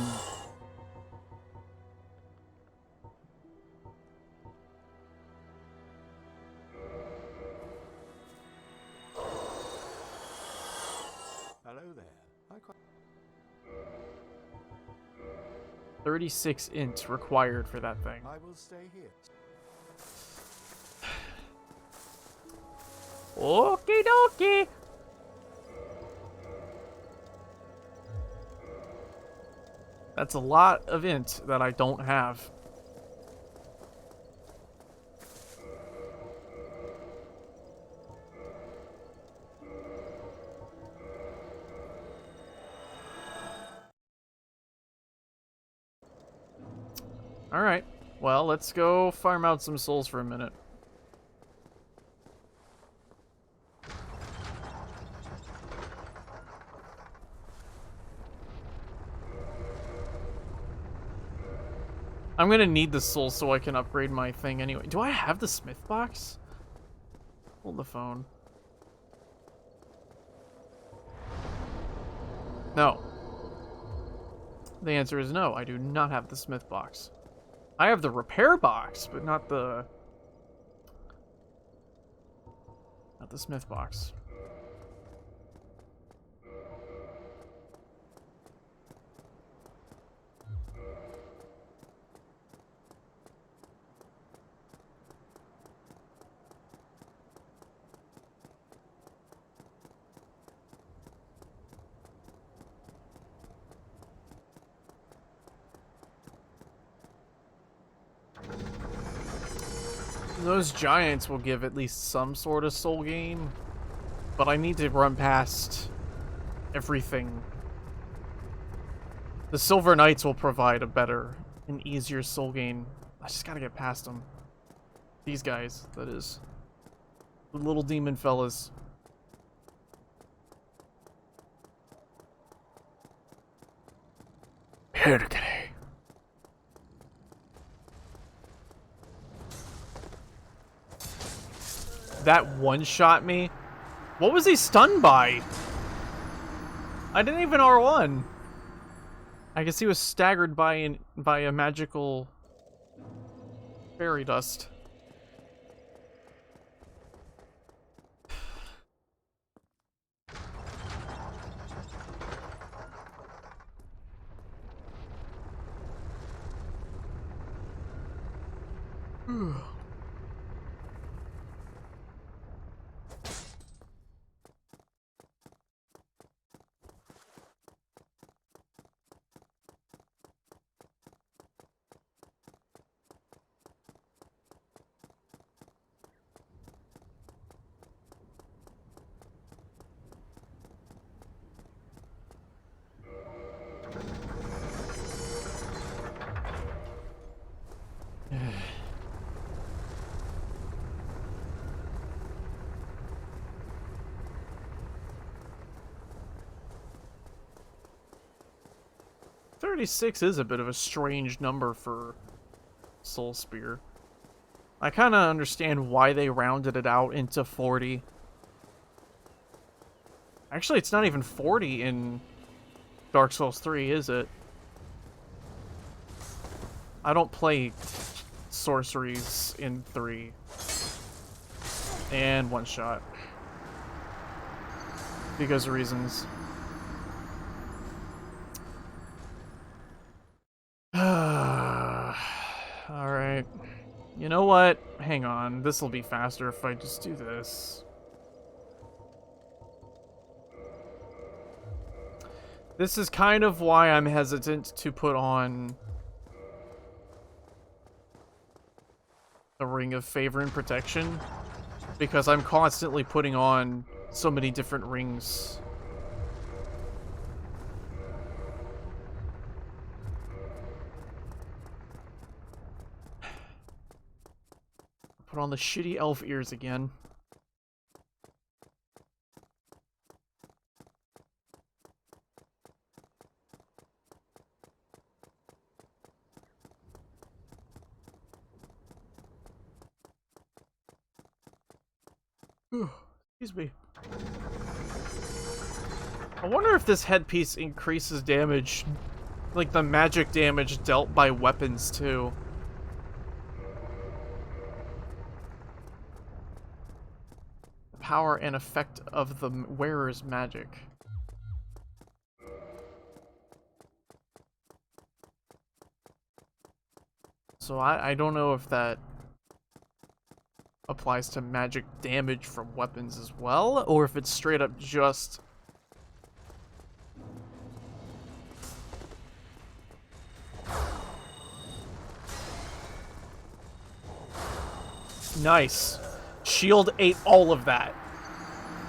Hello there. 36 int required for that thing. I will stay here. Okie dokie. That's a lot of int that I don't have. Alright, well, let's go farm out some souls for a minute. I'm gonna need the souls so I can upgrade my thing anyway. Do I have the smith box? Hold the phone. No. The answer is no, I do not have the smith box. I have the repair box, but not the smith box. Those giants will give at least some sort of soul gain, but I need to run past everything. The Silver Knights will provide a better and easier soul gain. I just gotta get past them. These guys, that is. The little demon fellas. Hergre. That one-shot me? What was he stunned by? I didn't even R1. I guess he was staggered by a magical fairy dust. $36 is a bit of a strange number for Soul Spear. I kind of understand why they rounded it out into 40. Actually, it's not even 40 in Dark Souls 3, is it? I don't play sorceries in 3. And one shot. Because of reasons. Alright. You know what? Hang on. This'll be faster if I just do this. This is kind of why I'm hesitant to put on the Ring of Favor and Protection, because I'm constantly putting on so many different rings. Put on the shitty elf ears again. Excuse me. I wonder if this headpiece increases damage, like the magic damage dealt by weapons too. The power and effect of the wearer's magic. So I don't know if that applies to magic damage from weapons as well, or if it's straight up just nice. Shield ate all of that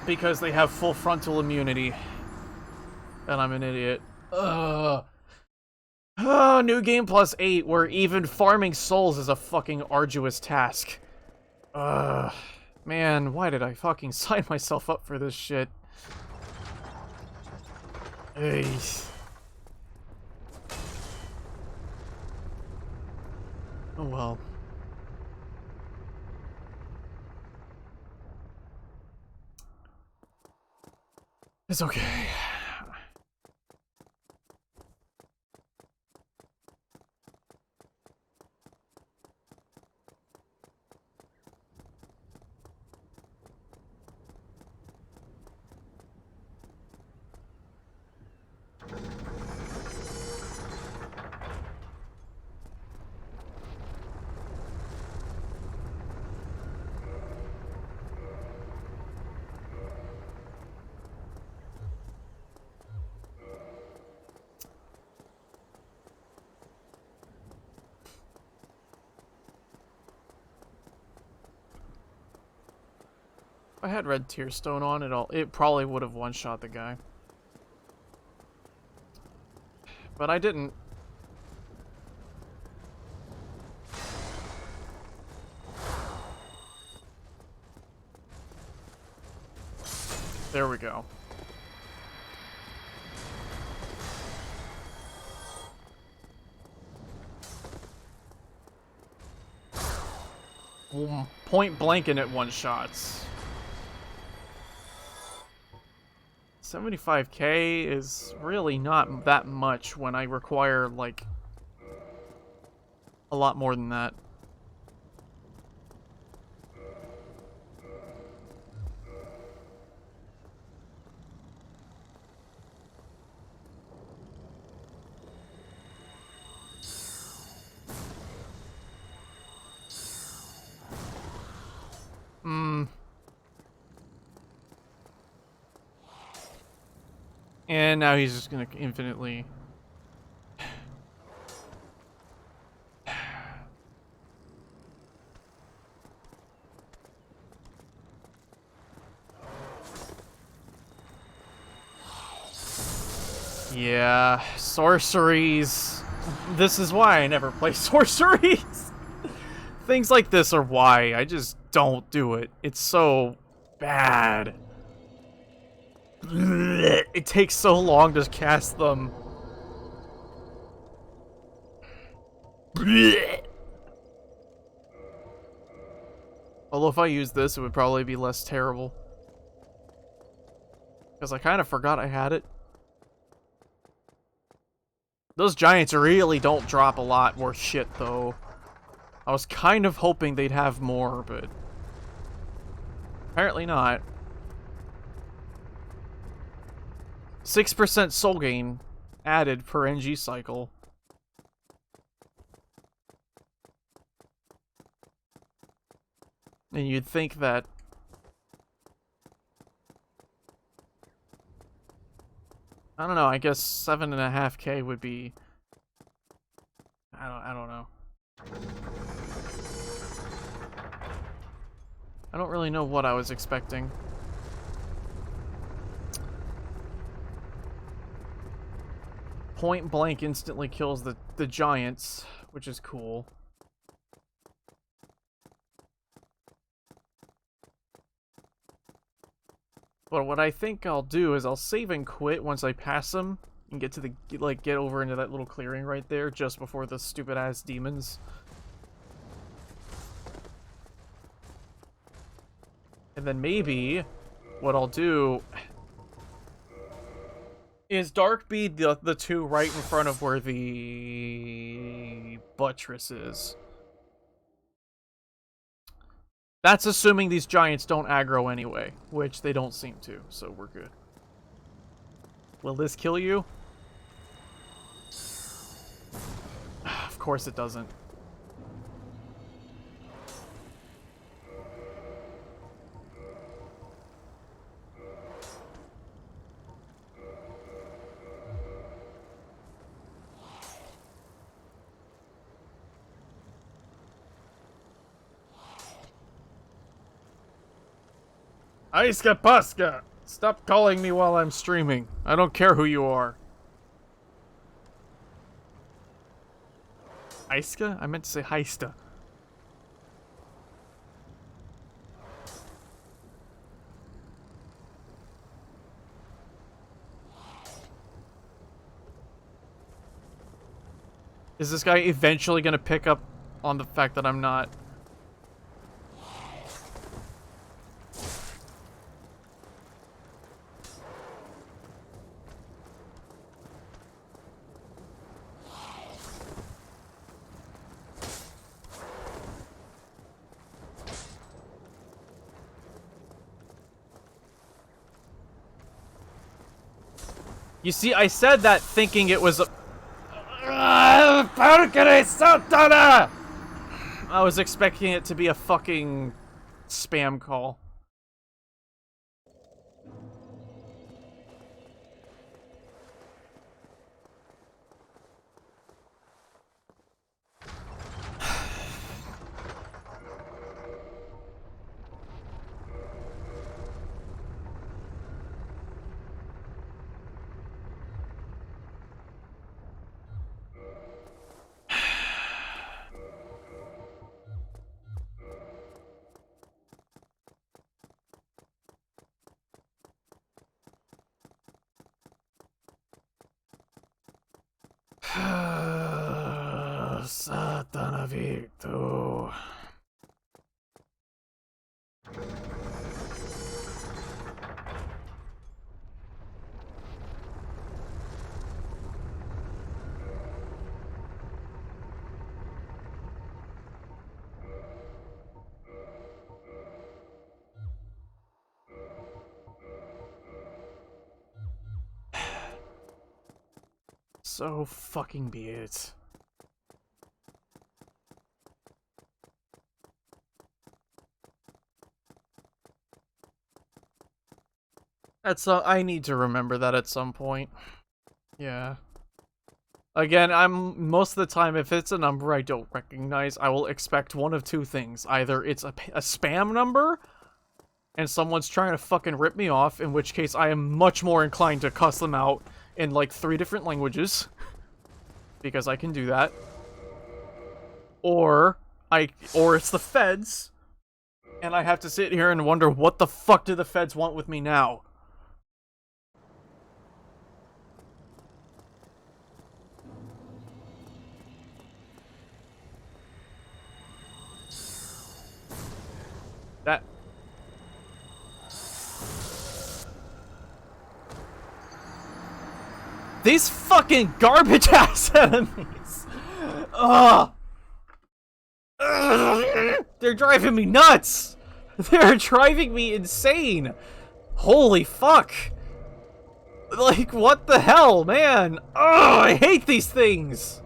because they have full frontal immunity. And I'm an idiot. Ugh. Oh, new game plus 8, where even farming souls is a fucking arduous task. Ugh. Man, why did I fucking sign myself up for this shit? Hey. Oh well. It's okay. If I had red tear stone on it, it probably would have one-shot the guy. But I didn't. There we go. Point blank in at one shots. 75k is really not that much when I require, like, a lot more than that. And now he's just gonna infinitely... Yeah, sorceries. This is why I never play sorceries. Things like this are why I just don't do it. It's so bad. It takes so long to cast them. Although if I use this, it would probably be less terrible. Because I kind of forgot I had it. Those giants really don't drop a lot more shit, though. I was kind of hoping they'd have more, but... apparently not. 6% soul gain added per NG cycle. And you'd think that... I don't know, I guess 7.5k would be... I don't know. I don't really know what I was expecting. Point blank instantly kills the giants, which is cool. But what I think I'll do is I'll save and quit once I pass them and get to the get over into that little clearing right there just before the stupid ass demons. And then maybe what I'll do is dark bead the two right in front of where the buttress is. That's assuming these giants don't aggro anyway, which they don't seem to, so we're good. Will this kill you? Of course it doesn't. Aiska Paska! Stop calling me while I'm streaming. I don't care who you are. Aiska? I meant to say Heista. Is this guy eventually gonna pick up on the fact that I'm not? You see, I said that thinking it was a... I was expecting it to be a fucking spam call. Victor. So fucking be it. I need to remember that at some point. Yeah. Again, most of the time, if it's a number I don't recognize, I will expect one of two things. Either it's a spam number, and someone's trying to fucking rip me off, in which case I am much more inclined to cuss them out in like 3 different languages. Because I can do that. Or it's the feds, and I have to sit here and wonder what the fuck do the feds want with me now? That... These fucking garbage-ass enemies! Ugh! They're driving me nuts! They're driving me insane! Holy fuck! Like, what the hell, man? Oh, I hate these things!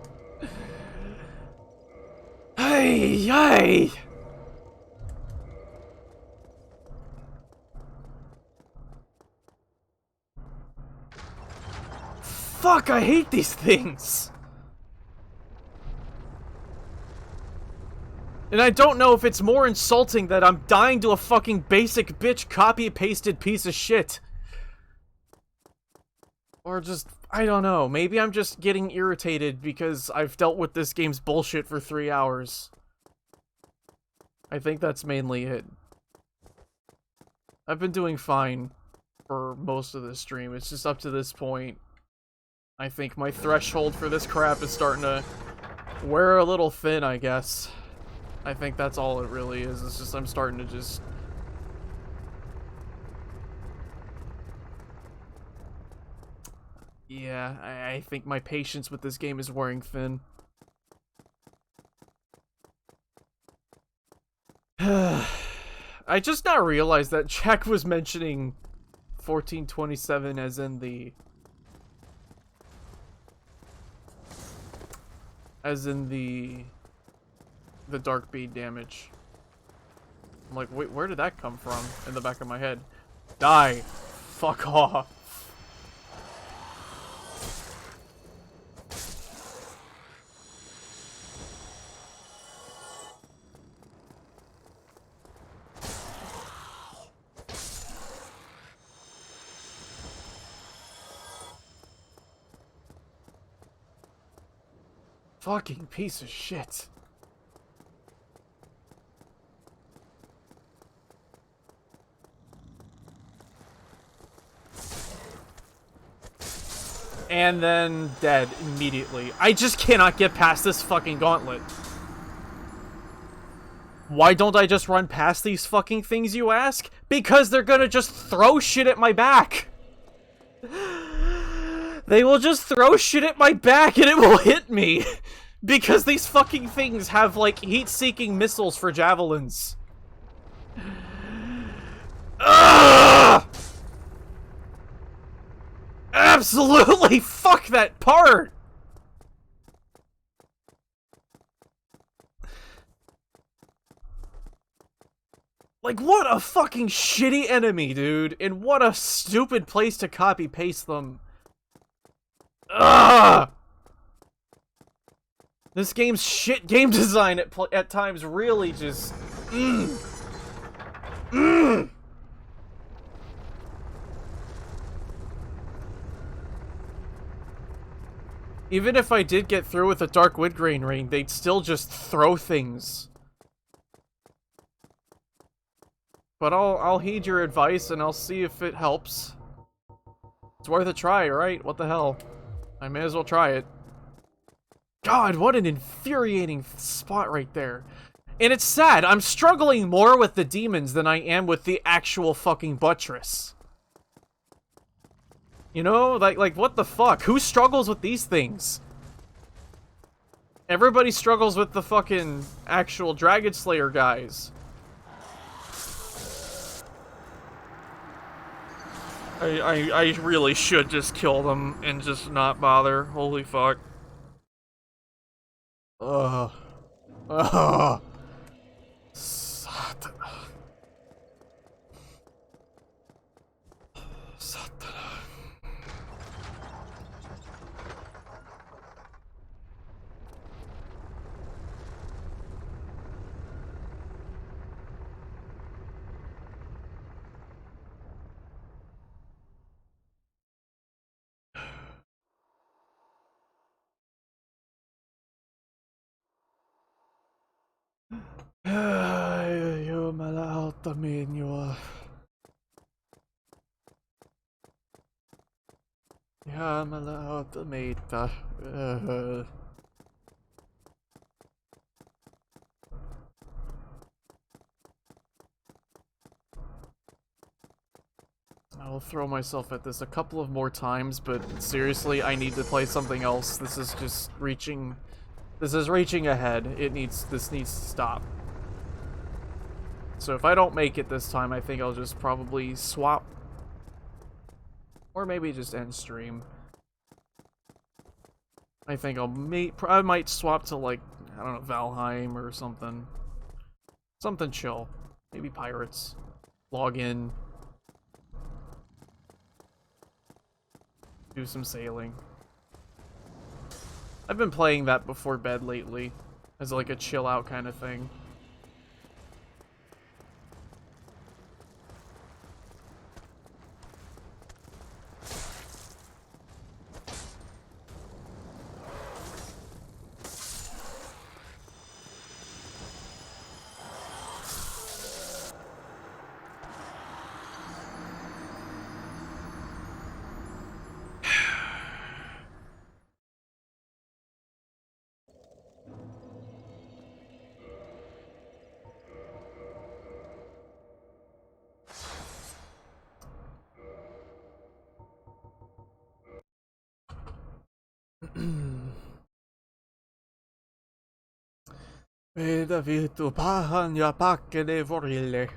Hey, hey! Fuck, I hate these things! And I don't know if it's more insulting that I'm dying to a fucking basic bitch copy-pasted piece of shit. Or just, I don't know, maybe I'm just getting irritated because I've dealt with this game's bullshit for 3 hours. I think that's mainly it. I've been doing fine for most of the stream, it's just up to this point. I think my threshold for this crap is starting to wear a little thin, I guess. I think that's all it really is. It's just I'm starting to just... Yeah, I think my patience with this game is wearing thin. I just now realized that Jack was mentioning 1427 as in the... the dark bead damage. I'm like, wait, where did that come from? In the back of my head. Die. Fuck off. Fucking piece of shit. And then dead immediately. I just cannot get past this fucking gauntlet. Why don't I just run past these fucking things, you ask? Because they're gonna just throw shit at my back. They will just throw shit at my back and it will hit me. Because these fucking things have, like, heat-seeking missiles for javelins. Ugh! Absolutely fuck that part! Like, what a fucking shitty enemy, dude. And what a stupid place to copy-paste them. Ugh! This game's shit game design at times really just... Even if I did get through with a Dark Woodgrain Ring, they'd still just throw things. But I'll heed your advice and I'll see if it helps. It's worth a try, right? What the hell? I may as well try it. God God, what an infuriating spot right there. And it's sad. I'm struggling more with the demons than I am with the actual fucking buttress. You know, like what the fuck? Who struggles with these things? Everybody struggles with the fucking actual Dragon Slayer guys. I really should just kill them and just not bother. Holy fuck. Ugh. Ugh. Satana. Satana. Io me la altaminio. Ja, me la altamita. I'll throw myself at this a couple of more times, but seriously, I need to play something else. This is just reaching... This is reaching ahead. This needs to stop. So if I don't make it this time, I think I'll just probably swap. Or maybe just end stream. I think I might swap to, like, I don't know, Valheim or something. Something chill. Maybe Pirates. Log in. Do some sailing. I've been playing that before bed lately. As like a chill out kind of thing. Veda virtu pahan ja pakkene vorille.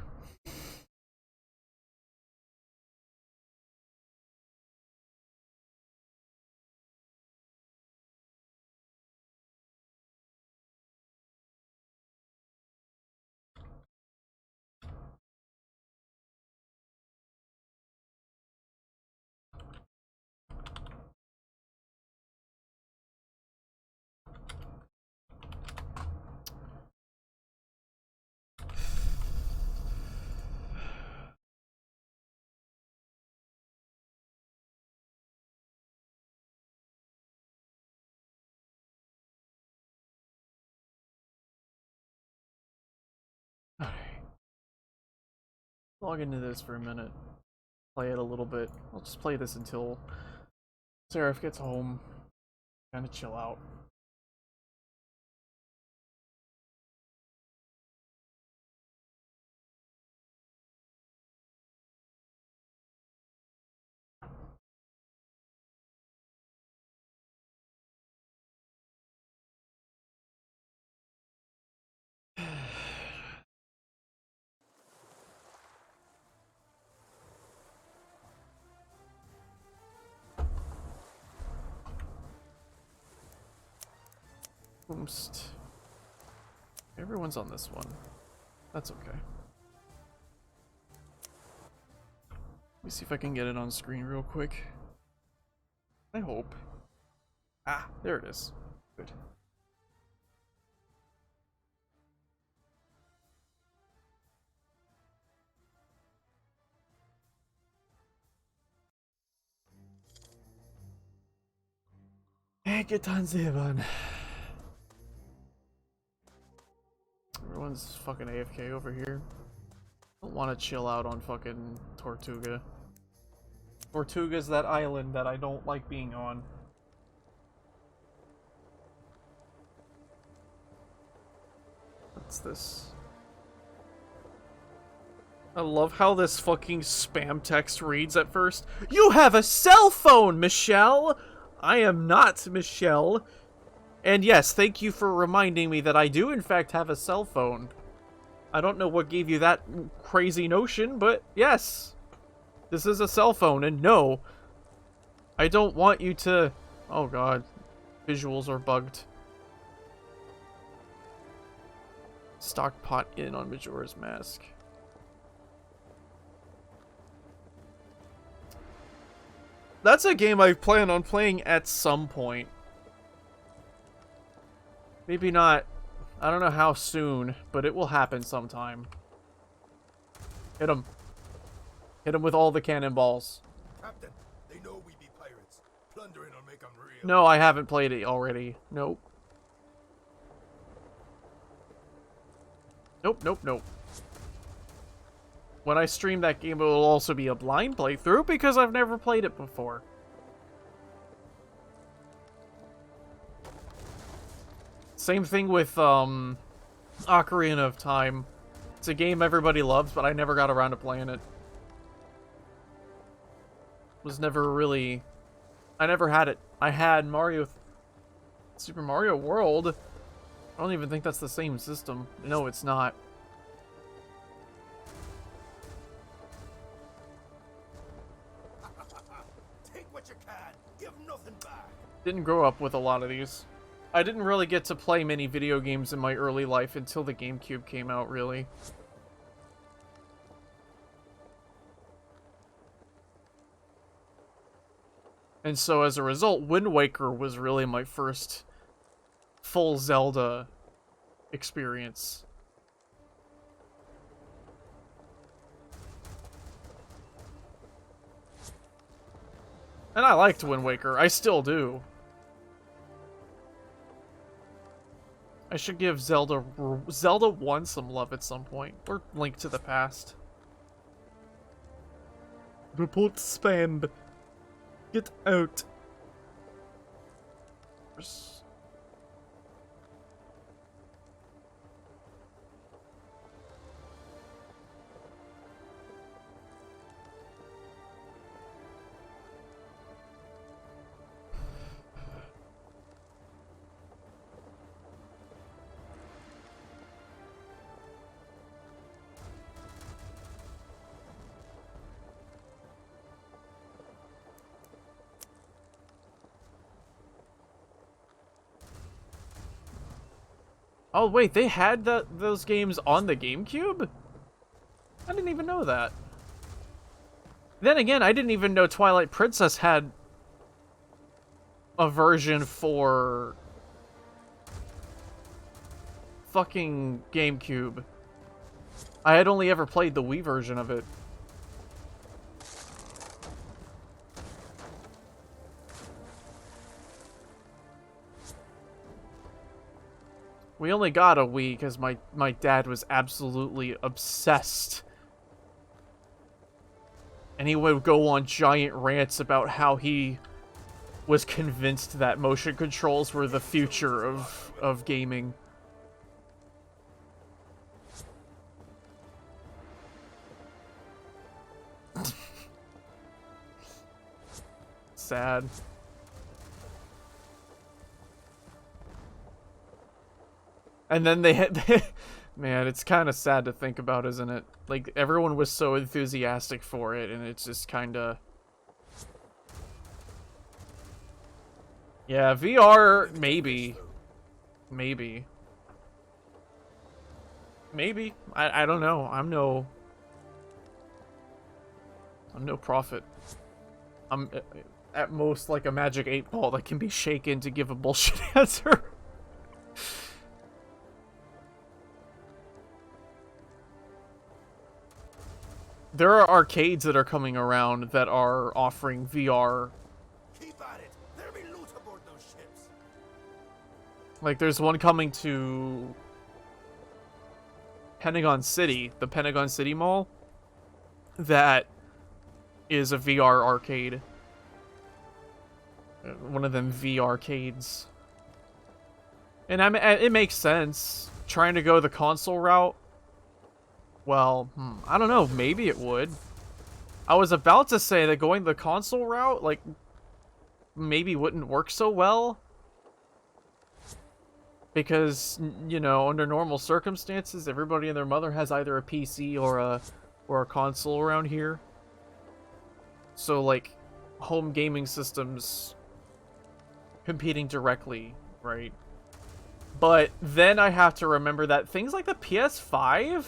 Alright. Log into this for a minute. Play it a little bit. I'll just play this until Seraph gets home. Kinda chill out. Oompst. Everyone's on this one. That's okay. Let me see if I can get it on screen real quick. I hope. Ah, there it is. Good. Everyone's fucking AFK over here. Don't want to chill out on fucking Tortuga. Tortuga's that island that I don't like being on. What's this? I love how this fucking spam text reads at first. You have a cell phone, Michelle! I am not Michelle. And yes, thank you for reminding me that I do in fact have a cell phone. I don't know what gave you that crazy notion, but yes. This is a cell phone, and no. I don't want you to... Oh god. Visuals are bugged. Stockpot in on Majora's Mask. That's a game I plan on playing at some point. Maybe not... I don't know how soon, but it will happen sometime. Hit him. Hit him with all the cannonballs. Captain, they know we be pirates. Plundering will make them real. No, I haven't played it already. Nope. Nope, nope, nope. When I stream that game, it will also be a blind playthrough because I've never played it before. Same thing with, Ocarina of Time. It's a game everybody loves, but I never got around to playing it. Was never really... I never had it. I had Super Mario World. I don't even think that's the same system. No, it's not. Take what you can. Give nothing back. Didn't grow up with a lot of these. I didn't really get to play many video games in my early life until the GameCube came out, really. And so as a result, Wind Waker was really my first full Zelda experience. And I liked Wind Waker. I still do. I should give Zelda 1 some love at some point. Or Link to the Past. Report spam. Get out. Oh wait, they had those games on the GameCube? I didn't even know that. Then again, I didn't even know Twilight Princess had a version for fucking GameCube. I had only ever played the Wii version of it. We only got a Wii because my dad was absolutely obsessed. And he would go on giant rants about how he was convinced that motion controls were the future of gaming. Sad. And then they had... Man, it's kind of sad to think about, isn't it? Like, everyone was so enthusiastic for it, and it's just kind of... Yeah, VR, maybe. Maybe. Maybe. I don't know. I'm no prophet. I'm at most like a magic 8-ball that can be shaken to give a bullshit answer. There are arcades that are coming around that are offering VR. Keep at it. There'll be loot aboard those ships. Like, there's one coming to Pentagon City, the Pentagon City Mall, that is a VR arcade. One of them V arcades. And it makes sense. trying to go the console route, well, I don't know, maybe it would. I was about to say that going the console route, like, maybe wouldn't work so well. Because, you know, under normal circumstances, everybody and their mother has either a PC or a console around here. So, like, home gaming systems competing directly, right? But then I have to remember that things like the PS5,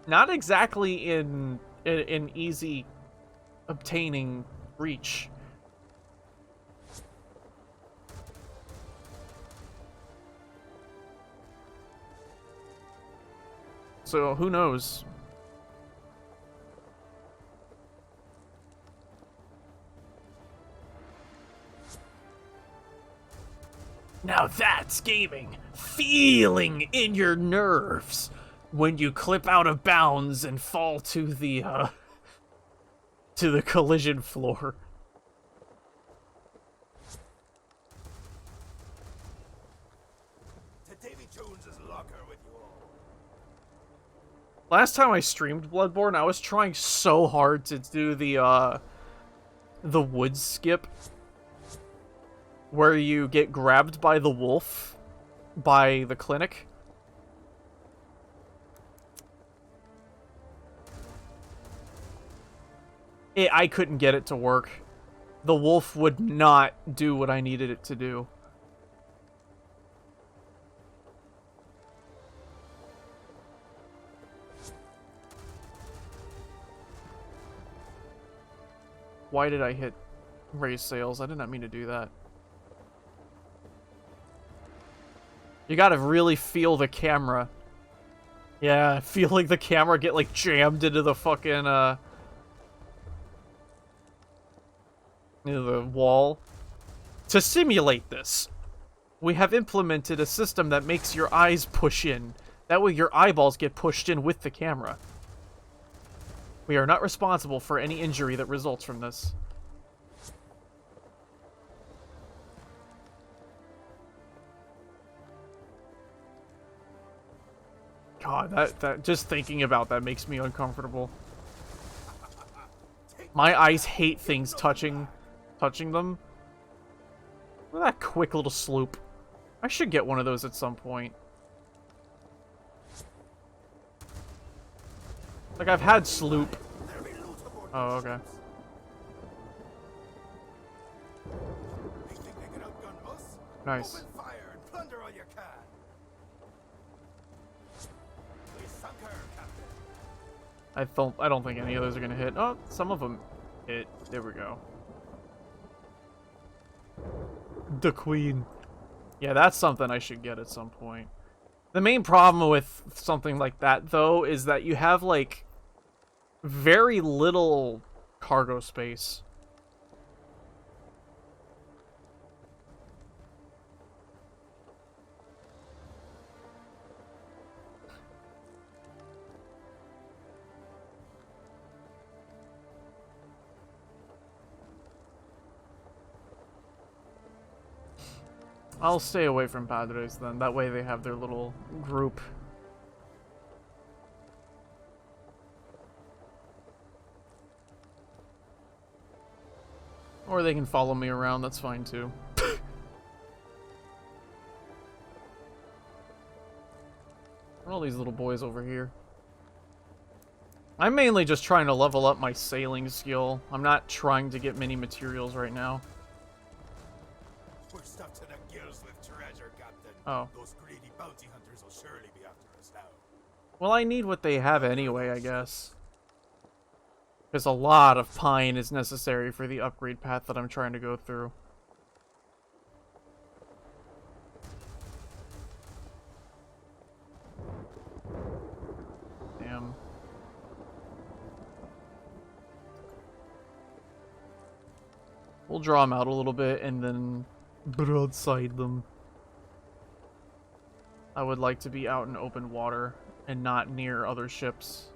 not exactly in easy obtaining reach. So who knows? Now that's gaming. Feeling in your nerves when you clip out of bounds and fall to the collision floor. To Davy Jones's locker with you all. Last time I streamed Bloodborne, I was trying so hard to do the woods skip, where you get grabbed by the wolf by the clinic. I couldn't get it to work. The wolf would not do what I needed it to do. Why did I hit raise sales? I did not mean to do that. You gotta really feel the camera. Yeah, feeling the camera get, like, jammed into the fucking, into the wall. To simulate this, we have implemented a system that makes your eyes push in. That way your eyeballs get pushed in with the camera. We are not responsible for any injury that results from this. God, that just thinking about that makes me uncomfortable. My eyes hate things touching them. Look at that quick little sloop. I should get one of those at some point. Like, I've had sloop. Oh, okay. They think they can outgun us? Nice. Open fire and plunder all you can. We sunk her, Captain. I don't think any of those are gonna hit. Oh, some of them hit. There we go. The Queen. Yeah, that's something I should get at some point. The main problem with something like that, though, is that you have, like, very little cargo space. I'll stay away from Padres then. That way they have their little group. Or they can follow me around, that's fine too. What are all these little boys over here? I'm mainly just trying to level up my sailing skill. I'm not trying to get many materials right now. We're stuffed to the gills with treasure, Captain. Oh. Those greedy bounty hunters will surely be after us now. Well, I need what they have anyway, I guess. Because a lot of pine is necessary for the upgrade path that I'm trying to go through. Damn. We'll draw them out a little bit and then broadside them. I would like to be out in open water and not near other ships.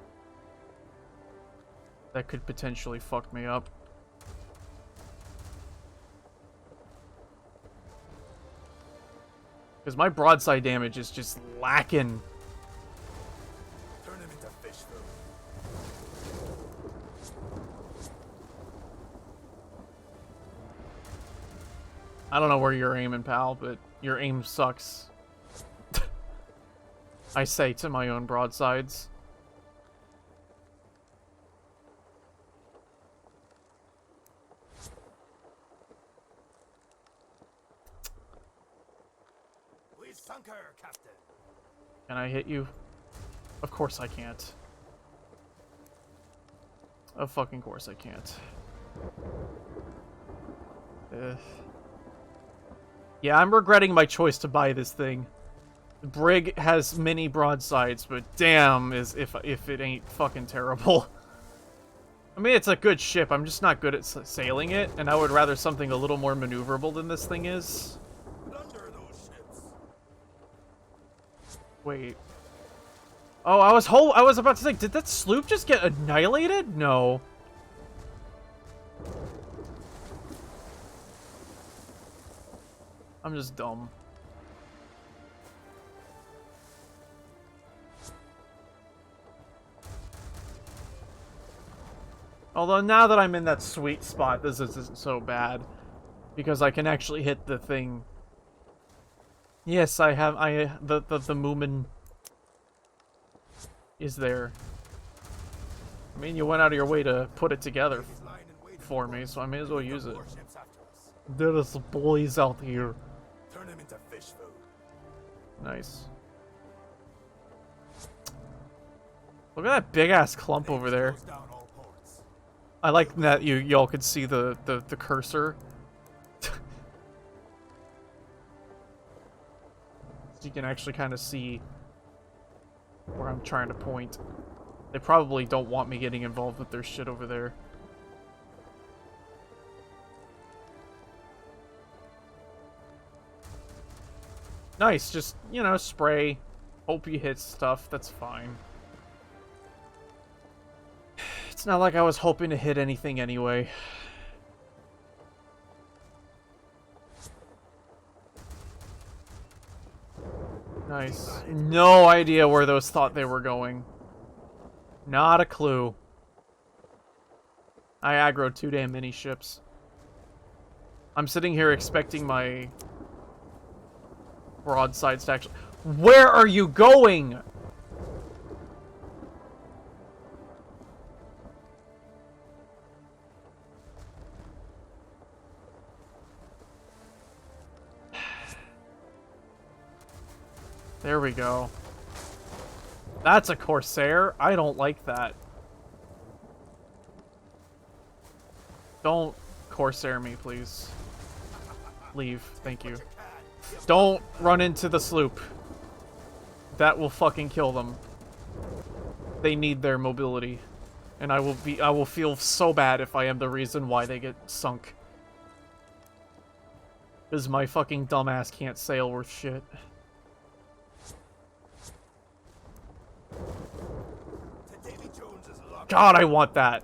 That could potentially fuck me up. Because my broadside damage is just lacking. Turn him into fish food. I don't know where you're aiming, pal, but your aim sucks. I say to my own broadsides. We sunk her, Captain. Can I hit you? Of course I can't. Of fucking course I can't. Ugh. Yeah, I'm regretting my choice to buy this thing. The brig has many broadsides, but damn is if it ain't fucking terrible. I mean, it's a good ship. I'm just not good at sailing it, and I would rather something a little more maneuverable than this thing is. Plunder those ships. Wait. Oh, I was about to say, did that sloop just get annihilated? No. I'm just dumb. Although now that I'm in that sweet spot, this isn't so bad. Because I can actually hit the thing. Yes, I have, the Moomin is there. I mean, you went out of your way to put it together for me, so I may as well use it. Warships after us. There's boys out here. Turn him into fish food. Nice. Look at that big ass clump over there. Close down all ports. I like that y'all could see the cursor. So you can actually kind of see where I'm trying to point. They probably don't want me getting involved with their shit over there. Nice, just, you know, spray. Hope you hit stuff, that's fine. It's not like I was hoping to hit anything anyway. Nice. No idea where those thought they were going. Not a clue. I aggroed 2 damn mini ships. I'm sitting here expecting my broadsides to actually... Where are you going? There we go. That's a Corsair. I don't like that. Don't Corsair me, please. Leave. Thank you. Don't run into the sloop. That will fucking kill them. They need their mobility. And I will feel so bad if I am the reason why they get sunk. Because my fucking dumbass can't sail worth shit. God, I want that.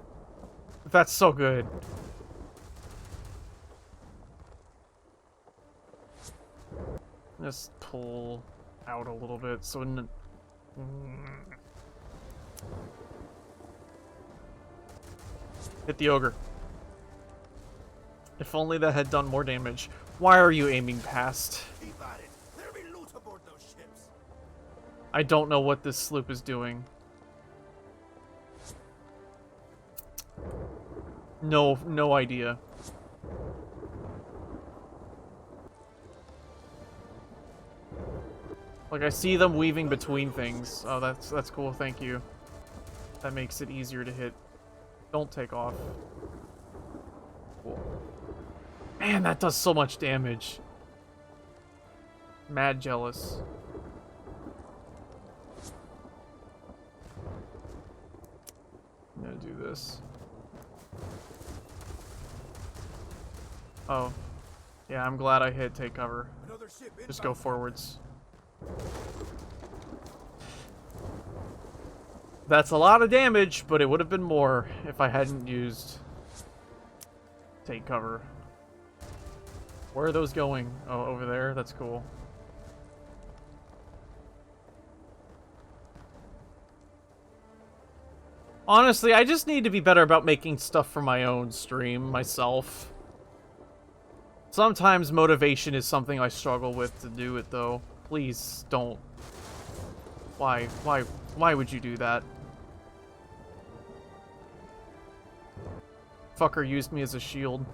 That's so good. Just pull out a little bit so... Hit the ogre. If only that had done more damage. Why are you aiming past? Keep at it. There'll be loot aboard those ships. I don't know what this sloop is doing. No idea. Like, I see them weaving between things. Oh, that's cool, thank you. That makes it easier to hit. Don't take off. Cool. Man, that does so much damage. Mad jealous. I'm gonna do this. Oh. Yeah, I'm glad I hit take cover. Another ship Just go forwards. That's a lot of damage, but it would have been more if I hadn't used take cover. Where are those going? Oh, over there? That's cool. Honestly, I just need to be better about making stuff for my own stream, myself. Sometimes motivation is something I struggle with to do it, though. Please don't. Why would you do that? Fucker used me as a shield.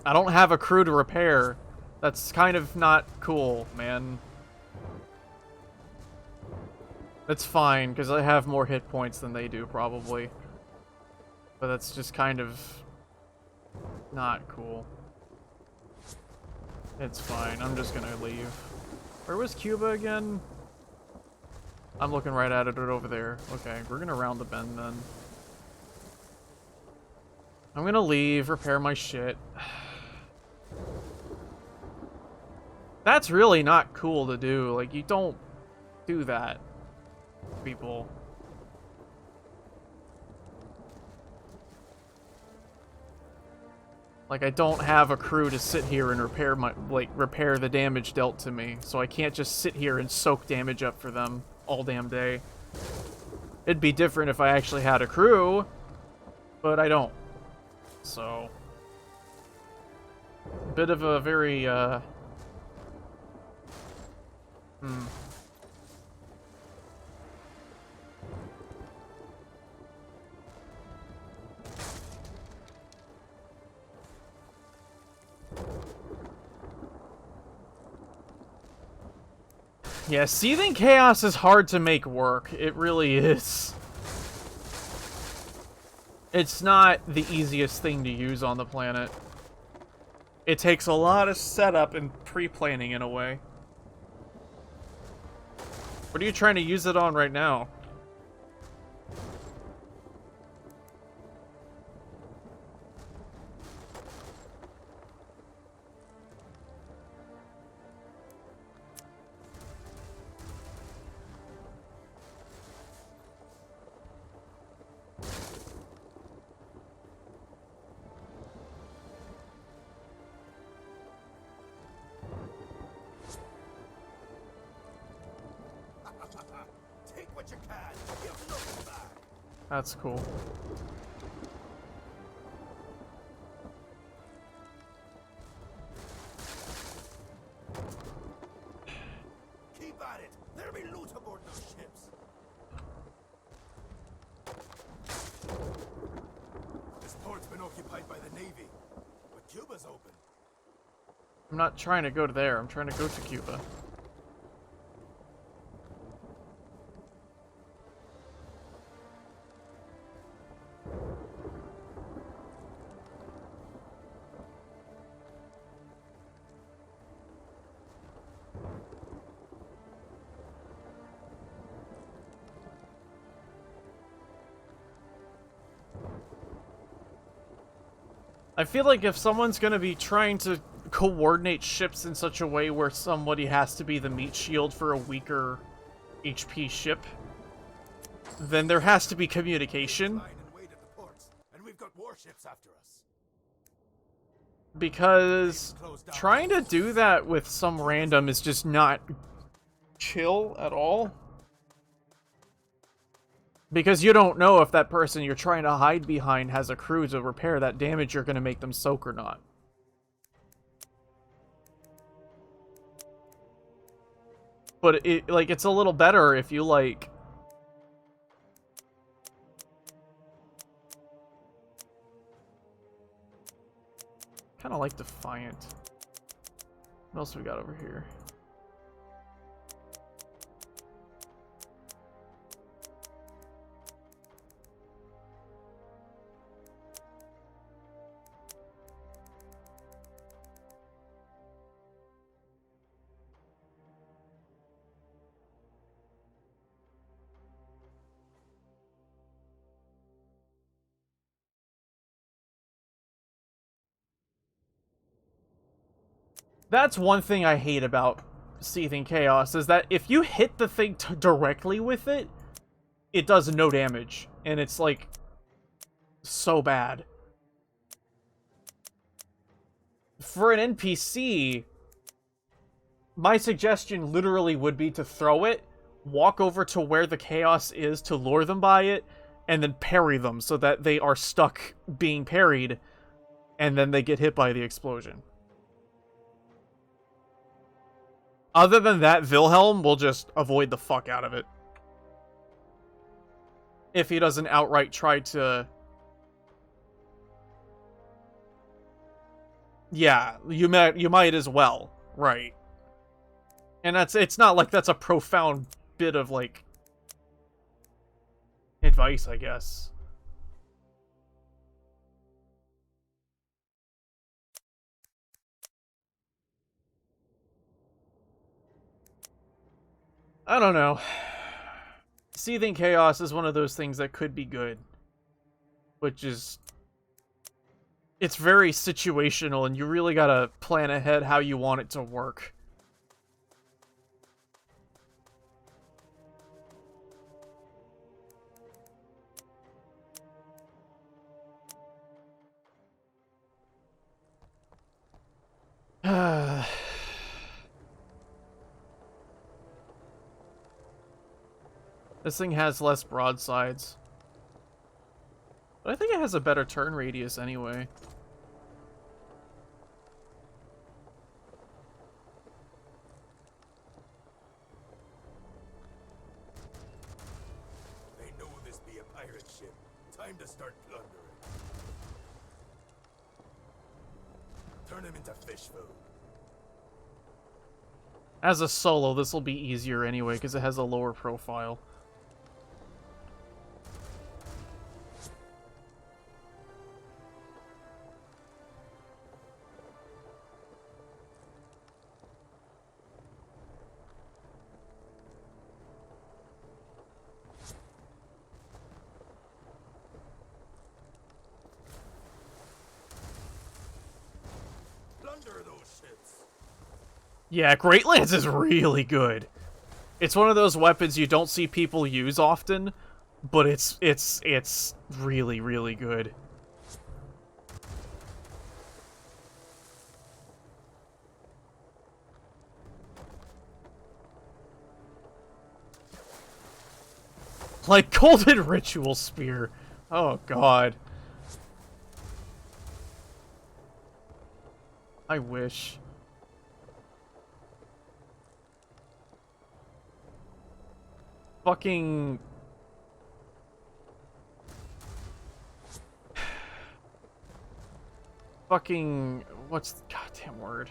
I don't have a crew to repair. That's kind of not cool, man. That's fine, because I have more hit points than they do, probably. But that's just kind of not cool. It's fine. I'm just gonna leave. Where was Cuba again? I'm looking right at it over there. Okay, we're gonna round the bend then. I'm gonna leave, repair my shit. That's really not cool to do. Like, you don't do that, people. Like, I don't have a crew to sit here and repair the damage dealt to me, so I can't just sit here and soak damage up for them all damn day. It'd be different if I actually had a crew, but I don't. So, bit of a very, Yeah, Seething Chaos is hard to make work. It really is. It's not the easiest thing to use on the planet. It takes a lot of setup and pre-planning in a way. What are you trying to use it on right now? Take what you can. Give nothing back. That's cool. Keep at it. There'll be loot aboard those ships. This port's been occupied by the Navy, but Cuba's open. I'm not trying to go to there. I'm trying to go to Cuba. I feel like if someone's gonna be trying to coordinate ships in such a way where somebody has to be the meat shield for a weaker HP ship, then there has to be communication. Line and wait at the ports, and we've got warships after us. Because trying to do that with some random is just not chill at all. Because you don't know if that person you're trying to hide behind has a crew to repair that damage you're going to make them soak or not. But it's a little better if you, like... kind of like Defiant. What else we got over here? That's one thing I hate about Seething Chaos, is that if you hit the thing directly with it, it does no damage. And it's, like, so bad. For an NPC, my suggestion literally would be to throw it, walk over to where the Chaos is to lure them by it, and then parry them so that they are stuck being parried, and then they get hit by the explosion. Other than that, Wilhelm will just avoid the fuck out of it. If he doesn't outright try to... Yeah, you might as well, right. And it's not like that's a profound bit of, like, advice, I guess. I don't know. Seething Chaos is one of those things that could be good. Which is... It's very situational, and you really gotta plan ahead how you want it to work. This thing has less broadsides. But I think it has a better turn radius anyway. They know this be a pirate ship. Time to start plundering. Turn him into fish food. As a solo, this will be easier anyway, because it has a lower profile. Plunder those ships. Yeah, Great Lance is really good. It's one of those weapons you don't see people use often, but it's really, really good. Like Golden Ritual Spear. Oh god. I wish. Fucking... Fucking... What's the goddamn word?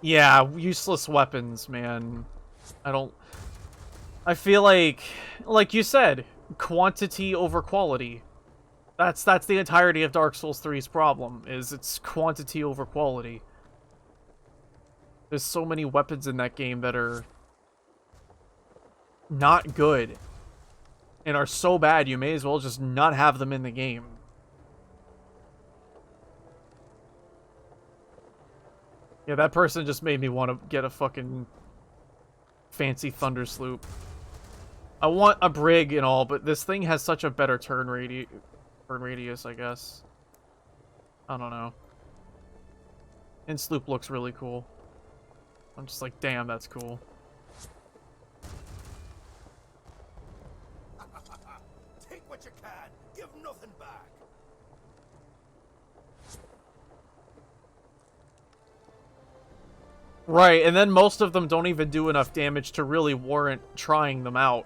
Yeah, useless weapons, man. I feel like you said, quantity over quality. That's the entirety of Dark Souls 3's problem, is it's quantity over quality. There's so many weapons in that game that are not good and are so bad you may as well just not have them in the game. Yeah, that person just made me want to get a fucking fancy Thunder Sloop. I want a brig and all, but this thing has such a better turn radius, I guess. I don't know. And Sloop looks really cool. I'm just like, damn, that's cool. Take what you can. Give nothing back. Right, and then most of them don't even do enough damage to really warrant trying them out.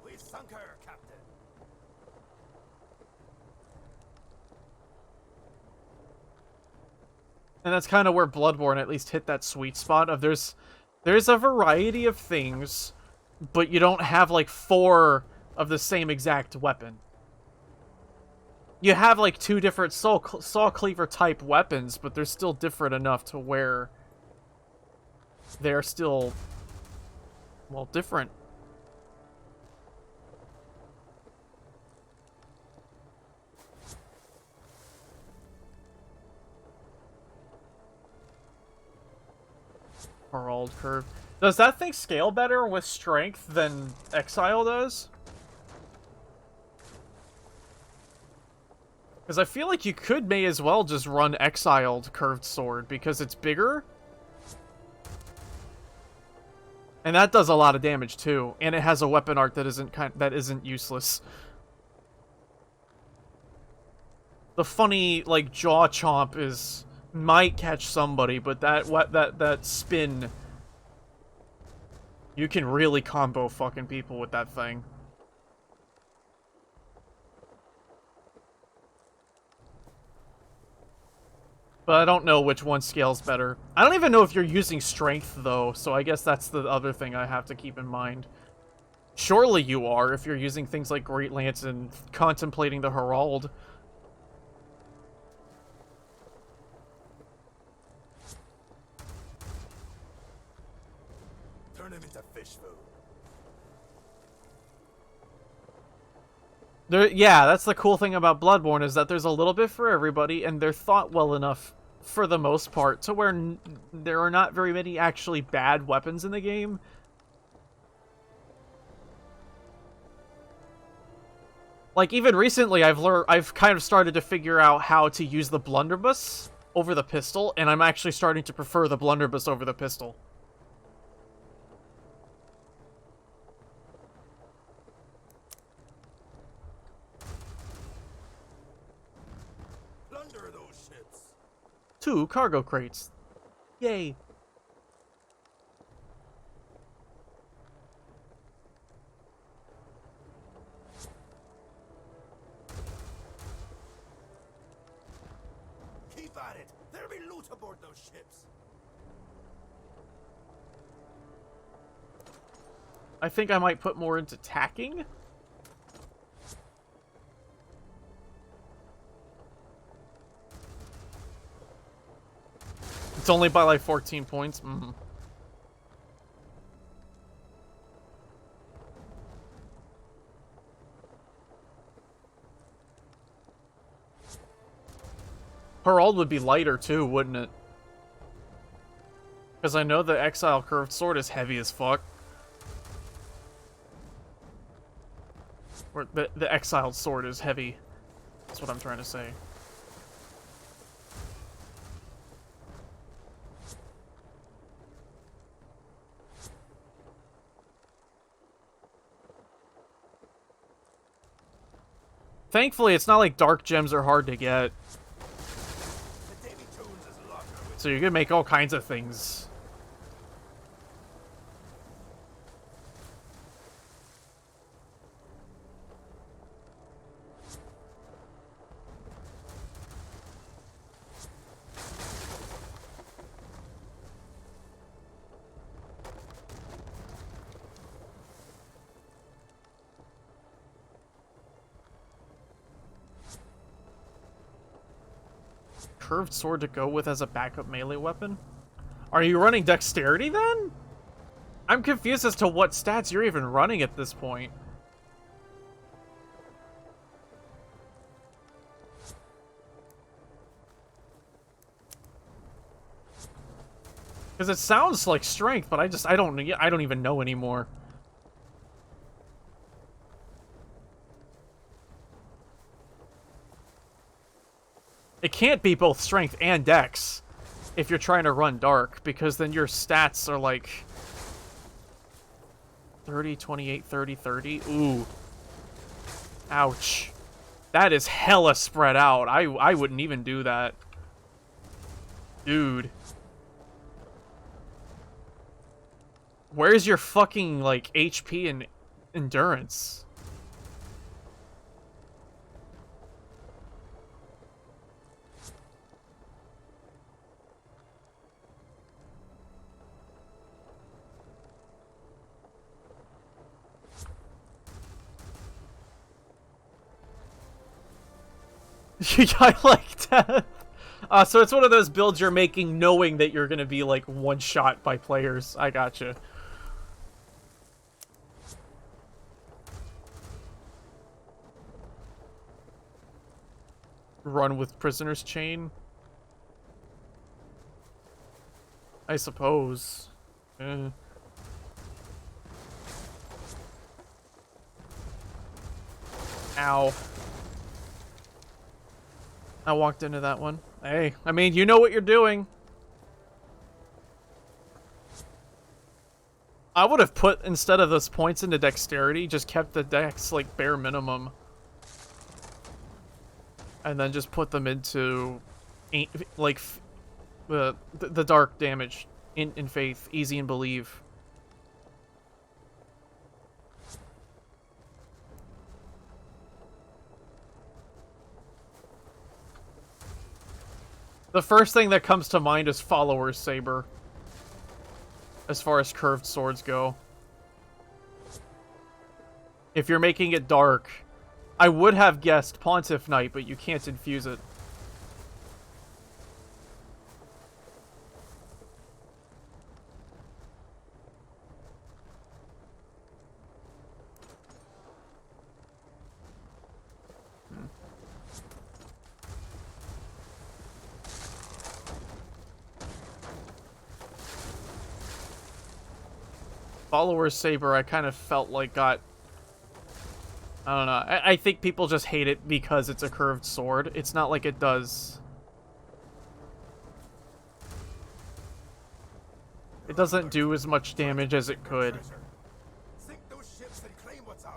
We've sunk her, Captain. And that's kind of where Bloodborne at least hit that sweet spot of there's a variety of things, but you don't have like 4 of the same exact weapon. You have like 2 different saw cleaver type weapons, but they're still different enough to where they're still, well, different. Herald curve. Does that thing scale better with strength than Exile does? Because I feel like you may as well just run Exiled Curved Sword, because it's bigger. And that does a lot of damage too, and it has a weapon arc that isn't useless. The funny like jaw chomp might catch somebody, but that spin, you can really combo fucking people with that thing. But I don't know which one scales better. I don't even know if you're using strength, though, so I guess that's the other thing I have to keep in mind. Surely you are, if you're using things like Great Lance and contemplating the Herald. Turn him into fish food. Yeah, that's the cool thing about Bloodborne, is that there's a little bit for everybody, and they're thought well enough, for the most part, to where there are not very many actually bad weapons in the game. Like, even recently, I've kind of started to figure out how to use the blunderbuss over the pistol, and I'm actually starting to prefer the blunderbuss over the pistol. Plunder those ships. 2 cargo crates. Yay. Keep at it. There'll be loot aboard those ships. I think I might put more into tacking. It's only by like 14 points. Herald would be lighter too, wouldn't it? Because I know the Exile Curved Sword is heavy as fuck. Or the Exiled Sword is heavy. That's what I'm trying to say. Thankfully, it's not like dark gems are hard to get. The Davy Jones is locker with So you can make all kinds of things. Curved sword to go with as a backup melee weapon? Are you running dexterity then? I'm confused as to what stats you're even running at this point. Because it sounds like strength, but I don't even know anymore. It can't be both strength and dex if you're trying to run dark, because then your stats are like 30, 28, 30, 30. Ooh. Ouch. That is hella spread out. I wouldn't even do that. Dude. Where's your fucking, like, HP and endurance? I like that. So it's one of those builds you're making knowing that you're gonna be, like, one shot by players. I gotcha. Run with Prisoner's Chain? I suppose. Ow. I walked into that one. Hey, I mean, you know what you're doing. I would have put, instead of those points into dexterity, just kept the dex, like, bare minimum. And then just put them into, like, the dark damage in faith, easy and believe. The first thing that comes to mind is Follower's Saber, as far as curved swords go. If you're making it dark, I would have guessed Pontiff Knight, but you can't infuse it. Follower's Saber, I kind of felt like got... I don't know. I think people just hate it because it's a curved sword. It's not like it does... It doesn't do as much damage as it could. Sink those ships and claim what's ours.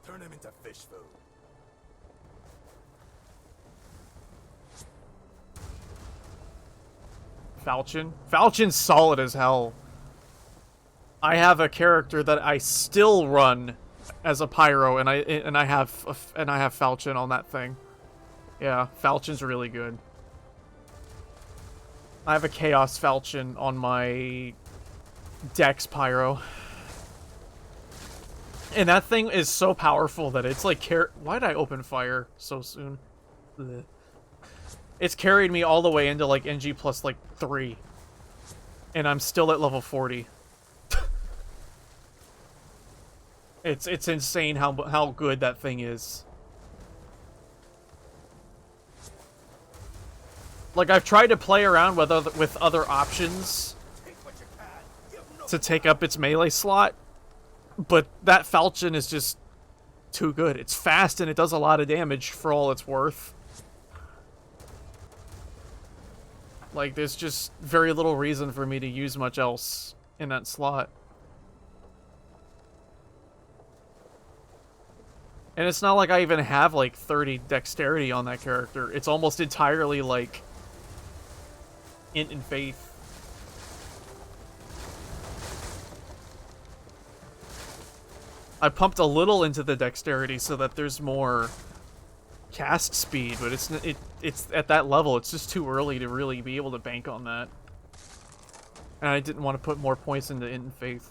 Turn them into fish food. Falchion? Falchion's solid as hell. I have a character that I still run as a pyro, and I have Falchion on that thing. Yeah, Falchion's really good. I have a Chaos Falchion on my Dex pyro. And that thing is so powerful that it's like why'd I open fire so soon? Blech. It's carried me all the way into like NG plus like 3. And I'm still at level 40. It's insane how good that thing is. Like, I've tried to play around with other options to take up its melee slot, but that Falchion is just too good. It's fast and it does a lot of damage for all it's worth. Like, there's just very little reason for me to use much else in that slot. And it's not like I even have, like, 30 dexterity on that character. It's almost entirely, like, int and faith. I pumped a little into the dexterity so that there's more cast speed, but it's at that level, it's just too early to really be able to bank on that. And I didn't want to put more points into int and faith.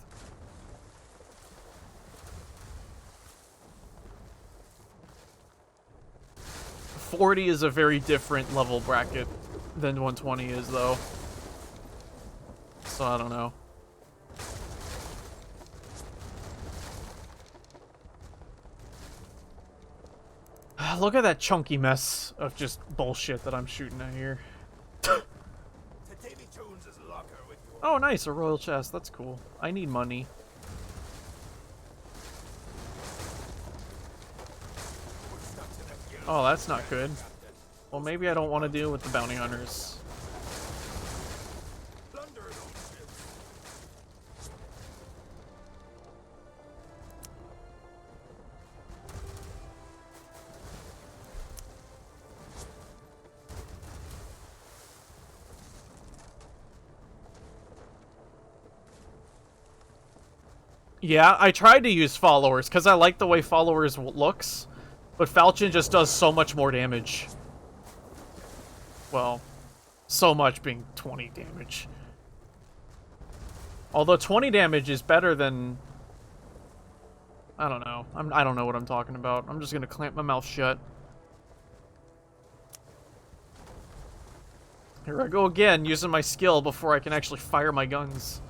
40 is a very different level bracket than 120 is, though. So I don't know. Look at that chunky mess of just bullshit that I'm shooting at here. Oh, nice, a royal chest. That's cool. I need money. Oh, that's not good. Well, maybe I don't want to deal with the bounty hunters. Yeah, I tried to use followers because I like the way followers looks, but Falchion just does so much more damage. Well, so much being 20 damage. Although 20 damage is better than... I don't know. I don't know what I'm talking about. I'm just gonna clamp my mouth shut. Here I go again, using my skill before I can actually fire my guns.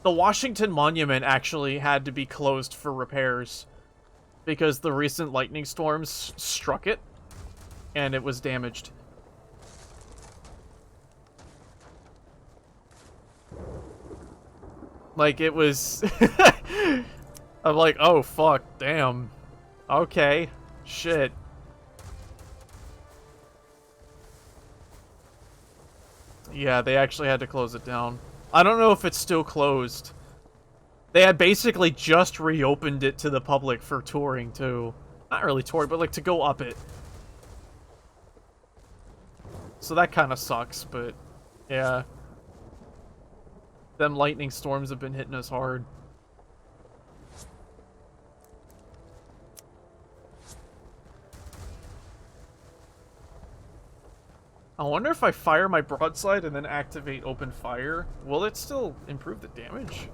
The Washington Monument actually had to be closed for repairs because the recent lightning storms struck it and it was damaged. Like, it was... I'm like, oh, fuck, damn. Okay, shit. Yeah, they actually had to close it down. I don't know if it's still closed. They had basically just reopened it to the public for touring, too. Not really touring, but, like, to go up it. So that kind of sucks, but... yeah. Them lightning storms have been hitting us hard. I wonder if I fire my broadside and then activate open fire, will it still improve the damage?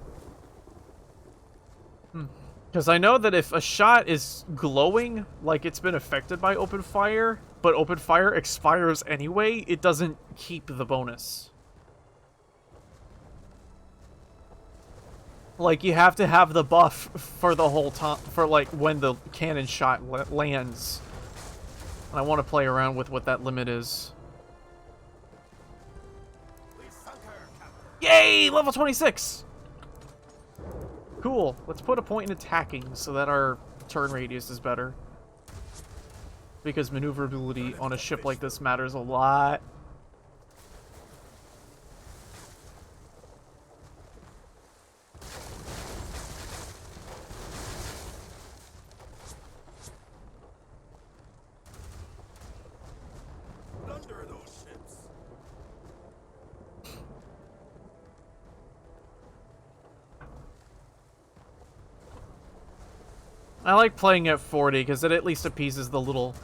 Because I know that if a shot is glowing, like it's been affected by open fire, but open fire expires anyway, it doesn't keep the bonus. Like, you have to have the buff for the whole time, for like when the cannon shot lands. And I want to play around with what that limit is. Yay! Level 26! Cool. Let's put a point in attacking so that our turn radius is better. Because maneuverability on a ship like this matters a lot. I like playing at 40 because it at least appeases the little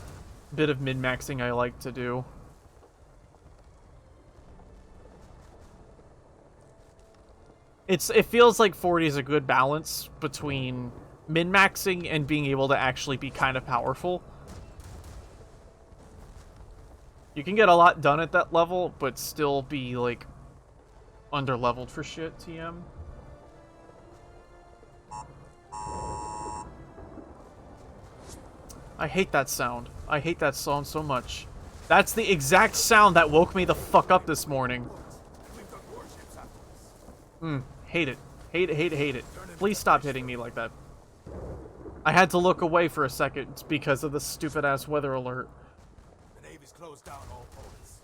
bit of min-maxing I like to do. It feels like 40 is a good balance between min-maxing and being able to actually be kind of powerful. You can get a lot done at that level, but still be, like, under-leveled for shit, TM. I hate that sound. I hate that sound so much. That's the exact sound that woke me the fuck up this morning. Hate it. Hate it, hate it, hate it. Please stop hitting me like that. I had to look away for a second because of the stupid-ass weather alert. The Navy's closed down all ports.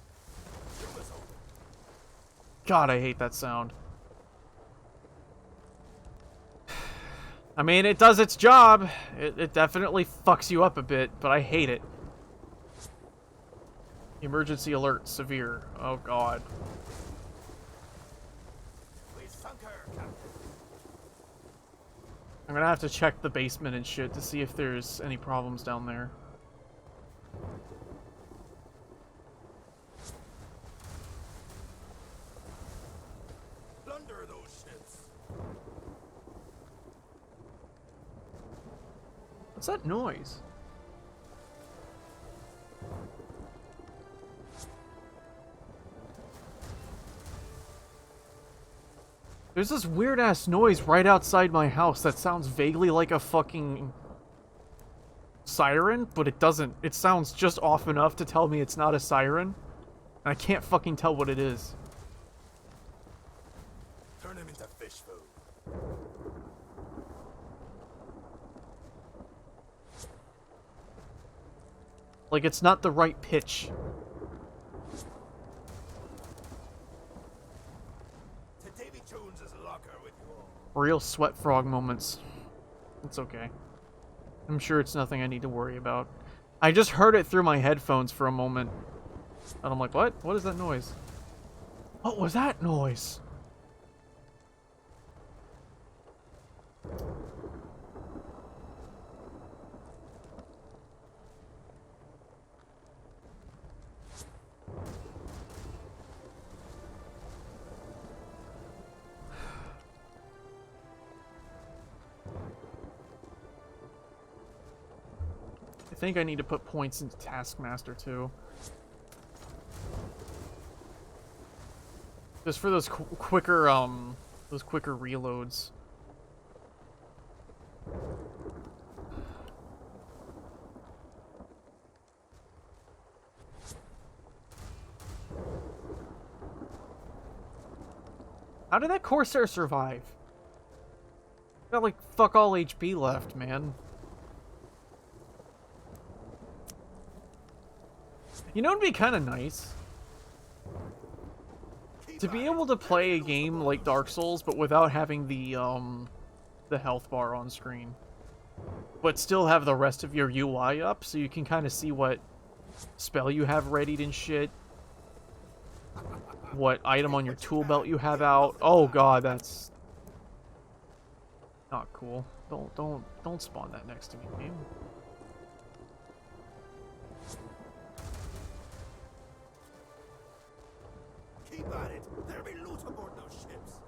God, I hate that sound. I mean, it does its job. It definitely fucks you up a bit, but I hate it. Emergency alert, severe. Oh, God. I'm gonna have to check the basement and shit to see if there's any problems down there. Plunder those ships. What's that noise? There's this weird-ass noise right outside my house that sounds vaguely like a fucking siren, but it doesn't. It sounds just off enough to tell me it's not a siren, and I can't fucking tell what it is. Turn him into fish food. Like, it's not the right pitch. Real sweat frog moments. It's okay. I'm sure it's nothing I need to worry about. I just heard it through my headphones for a moment. And I'm like, what? What is that noise? What was that noise? I think I need to put points into Taskmaster too. Just for those quicker reloads. How did that Corsair survive? Got like fuck all HP left, man. You know, it'd be kind of nice to be able to play a game like Dark Souls, but without having the health bar on screen, but still have the rest of your UI up, so you can kind of see what spell you have readied and shit, what item on your tool belt you have out. Oh god, that's not cool. Don't spawn that next to me, game. Keep at it. There'll be loot aboard those ships.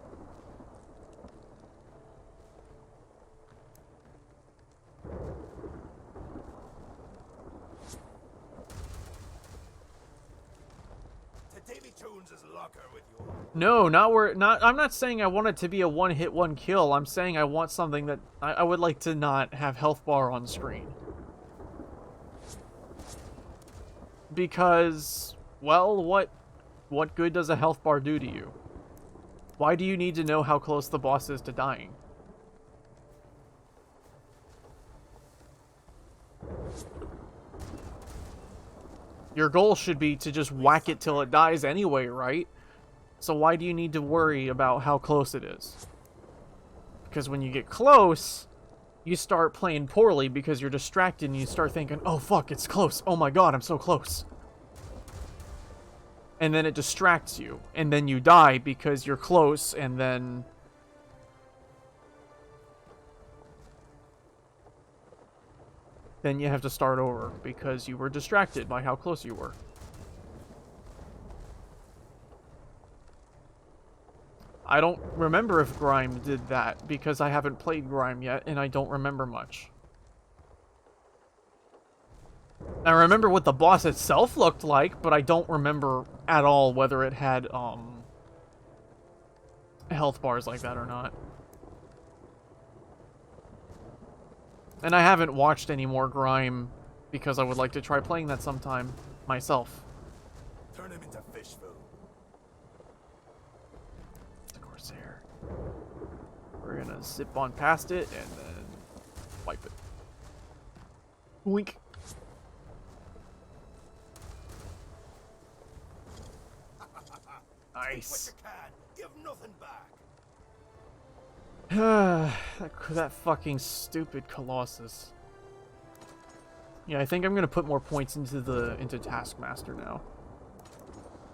To Davy Jones's locker with you. No, I'm not saying I want it to be a one-hit, one-kill. I'm saying I want something that I would like to not have health bar on screen. Because, well, what good does a health bar do to you? Why do you need to know how close the boss is to dying? Your goal should be to just whack it till it dies anyway, right? So why do you need to worry about how close it is? Because when you get close, you start playing poorly because you're distracted and you start thinking, oh fuck, it's close. Oh my god, I'm so close. And then it distracts you. And then you die because you're close, and then you have to start over because you were distracted by how close you were. I don't remember if Grime did that because I haven't played Grime yet and I don't remember much. I remember what the boss itself looked like, but I don't remember at all whether it had health bars like that or not. And I haven't watched any more Grime because I would like to try playing that sometime myself. Turn him into fish food. The Corsair. We're gonna zip on past it and then wipe it. Wink. Nice. What you can. Give nothing back. that fucking stupid Colossus. Yeah, I think I'm gonna put more points into Taskmaster now.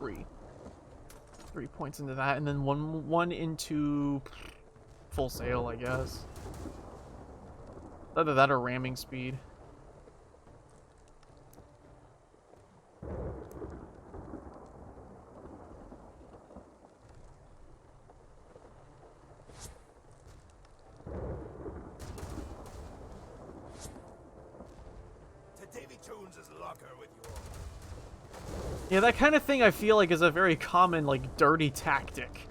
3 points into that, and then one into Full Sail, I guess. Either that or ramming speed. Yeah, that kind of thing I feel like is a very common, like, dirty tactic.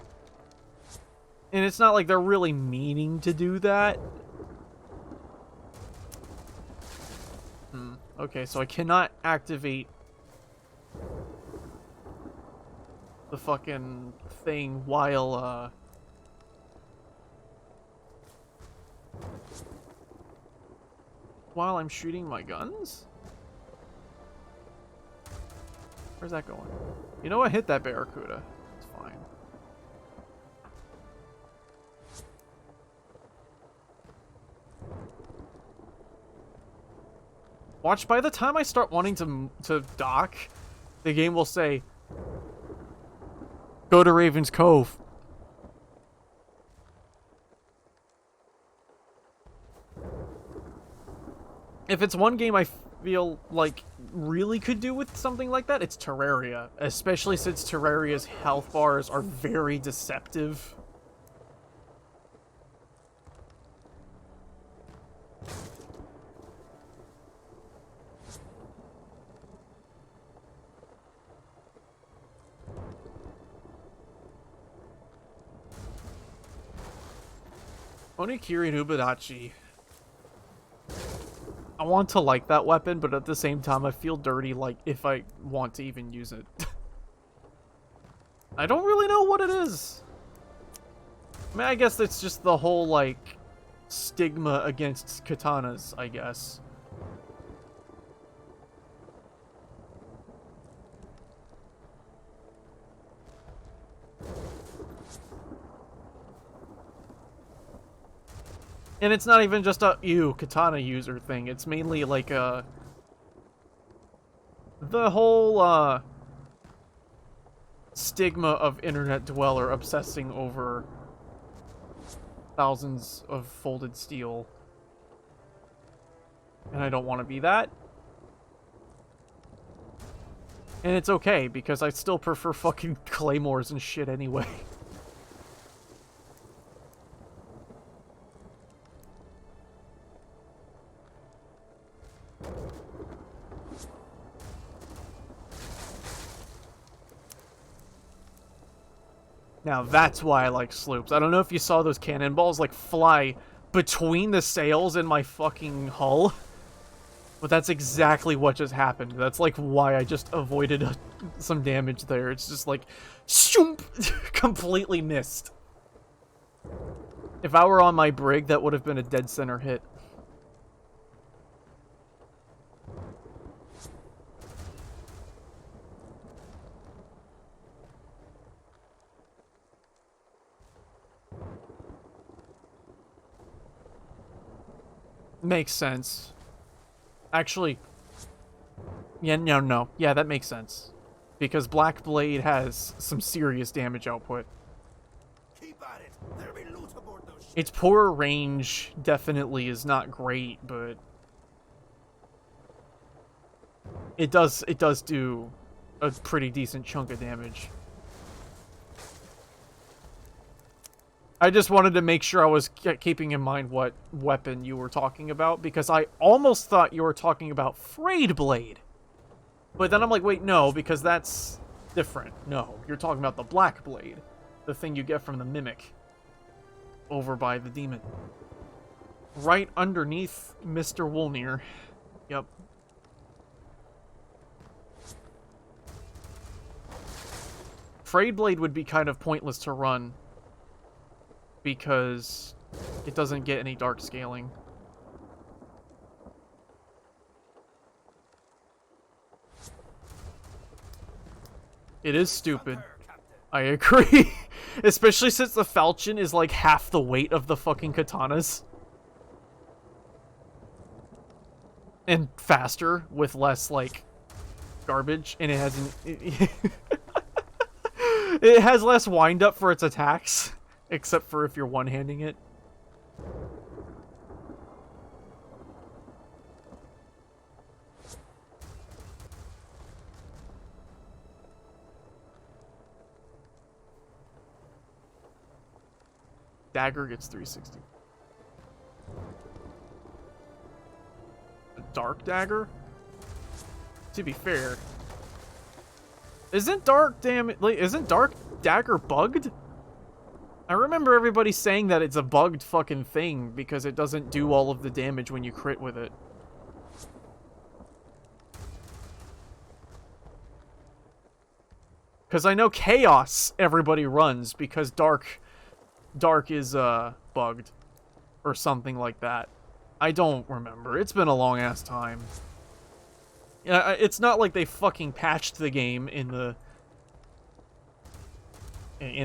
And it's not like they're really meaning to do that. Okay, so I cannot activate the fucking thing while, while I'm shooting my guns? Where's that going? You know what? Hit that Barracuda. It's fine. Watch, by the time I start wanting to dock, the game will say, go to Raven's Cove. If it's one game I feel like really could do with something like that, it's Terraria. Especially since Terraria's health bars are very deceptive. Onikiri Nubadachi. I want to like that weapon, but at the same time, I feel dirty, like, if I want to even use it. I don't really know what it is. I mean, I guess it's just the whole, like, stigma against katanas, I guess. And it's not even just a katana user thing. It's mainly like the whole stigma of internet dweller obsessing over thousands of folded steel. And I don't want to be that. And it's okay, because I still prefer fucking claymores and shit anyway. Now that's why I like sloops. I don't know if you saw those cannonballs like fly between the sails in my fucking hull. But that's exactly what just happened. That's like why I just avoided some damage there. It's just like, shoomp, completely missed. If I were on my brig, that would have been a dead center hit. Makes sense. Actually, yeah, no. Yeah, that makes sense. Because Black Blade has some serious damage output. Keep at it. There'll be loot aboard those ships. Its poor range definitely is not great, but it does do a pretty decent chunk of damage. I just wanted to make sure I was keeping in mind what weapon you were talking about, because I almost thought you were talking about Frayed Blade. But then I'm like, wait, no, because that's different. No, you're talking about the Black Blade. The thing you get from the Mimic. Over by the demon. Right underneath Mr. Wolnir. Yep. Frayed Blade would be kind of pointless to run, because it doesn't get any dark scaling. It is stupid. I agree. Especially since the falchion is like half the weight of the fucking katanas. And faster, with less, like, garbage. And it hasn't... It has less wind-up for its attacks. Except for if you're one-handing it. Dagger gets 360. A dark dagger? To be fair. Isn't dark dagger bugged? I remember everybody saying that it's a bugged fucking thing because it doesn't do all of the damage when you crit with it. Because I know Chaos everybody runs because Dark is bugged or something like that. I don't remember. It's been a long ass time. Yeah, it's not like they fucking patched the game in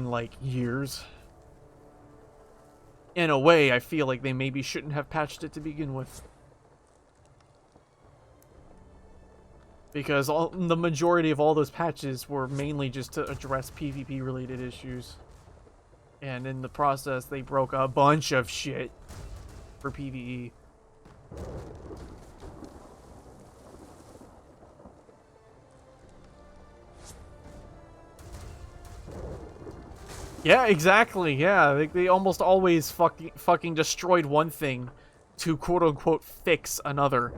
like years. In a way, I feel like they maybe shouldn't have patched it to begin with. Because the majority of all those patches were mainly just to address PvP-related issues. And in the process, they broke a bunch of shit for PvE. Yeah, exactly. Yeah, they almost always fucking destroyed one thing to quote-unquote fix another.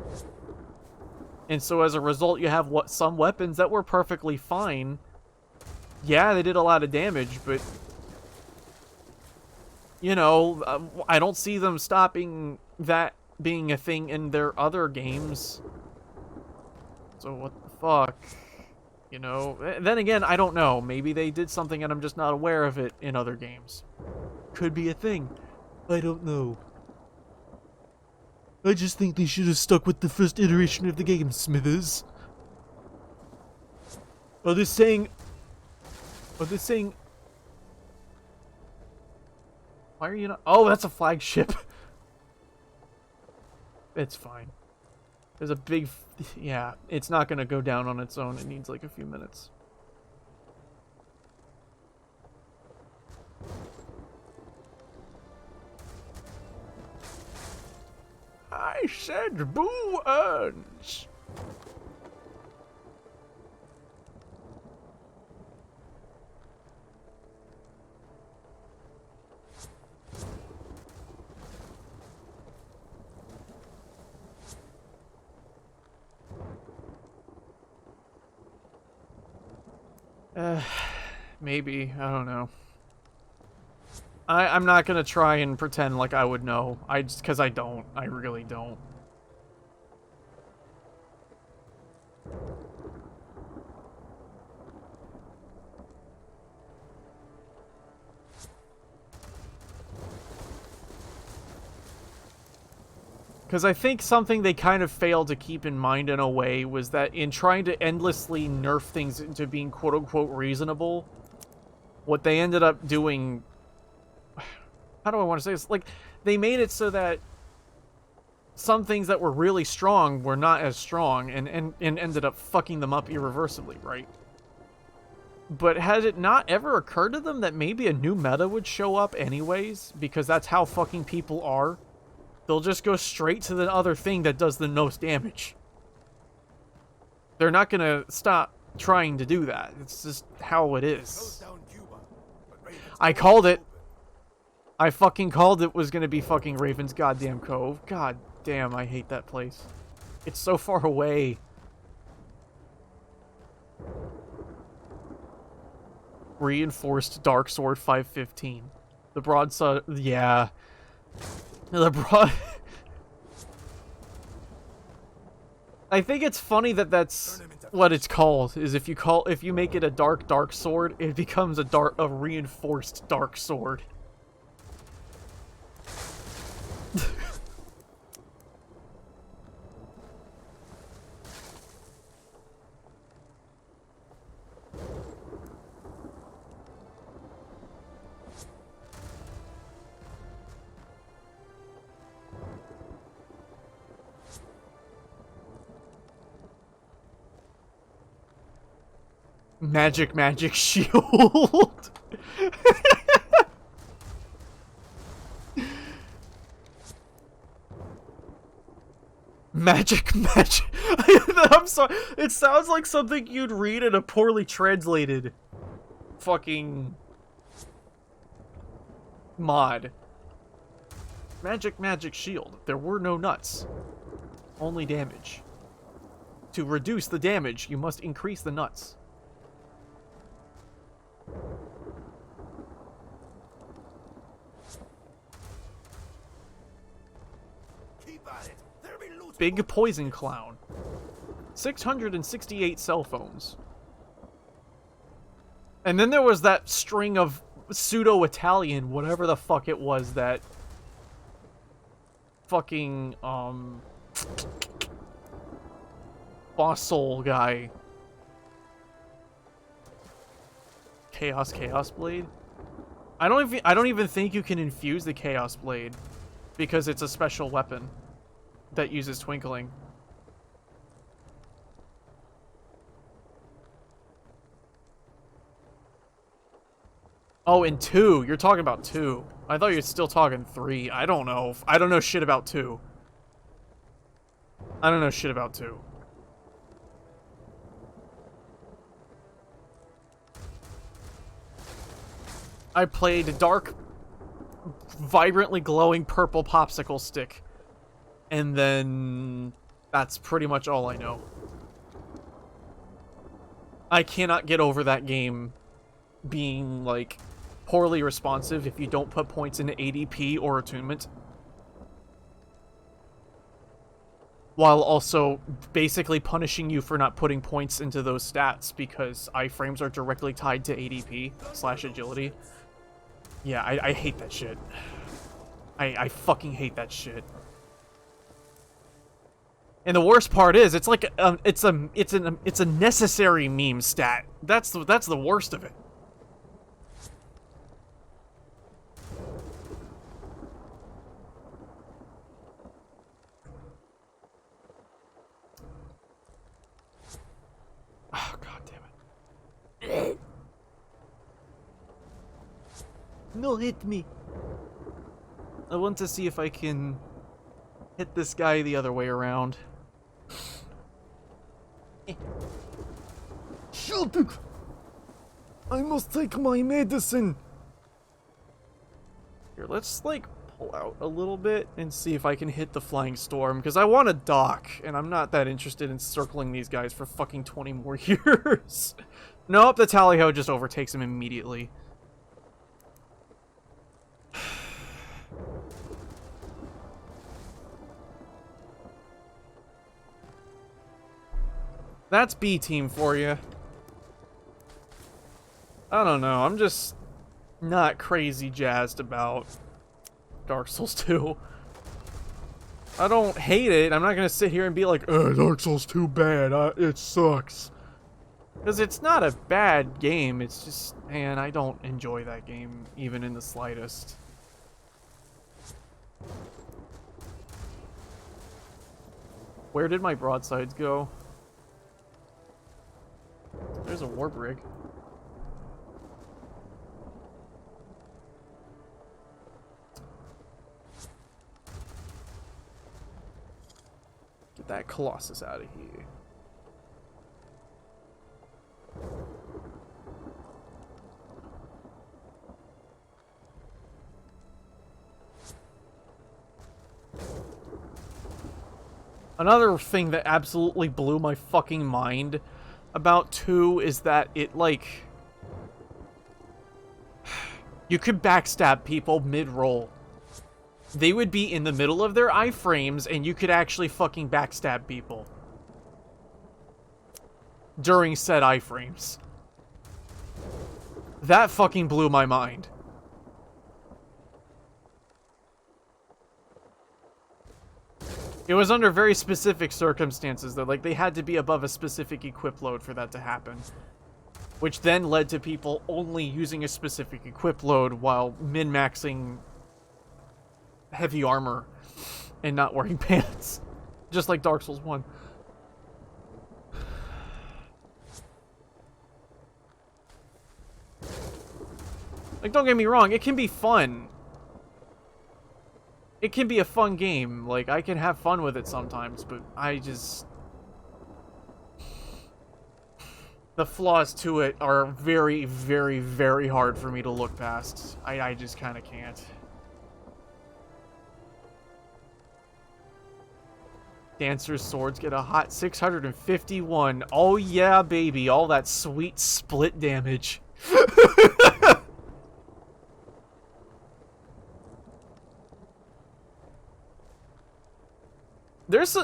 And so as a result, you have some weapons that were perfectly fine. Yeah, they did a lot of damage, but you know, I don't see them stopping that being a thing in their other games. So what the fuck? You know, then again, I don't know. Maybe they did something and I'm just not aware of it in other games. Could be a thing. I don't know. I just think they should have stuck with the first iteration of the game, Smithers. Oh, they're saying... Oh, they're saying... Why are you not... Oh, that's a flagship. It's fine. There's a big... Yeah, it's not gonna go down on its own. It needs like a few minutes. I said boo earns. Maybe. I don't know. I'm not gonna try and pretend like I would know. Because I don't. I really don't. Because I think something they kind of failed to keep in mind in a way was that in trying to endlessly nerf things into being quote-unquote reasonable, what they ended up doing... How do I want to say this? Like, they made it so that some things that were really strong were not as strong and ended up fucking them up irreversibly, right? But has it not ever occurred to them that maybe a new meta would show up anyways? Because that's how fucking people are. They'll just go straight to the other thing that does the most damage. They're not gonna stop trying to do that. It's just how it is. I called it. I fucking called it was gonna be fucking Raven's goddamn Cove. God damn, I hate that place. It's so far away. Reinforced Dark Sword 515. The broadside, yeah. The broad... I think it's funny that that's what it's called. Is if you make it a dark sword, it becomes a reinforced dark sword. Magic shield. Magic. I'm sorry. It sounds like something you'd read in a poorly translated fucking mod. Magic shield. There were no nuts. Only damage. To reduce the damage, you must increase the nuts. Big Poison Clown. 668 cell phones. And then there was that string of pseudo-Italian, whatever the fuck it was, that fucking, Boss Soul guy. Chaos Blade? I don't even think you can infuse the Chaos Blade because it's a special weapon that uses twinkling. Oh, and 2. You're talking about 2. I thought you were still talking 3. I don't know. I don't know shit about 2. I don't know shit about 2. I played a dark, vibrantly glowing purple popsicle stick. And then that's pretty much all I know. I cannot get over that game being, like, poorly responsive if you don't put points into ADP or attunement. While also basically punishing you for not putting points into those stats because iframes are directly tied to ADP/agility. Yeah, I hate that shit. I fucking hate that shit. And the worst part is, it's like it's a necessary meme stat. That's the worst of it. Oh, god damn it. No, hit me. I want to see if I can hit this guy the other way around. Shut it! I must take my medicine! Here, let's, like, pull out a little bit and see if I can hit the flying storm, because I want to dock, and I'm not that interested in circling these guys for fucking 20 more years. Nope, the tally-ho just overtakes him immediately. That's B team for you. I don't know, I'm just not crazy jazzed about Dark Souls 2. I don't hate it. I'm not gonna sit here and be like, Dark Souls 2 bad, it sucks. Because it's not a bad game, it's just, man, I don't enjoy that game, even in the slightest. Where did my broadsides go? There's a warp rig. Get that Colossus out of here. Another thing that absolutely blew my fucking mind about 2 is that it, like... You could backstab people mid-roll. They would be in the middle of their iframes, and you could actually fucking backstab people. During said iframes. That fucking blew my mind. It was under very specific circumstances, though. Like, they had to be above a specific equip load for that to happen. Which then led to people only using a specific equip load while min-maxing heavy armor and not wearing pants. Just like Dark Souls 1. Like, don't get me wrong, it can be fun. It can be a fun game. Like, I can have fun with it sometimes, but I just... The flaws to it are very, very, very hard for me to look past. I just kind of can't. Dancer's swords get a hot 651. Oh yeah, baby. All that sweet split damage. There's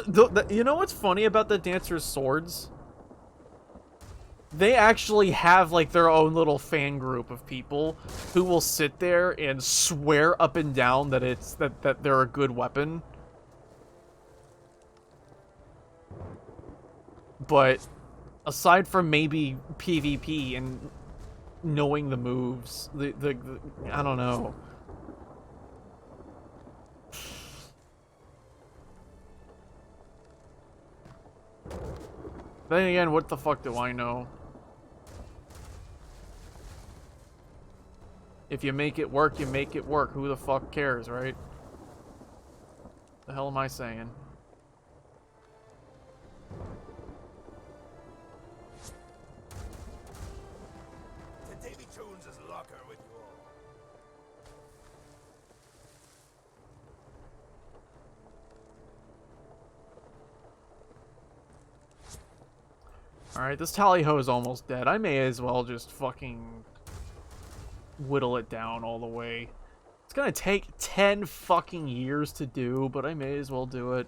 you know what's funny about the Dancer's swords? They actually have, like, their own little fan group of people who will sit there and swear up and down that that they're a good weapon. But aside from maybe PvP and knowing the moves, I don't know. Then again, what the fuck do I know? If you make it work, you make it work. Who the fuck cares, right? The hell am I saying? To Davy Jones's locker with you all. Alright, this tally-ho is almost dead. I may as well just fucking whittle it down all the way. It's gonna take 10 fucking years to do, but I may as well do it.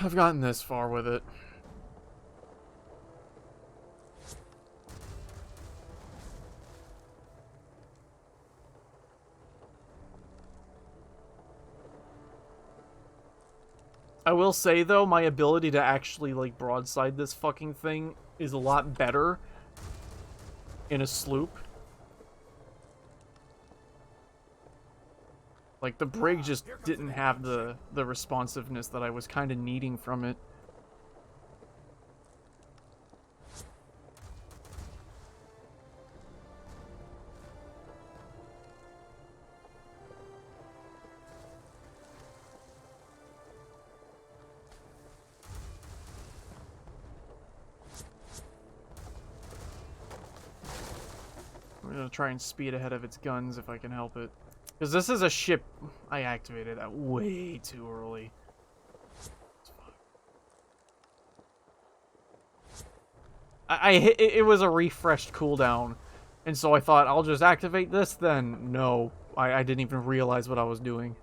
I've gotten this far with it. I will say, though, my ability to actually, like, broadside this fucking thing is a lot better in a sloop. Like, the brig just didn't have the responsiveness that I was kind of needing from it. I'm gonna try and speed ahead of its guns if I can help it. Because this is a ship I activated that way too early. It was a refreshed cooldown. And so I thought, I'll just activate this then. No, I didn't even realize what I was doing.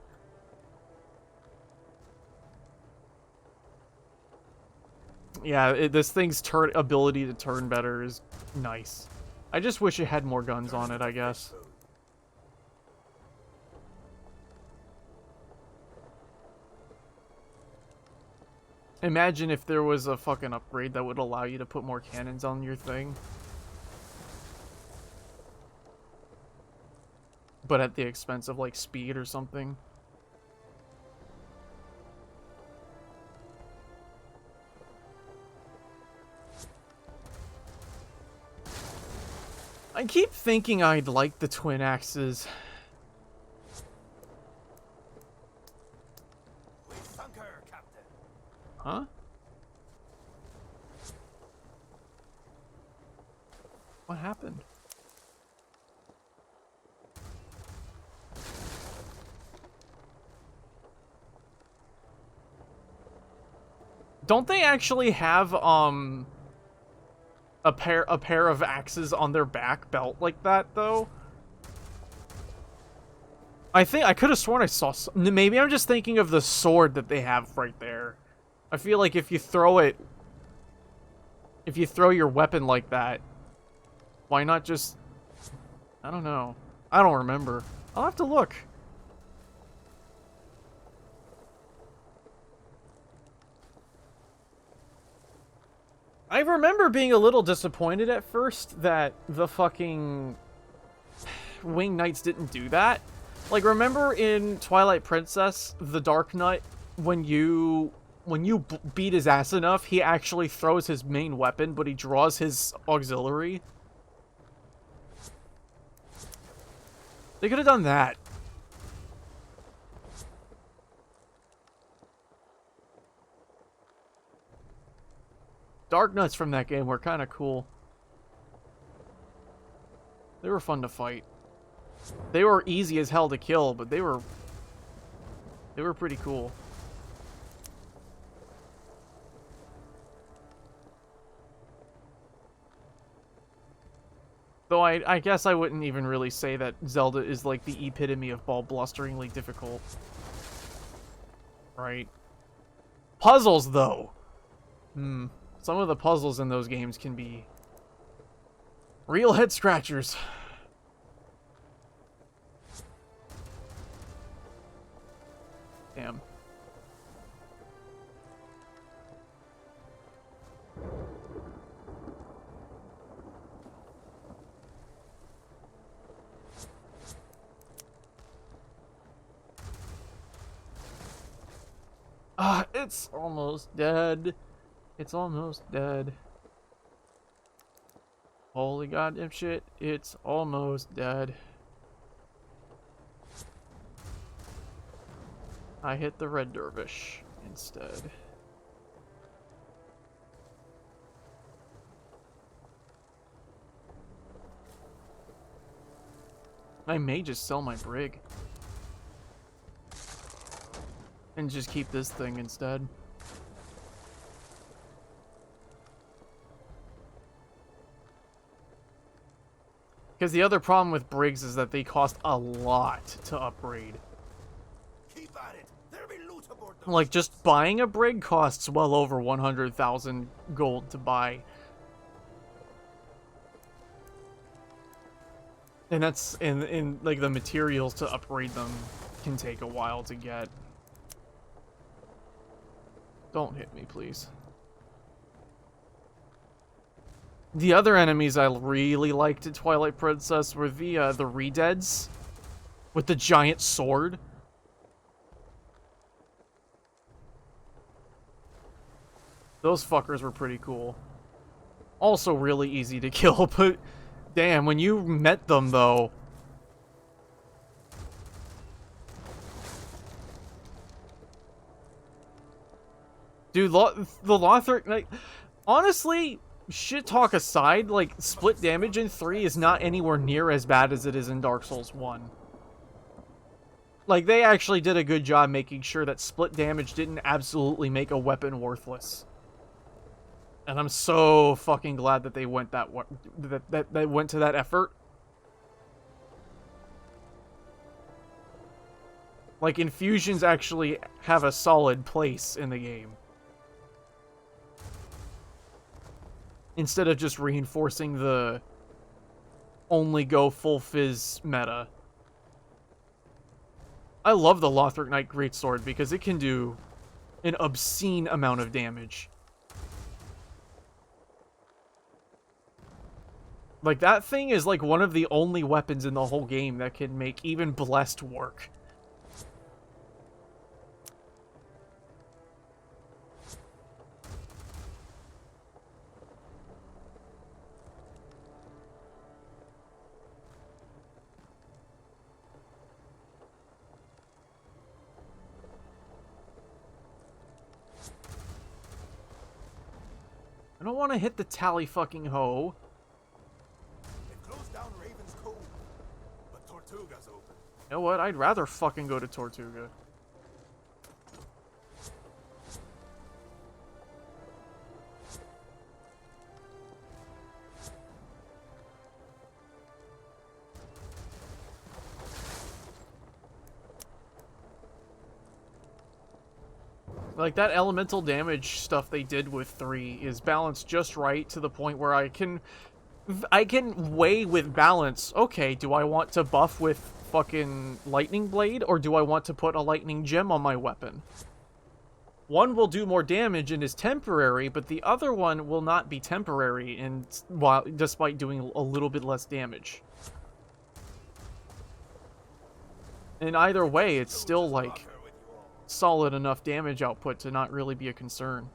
Yeah, this thing's ability to turn better is nice. I just wish it had more guns on it, I guess. Imagine if there was a fucking upgrade that would allow you to put more cannons on your thing. But at the expense of, like, speed or something. I keep thinking I'd like the twin axes. We sunk her, Captain. Huh? What happened? Don't they actually have, a pair of axes on their back belt like that, though? I could have sworn I saw maybe I'm just thinking of the sword that they have right there. I feel like if you throw your weapon like that, why not just... I don't know. I don't remember. I'll have to look. I remember being a little disappointed at first that the fucking Winged Knights didn't do that. Like, remember in Twilight Princess, the Dark Knight, when you beat his ass enough, he actually throws his main weapon, but he draws his auxiliary? They could have done that. Dark Knights from that game were kind of cool. They were fun to fight. They were easy as hell to kill, but they were pretty cool. Though I guess I wouldn't even really say that Zelda is like the epitome of ball-blusteringly difficult. Right? Puzzles, though! Some of the puzzles in those games can be real head-scratchers. Damn. It's almost dead. It's almost dead. Holy goddamn shit, it's almost dead. I hit the red dervish instead. I may just sell my brig. And just keep this thing instead. Because the other problem with brigs is that they cost a lot to upgrade. Keep at it. There'll be loot aboard the Like, just buying a brig costs well over 100,000 gold to buy. And that's, in like, the materials to upgrade them can take a while to get. Don't hit me, please. The other enemies I really liked in Twilight Princess were the Redeads with the giant sword. Those fuckers were pretty cool. Also really easy to kill, but damn, when you met them though. Dude, the Lothric, like, honestly, shit talk aside, like, split damage in 3 is not anywhere near as bad as it is in Dark Souls 1. Like, they actually did a good job making sure that split damage didn't absolutely make a weapon worthless. And I'm so fucking glad that they went that went to that effort. Like, infusions actually have a solid place in the game. Instead of just reinforcing the only go full fizz meta. I love the Lothric Knight Greatsword because it can do an obscene amount of damage. Like, that thing is like one of the only weapons in the whole game that can make even Blessed work. I don't want to hit the tally fucking hoe. They've closed down Raven's Cove, but Tortuga's open. You know what? I'd rather fucking go to Tortuga. Like, that elemental damage stuff they did with 3 is balanced just right to the point where I can weigh with balance. Okay, do I want to buff with fucking Lightning Blade, or do I want to put a Lightning Gem on my weapon? One will do more damage and is temporary, but the other one will not be temporary, and despite doing a little bit less damage. In either way, it's still, like, solid enough damage output to not really be a concern.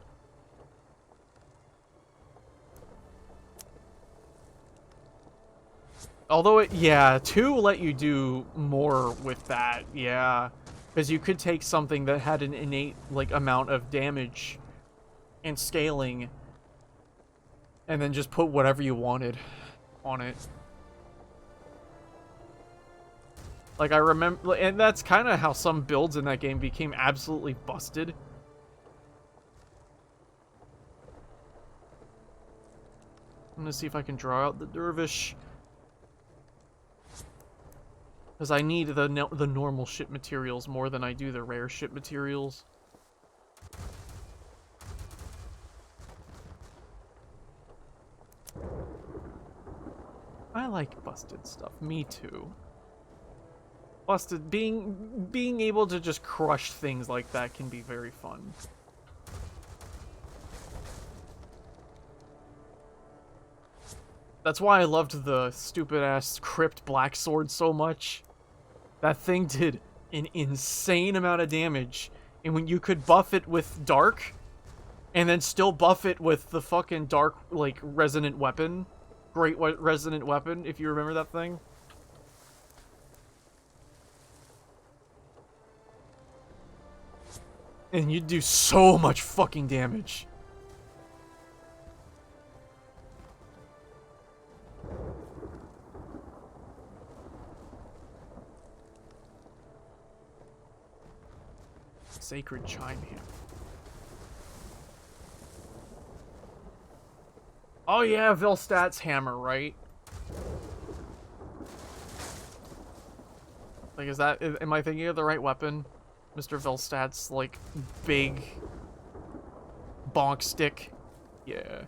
Although, yeah, 2 let you do more with that, yeah. Because you could take something that had an innate, like, amount of damage and scaling, and then just put whatever you wanted on it. Like, I remember, and that's kind of how some builds in that game became absolutely busted. I'm gonna see if I can draw out the dervish. Because I need the normal shit materials more than I do the rare shit materials. I like busted stuff. Me too. Busted, being able to just crush things like that can be very fun. That's why I loved the stupid-ass Crypt Black Sword so much. That thing did an insane amount of damage, and when you could buff it with Dark, and then still buff it with the fucking Dark, like, Resonant Weapon. Great Resonant Weapon, if you remember that thing. And you do so much fucking damage. Sacred Chime Hammer. Oh yeah, Vilstat's hammer, right? Like, am I thinking of the right weapon? Mr. Vilstat's, like, big bonk stick. Yeah.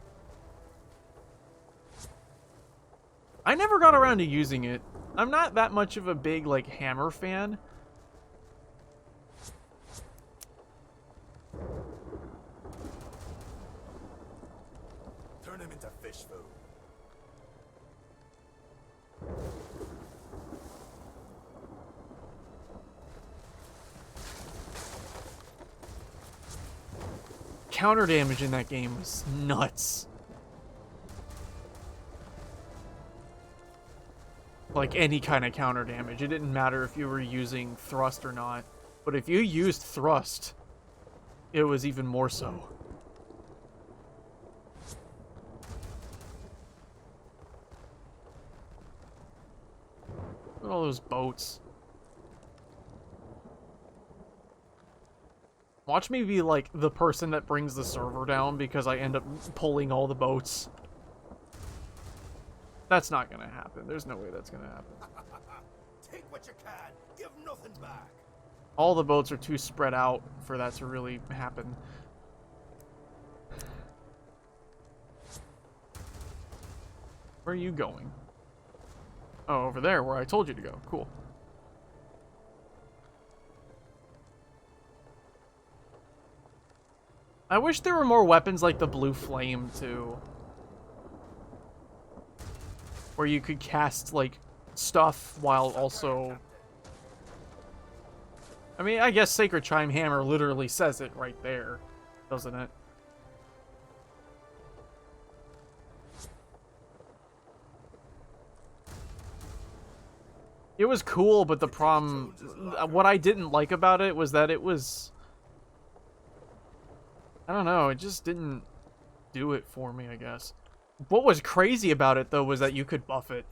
I never got around to using it. I'm not that much of a big, like, hammer fan. this fool. Counter damage in that game was nuts. Like any kind of counter damage. It didn't matter if you were using thrust or not. But if you used thrust, it was even more so. Look at all those boats. Watch me be like the person that brings the server down because I end up pulling all the boats. That's not gonna happen. There's no way that's gonna happen. Take what you can. Give nothing back. All the boats are too spread out for that to really happen. Where are you going? Oh, over there, where I told you to go. Cool. I wish there were more weapons like the blue flame, too. Where you could cast, like, stuff while also... I mean, I guess Sacred Chime Hammer literally says it right there, doesn't it? It was cool, but the problem... What I didn't like about it was that it was... I don't know, it just didn't do it for me, I guess. What was crazy about it, though, was that you could buff it.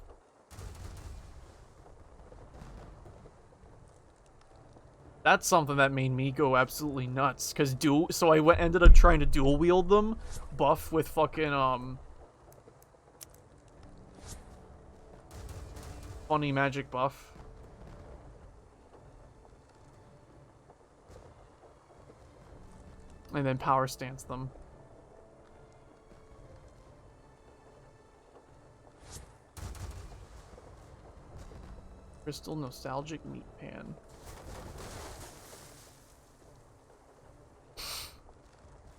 That's something that made me go absolutely nuts, because so I ended up trying to dual wield them, buff with fucking, funny magic buff. And then power stance them. Crystal Nostalgic Meat Pan.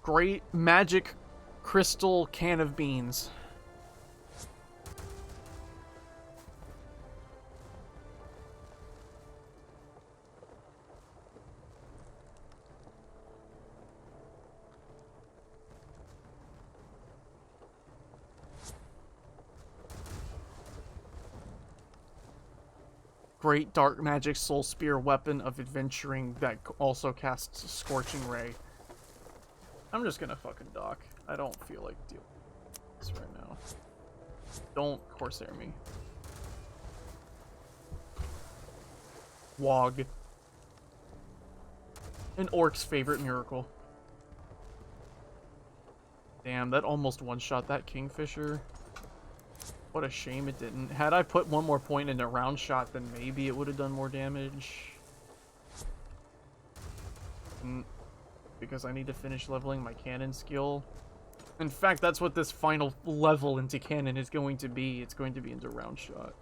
Great magic crystal can of beans. Great dark magic soul spear weapon of adventuring that also casts Scorching Ray. I'm just gonna fucking dock. I don't feel like dealing with this right now. Don't Corsair me. Wog. An orc's favorite miracle. Damn, that almost one-shot that Kingfisher. What a shame it didn't. Had I put one more point in a round shot, then maybe it would have done more damage. Because I need to finish leveling my cannon skill. In fact, that's what this final level into cannon is going to be. It's going to be into round shot.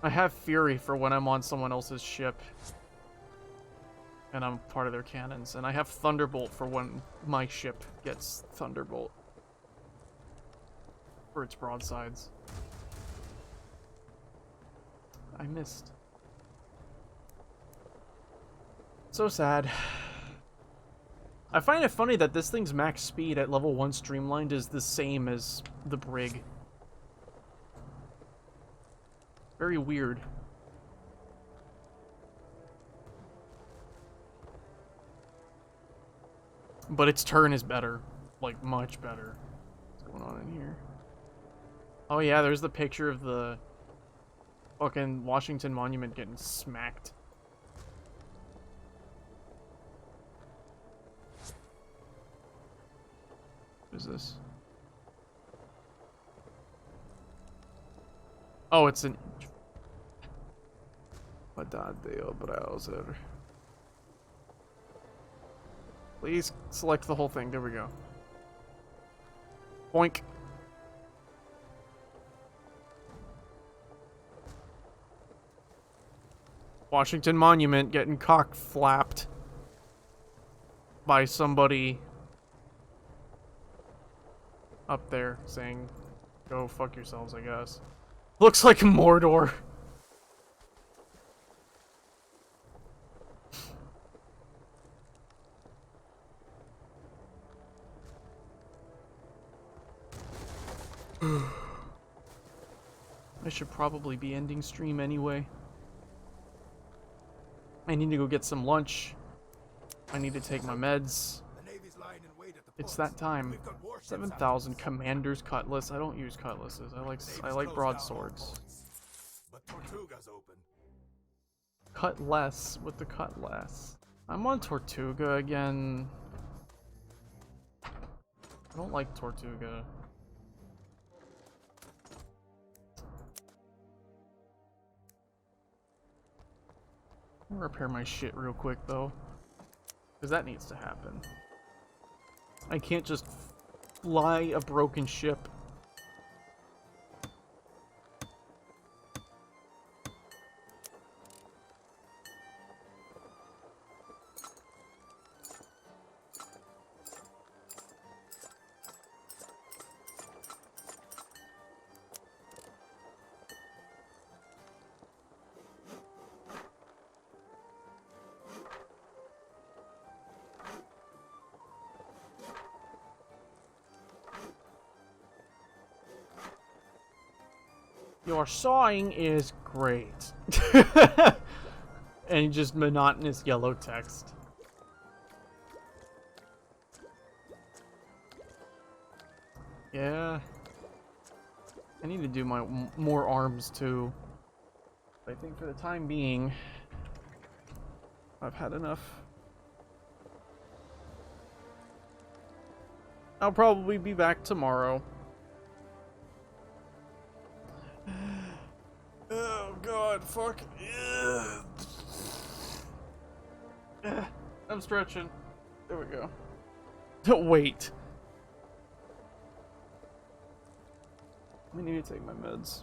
I have Fury for when I'm on someone else's ship. And I'm part of their cannons. And I have Thunderbolt for when my ship gets Thunderbolt. For its broadsides. I missed. So sad. I find it funny that this thing's max speed at level 1 streamlined is the same as the Brig. Very weird. But its turn is better. Like, much better. What's going on in here? Oh yeah, there's the picture of the fucking Washington Monument getting smacked. What is this? Oh, it's an... Padadeo browser. Please select the whole thing. There we go. Boink. Washington Monument getting cock-flapped by somebody. up there saying, go fuck yourselves, I guess. Looks like Mordor. I should probably be ending stream anyway. I need to go get some lunch. I need to take my meds. The Navy's lying in wait at the It's ports. that time. We've got warships 7,000 Commander's Cutlass. I don't use cutlasses. I like out. Navy's closed broadswords. down all ports. But Tortuga's open. Cut less with the cutlass. I'm on Tortuga again. I don't like Tortuga. I'm gonna repair my shit real quick though, because that needs to happen. I can't just fly a broken ship. Your sawing is great. And just monotonous yellow text. Yeah. I need to do my more arms too. But I think for the time being, I've had enough. I'll probably be back tomorrow. Oh god, fuck. I'm stretching. There we go. Wait. I need to take my meds.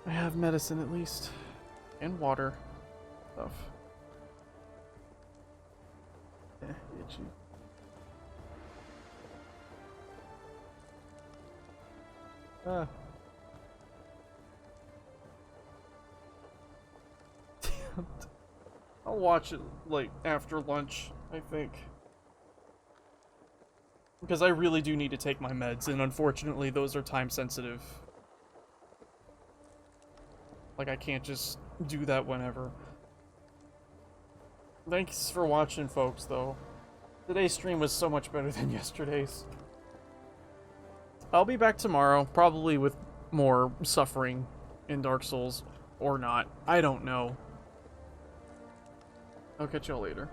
I have medicine at least. And water. Stuff. Itchy. Ah. Damn. I'll watch it, like, after lunch, I think. Because I really do need to take my meds, and unfortunately, those are time sensitive. Like, I can't just do that whenever. Thanks for watching, folks, though. Today's stream was so much better than yesterday's. I'll be back tomorrow, probably with more suffering in Dark Souls, or not. I don't know. I'll catch y'all later.